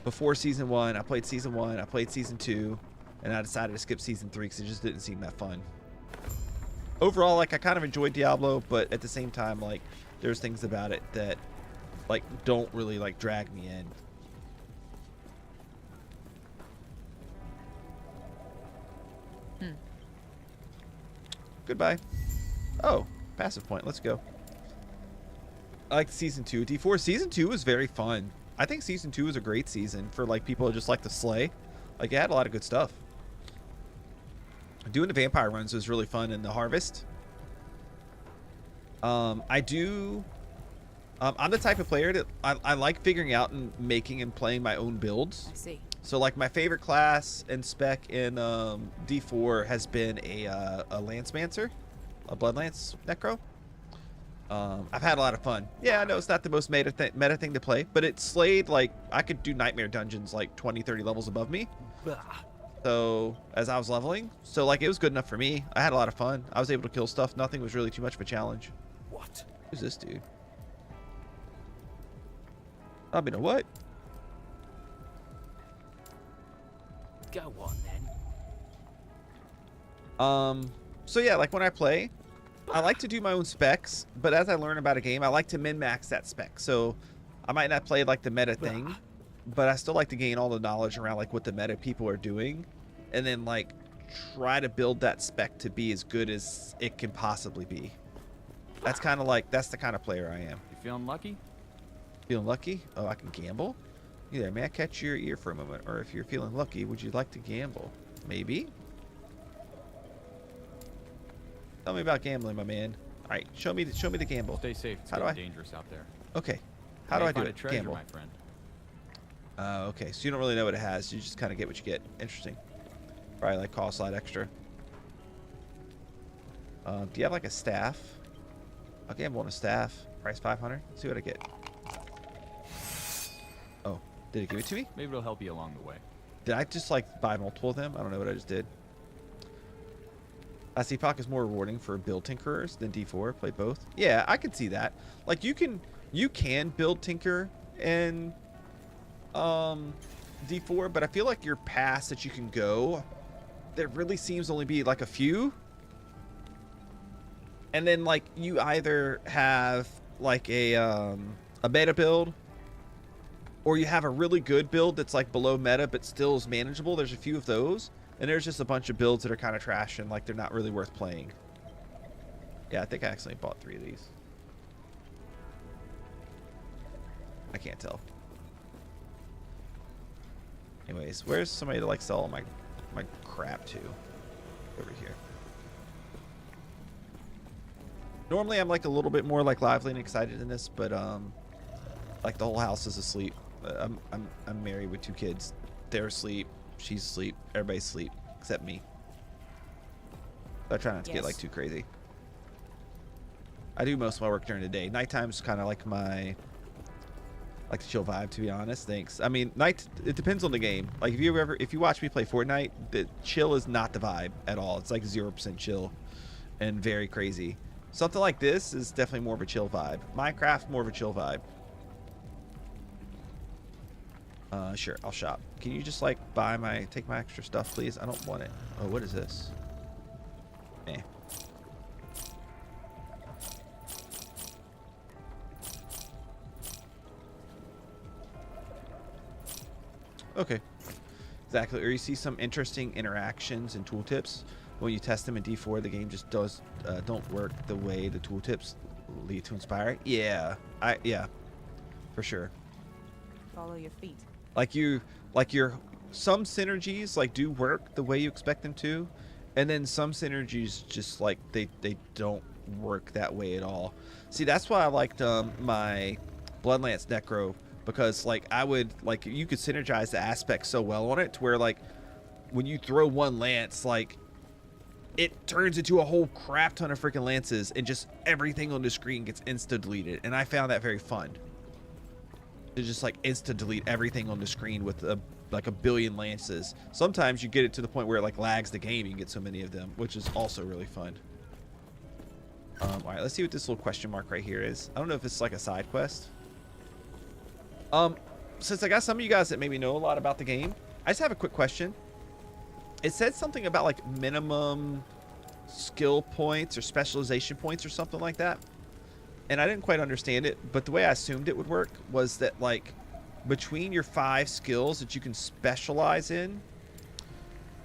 before season 1. I played season 1. I played season 2, and I decided to skip season 3 because it just didn't seem that fun. Overall, like I kind of enjoyed Diablo, but at the same time, like there's things about it that like don't really like drag me in. Goodbye. Oh, passive point. Let's go. I like season 2. D4 season 2 was very fun. I think season 2 was a great season for like people who just like to slay. Like it had a lot of good stuff. Doing the vampire runs was really fun in the harvest. I'm the type of player that I like figuring out and making and playing my own builds. I see. So like my favorite class and spec in D4 has been a Lancemancer, a Bloodlance Necro. I've had a lot of fun. Yeah, I know it's not the most meta thing to play, but it slayed, like I could do nightmare dungeons like 20-30 levels above me. So as I was leveling, so like it was good enough for me. I had a lot of fun. I was able to kill stuff. Nothing was really too much of a challenge. What? Who's this dude? I mean, a what? Go on then. So yeah, like when I play, I like to do my own specs, but as I learn about a game, I like to min-max that spec. So I might not play like the meta thing, but I still like to gain all the knowledge around like what the meta people are doing, and then like try to build that spec to be as good as it can possibly be. That's kind of like, that's the kind of player I am. You feeling lucky? Feeling lucky? Oh, I can gamble? Yeah, may I catch your ear for a moment? Or if you're feeling lucky, would you like to gamble? Maybe? Tell me about gambling, my man. All right, show me the gamble. Stay safe. It's How do getting I? dangerous out there. Okay. How do I do Find a it? treasure, Gamble. my friend. Okay, so you don't really know what it has. You just kind of get what you get. Interesting. Probably like cost a lot extra. Do you have like a staff? I'll gamble on a staff. Price 500. See what I get. Oh, did it give it to me? Maybe it'll help you along the way. Did I just like buy multiple of them? I don't know what I just did. Epoch is more rewarding for build tinkerers than D4. Play both. Yeah, I could see that. Like you can build tinker in D4, but I feel like your paths that you can go, there really seems to only be like a few. And then like you either have like a beta build, or you have a really good build that's like below meta but still is manageable. There's a few of those. And there's just a bunch of builds that are kind of trash and like they're not really worth playing. Yeah, I think I accidentally bought 3 of these. I can't tell. Anyways, where's somebody to like sell all my crap to? Over here. Normally I'm like a little bit more like lively and excited in this, but like the whole house is asleep. I'm married with 2 kids. They're asleep. She's asleep. Everybody's asleep except me. I try not to get like too crazy. I do most of my work during the day. Nighttime's kind of like my the chill vibe, to be honest. Thanks. I mean, it depends on the game. Like if you watch me play Fortnite, the chill is not the vibe at all. It's like 0% chill and very crazy. Something like this is definitely more of a chill vibe. Minecraft, more of a chill vibe. Sure, I'll shop. Can you just like take my extra stuff, please? I don't want it. Oh, what is this? Eh. Okay. Exactly. Or you see some interesting interactions and tooltips. When you test them in D4, the game just don't work the way the tooltips lead to inspire. Yeah. Yeah. For sure. Follow your feet. Some synergies like do work the way you expect them to, and then some synergies just like they don't work that way at all. See, that's why I liked my Bloodlance Necro because like I would like you could synergize the aspects so well on it to where like when you throw one lance, like it turns into a whole crap ton of freaking lances and just everything on the screen gets insta deleted. And I found that very fun to just like insta delete everything on the screen with like a billion lances. Sometimes you get it to the point where it like lags the game. You can get so many of them, which is also really fun. All right, let's see what this little question mark right here is. I don't know if it's like a side quest. Since I got some of you guys that maybe know a lot about the game, I just have a quick question. It said something about like minimum skill points or specialization points or something like that. And I didn't quite understand it, but the way I assumed it would work was that like between your 5 skills that you can specialize in,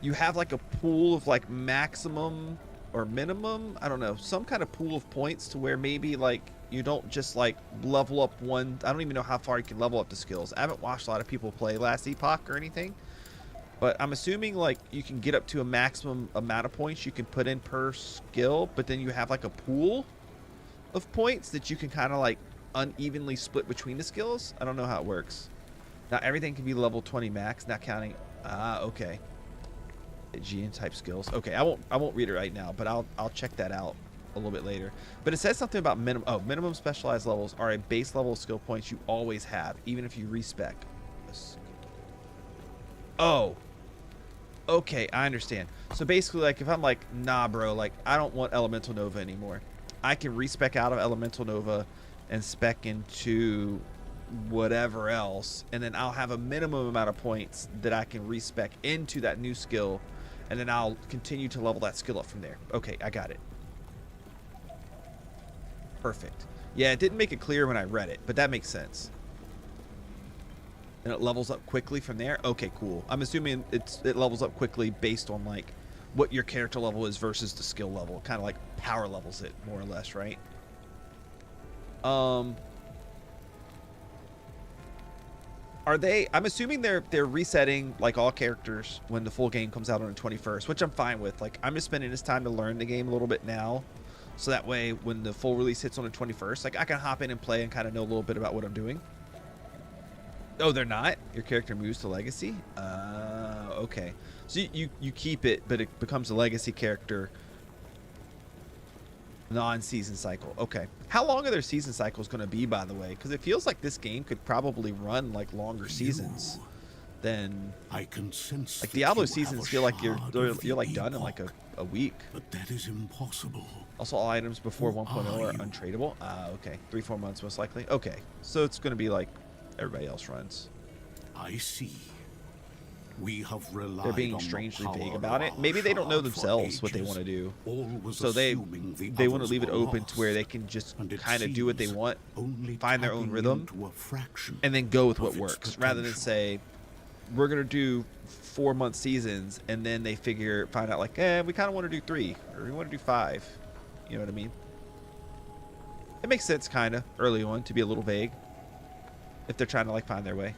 you have like a pool of like maximum or minimum, I don't know, some kind of pool of points to where maybe like you don't just like level up one. I don't even know how far you can level up the skills. I haven't watched a lot of people play last Epoch or anything, but I'm assuming like you can get up to a maximum amount of points you can put in per skill, but then you have like a pool of points that you can kind of like unevenly split between the skills. I don't know how it works. Now everything can be level 20 max, not counting. Okay. GN type skills. Okay, I won't read it right now, but I'll check that out a little bit later. But it says something about minimum specialized levels are a base level of skill points you always have, even if you respec. Oh. Okay, I understand. So basically, like if I'm like, nah, bro, like I don't want Elemental Nova anymore, I can respec out of Elemental Nova and spec into whatever else, and then I'll have a minimum amount of points that I can respec into that new skill, and then I'll continue to level that skill up from there. Okay, I got it. Perfect. Yeah, it didn't make it clear when I read it, but that makes sense. And it levels up quickly from there. Okay, cool. I'm assuming it levels up quickly based on like what your character level is versus the skill level. Kind of like power levels it more or less, right? Are they? I'm assuming they're resetting like all characters when the full game comes out on the 21st, which I'm fine with. Like I'm just spending this time to learn the game a little bit now, so that way when the full release hits on the 21st, like I can hop in and play and kind of know a little bit about what I'm doing. Oh, they're not? Your character moves to Legacy? Okay. So you keep it, but it becomes a Legacy character non-season cycle. Okay. How long are their season cycles going to be, by the way? Because it feels like this game could probably run like longer seasons than I can sense like Diablo seasons feel like you're like done in like a week. But that is impossible. Also, all items before 1.0 are untradeable. Okay. 3-4 months most likely. Okay. So it's going to be like everybody else runs. I see. We have relied They're being strangely vague about it. Maybe they don't know themselves what they want to do, so they want to leave it open to where they can just kind of do what they want, find their own rhythm, and then go with what works, rather than say we're gonna do 4-month seasons and then they find out like, we kind of want to do 3 or we want to do 5. You know what I mean? It makes sense kind of early on to be a little vague if they're trying to like find their way.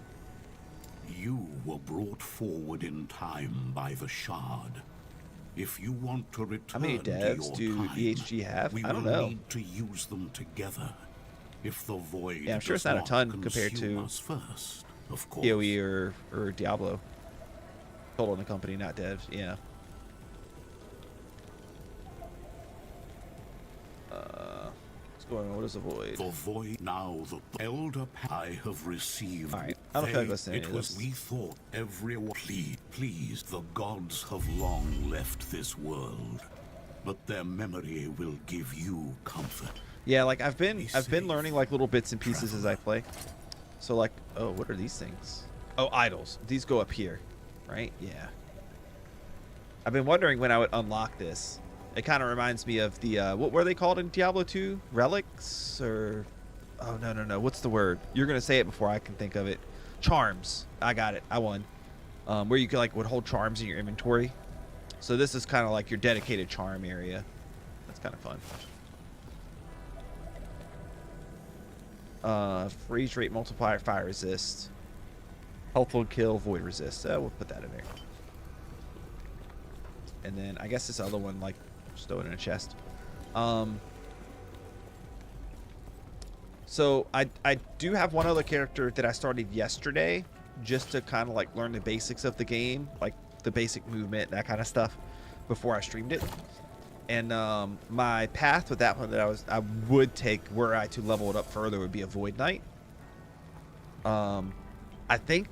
You were brought forward in time by the Shard. If you want to return how many devs do EHG have? I don't know. Need to use them together. If the void I'm sure it's not a ton compared to first, of course. PoE or Diablo. Total in the company, not devs. Yeah. What is the void? The void now the elder I have received. All right, I don't feel like listening to it was we thought everyone please the gods have long left this world, but their memory will give you comfort. Yeah, like I've been learning like little bits and pieces as I play. So like, oh, what are these things? Oh, idols. These go up here, right? Yeah. I've been wondering when I would unlock this. It kind of reminds me of the, what were they called in Diablo 2? Relics? Or, oh, no. What's the word? You're going to say it before I can think of it. Charms. I got it. I won. Where you could, like, would hold charms in your inventory. So this is kind of like your dedicated charm area. That's kind of fun. Freeze rate multiplier, fire resist. Healthful kill, void resist. We'll put that in there. And then I guess this other one, like, just throw it in a chest. So So I do have one other character that I started yesterday just to kind of like learn the basics of the game, like the basic movement, that kind of stuff, before I streamed it. And my path with that one that I would take were I to level it up further would be a Void Knight. I think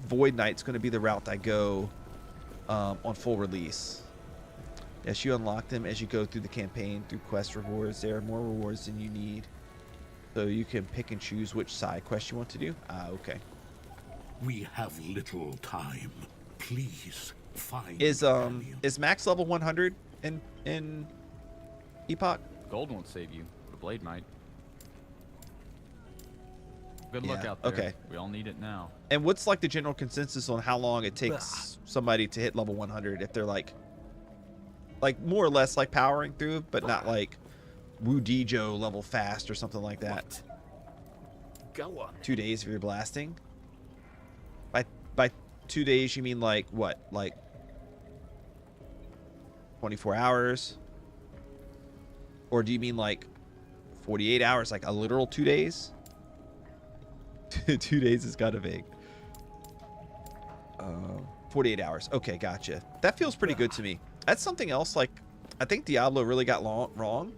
Void Knight's going to be the route I go on full release. Yes, you unlock them as you go through the campaign through quest rewards. There are more rewards than you need, so you can pick and choose which side quest you want to do. Okay. We have little time. Please find Is max level 100 in Epoch? Gold won't save you, but a blade might. Good luck Yeah, out there. okay. We all need it now. And what's like the general consensus on how long it takes somebody to hit level 100 if they're like more or less like powering through, but not like Wudijo level fast or something like that? Go on. 2 days if you're blasting. By 2 days you mean like what? Like 24 hours? Or do you mean like 48 hours, like a literal 2 days? 2 days is kind of vague. 48 hours. Okay, gotcha. That feels pretty good to me. That's something else, like, I think Diablo really got wrong,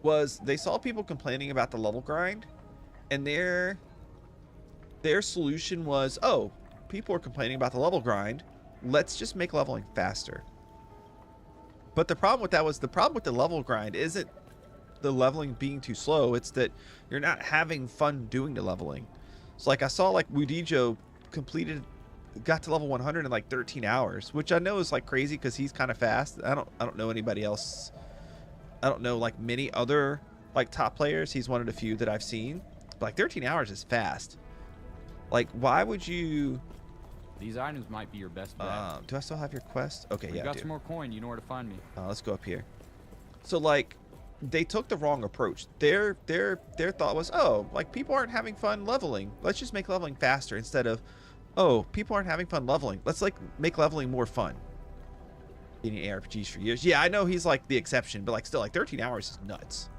was they saw people complaining about the level grind, and their solution was, oh, people are complaining about the level grind, let's just make leveling faster. But the problem with that was, the problem with the level grind isn't the leveling being too slow, it's that you're not having fun doing the leveling. So like I saw like Wudijo got to level 100 in like 13 hours, which I know is like crazy because he's kind of fast. I don't know anybody else. I don't know like many other like top players. He's one of the few that I've seen. But like 13 hours is fast. Like why would you? These items might be your best bet. Do I still have your quest? Okay, If yeah. you got I do. some more coin, you know where to find me. Let's go up here. So like they took the wrong approach. Their thought was, oh, like people aren't having fun leveling. Let's just make leveling faster, instead of, oh, people aren't having fun leveling. Let's like make leveling more fun. Eating ARPGs for years. Yeah, I know he's like the exception, but like still, like 13 hours is nuts.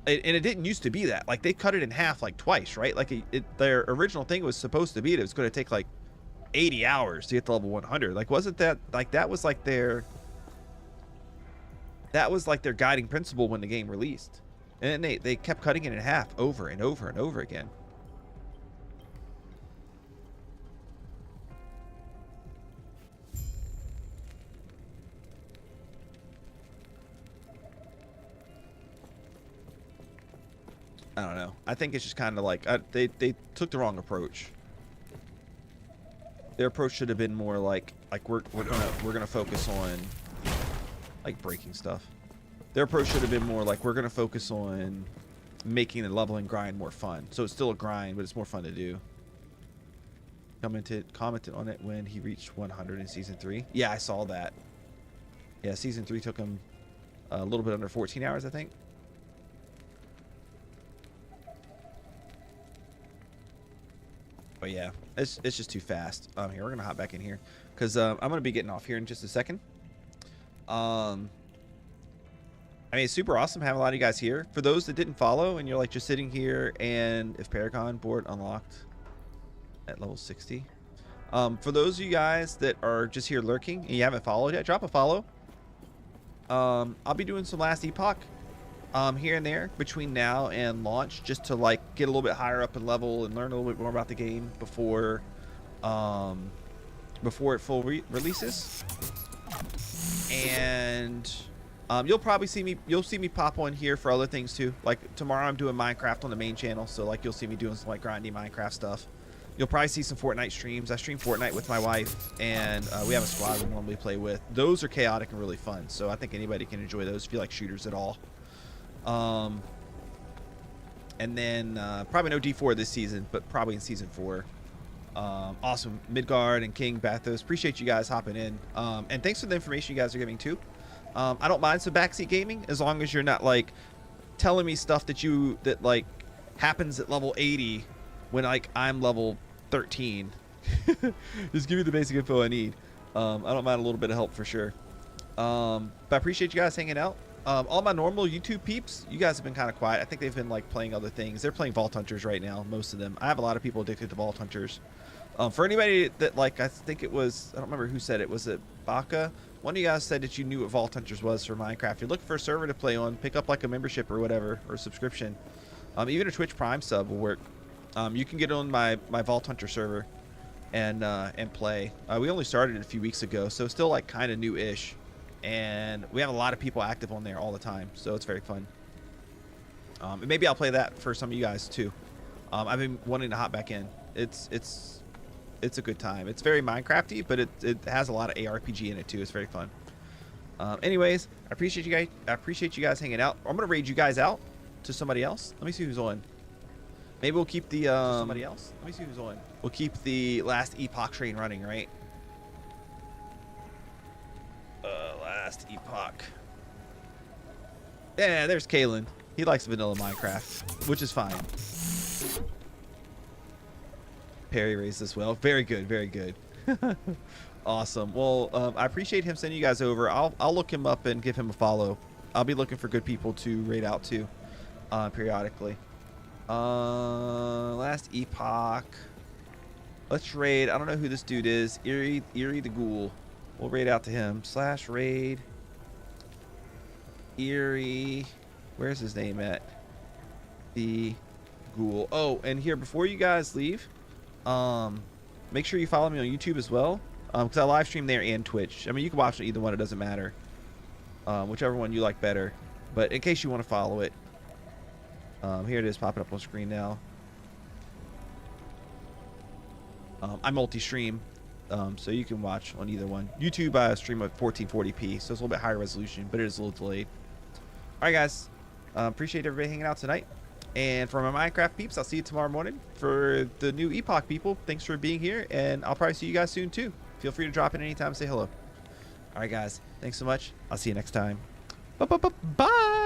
And it didn't used to be that. Like they cut it in half like twice, right? Like their original thing was supposed to be that it was going to take like 80 hours to get to level 100. Like wasn't that like that was like their guiding principle when the game released, and then they kept cutting it in half over and over and over again. I don't know. I think it's just kind of like they took the wrong approach. Their approach should have been more like we're gonna focus on like breaking stuff. Their approach should have been more like we're gonna focus on making the leveling grind more fun. So it's still a grind, but it's more fun to do. Commented on it when he reached 100 in season 3. Yeah, I saw that. Yeah, season 3 took him a little bit under 14 hours, I think. But yeah, it's just too fast. Here, we're gonna hop back in here because I'm gonna be getting off here in just a second. I mean, it's super awesome having a lot of you guys here. For those that didn't follow and you're like just sitting here, and if Paragon board unlocked at level 60. For those of you guys that are just here lurking and you haven't followed yet, drop a follow. I'll be doing some last Epoch here and there between now and launch, just to like get a little bit higher up in level and learn a little bit more about the game before it full releases. And you'll probably see me pop on here for other things too. Like tomorrow I'm doing Minecraft on the main channel, so like you'll see me doing some like grindy Minecraft stuff. You'll probably see some Fortnite streams. I stream Fortnite with my wife, and we have a squad we normally play with. Those are chaotic and really fun, so I think anybody can enjoy those if you like shooters at all. And then probably no D4 this season, but probably in season 4. Awesome. Midgard and King Bathos, appreciate you guys hopping in. And thanks for the information you guys are giving too. I don't mind some backseat gaming as long as you're not like telling me stuff that like happens at level 80 when like I'm level 13. Just give me the basic info I need. I don't mind a little bit of help for sure. But I appreciate you guys hanging out. All my normal YouTube peeps, you guys have been kind of quiet. I think they've been like playing other things. They're playing Vault Hunters right now, most of them. I have a lot of people addicted to Vault Hunters. For anybody that like, I think it was, I don't remember who said it. Was it Baka? One of you guys said that you knew what Vault Hunters was for Minecraft. If you're looking for a server to play on, pick up like a membership or whatever, or a subscription. Even a Twitch Prime sub will work. You can get on my Vault Hunter server and play. We only started it a few weeks ago, so it's still like kind of new-ish. And we have a lot of people active on there all the time, so it's very fun. And maybe I'll play that for some of you guys too. I've been wanting to hop back in. It's a good time. It's very Minecrafty, but it has a lot of ARPG in it too. It's very fun. Anyways, I appreciate you guys. I appreciate you guys hanging out. I'm gonna raid you guys out to somebody else. Let me see who's on. Maybe we'll keep the somebody else. Let me see who's on. We'll keep the last Epoch train running, right? Last Epoch. Yeah, there's Kalen. He likes vanilla Minecraft, which is fine. Perry raised as well. Very good, very good. Awesome. Well, I appreciate him sending you guys over. I'll look him up and give him a follow. I'll be looking for good people to raid out to periodically. Last Epoch. Let's raid. I don't know who this dude is. Eerie the Ghoul. We'll raid out to him. / raid. Eerie. Where's his name at? The Ghoul. Oh, and here, before you guys leave, make sure you follow me on YouTube as well. Because I live stream there and Twitch. I mean, you can watch either one. It doesn't matter. Whichever one you like better. But in case you want to follow it. Here it is popping up on screen now. I multi-stream. So you can watch on either one. YouTube, I stream at 1440p, so it's a little bit higher resolution, but it is a little delayed. All right, guys. Appreciate everybody hanging out tonight. And for my Minecraft peeps, I'll see you tomorrow morning. For the new Epoch people, thanks for being here, and I'll probably see you guys soon too. Feel free to drop in anytime and say hello. All right, guys. Thanks so much. I'll see you next time. Bye.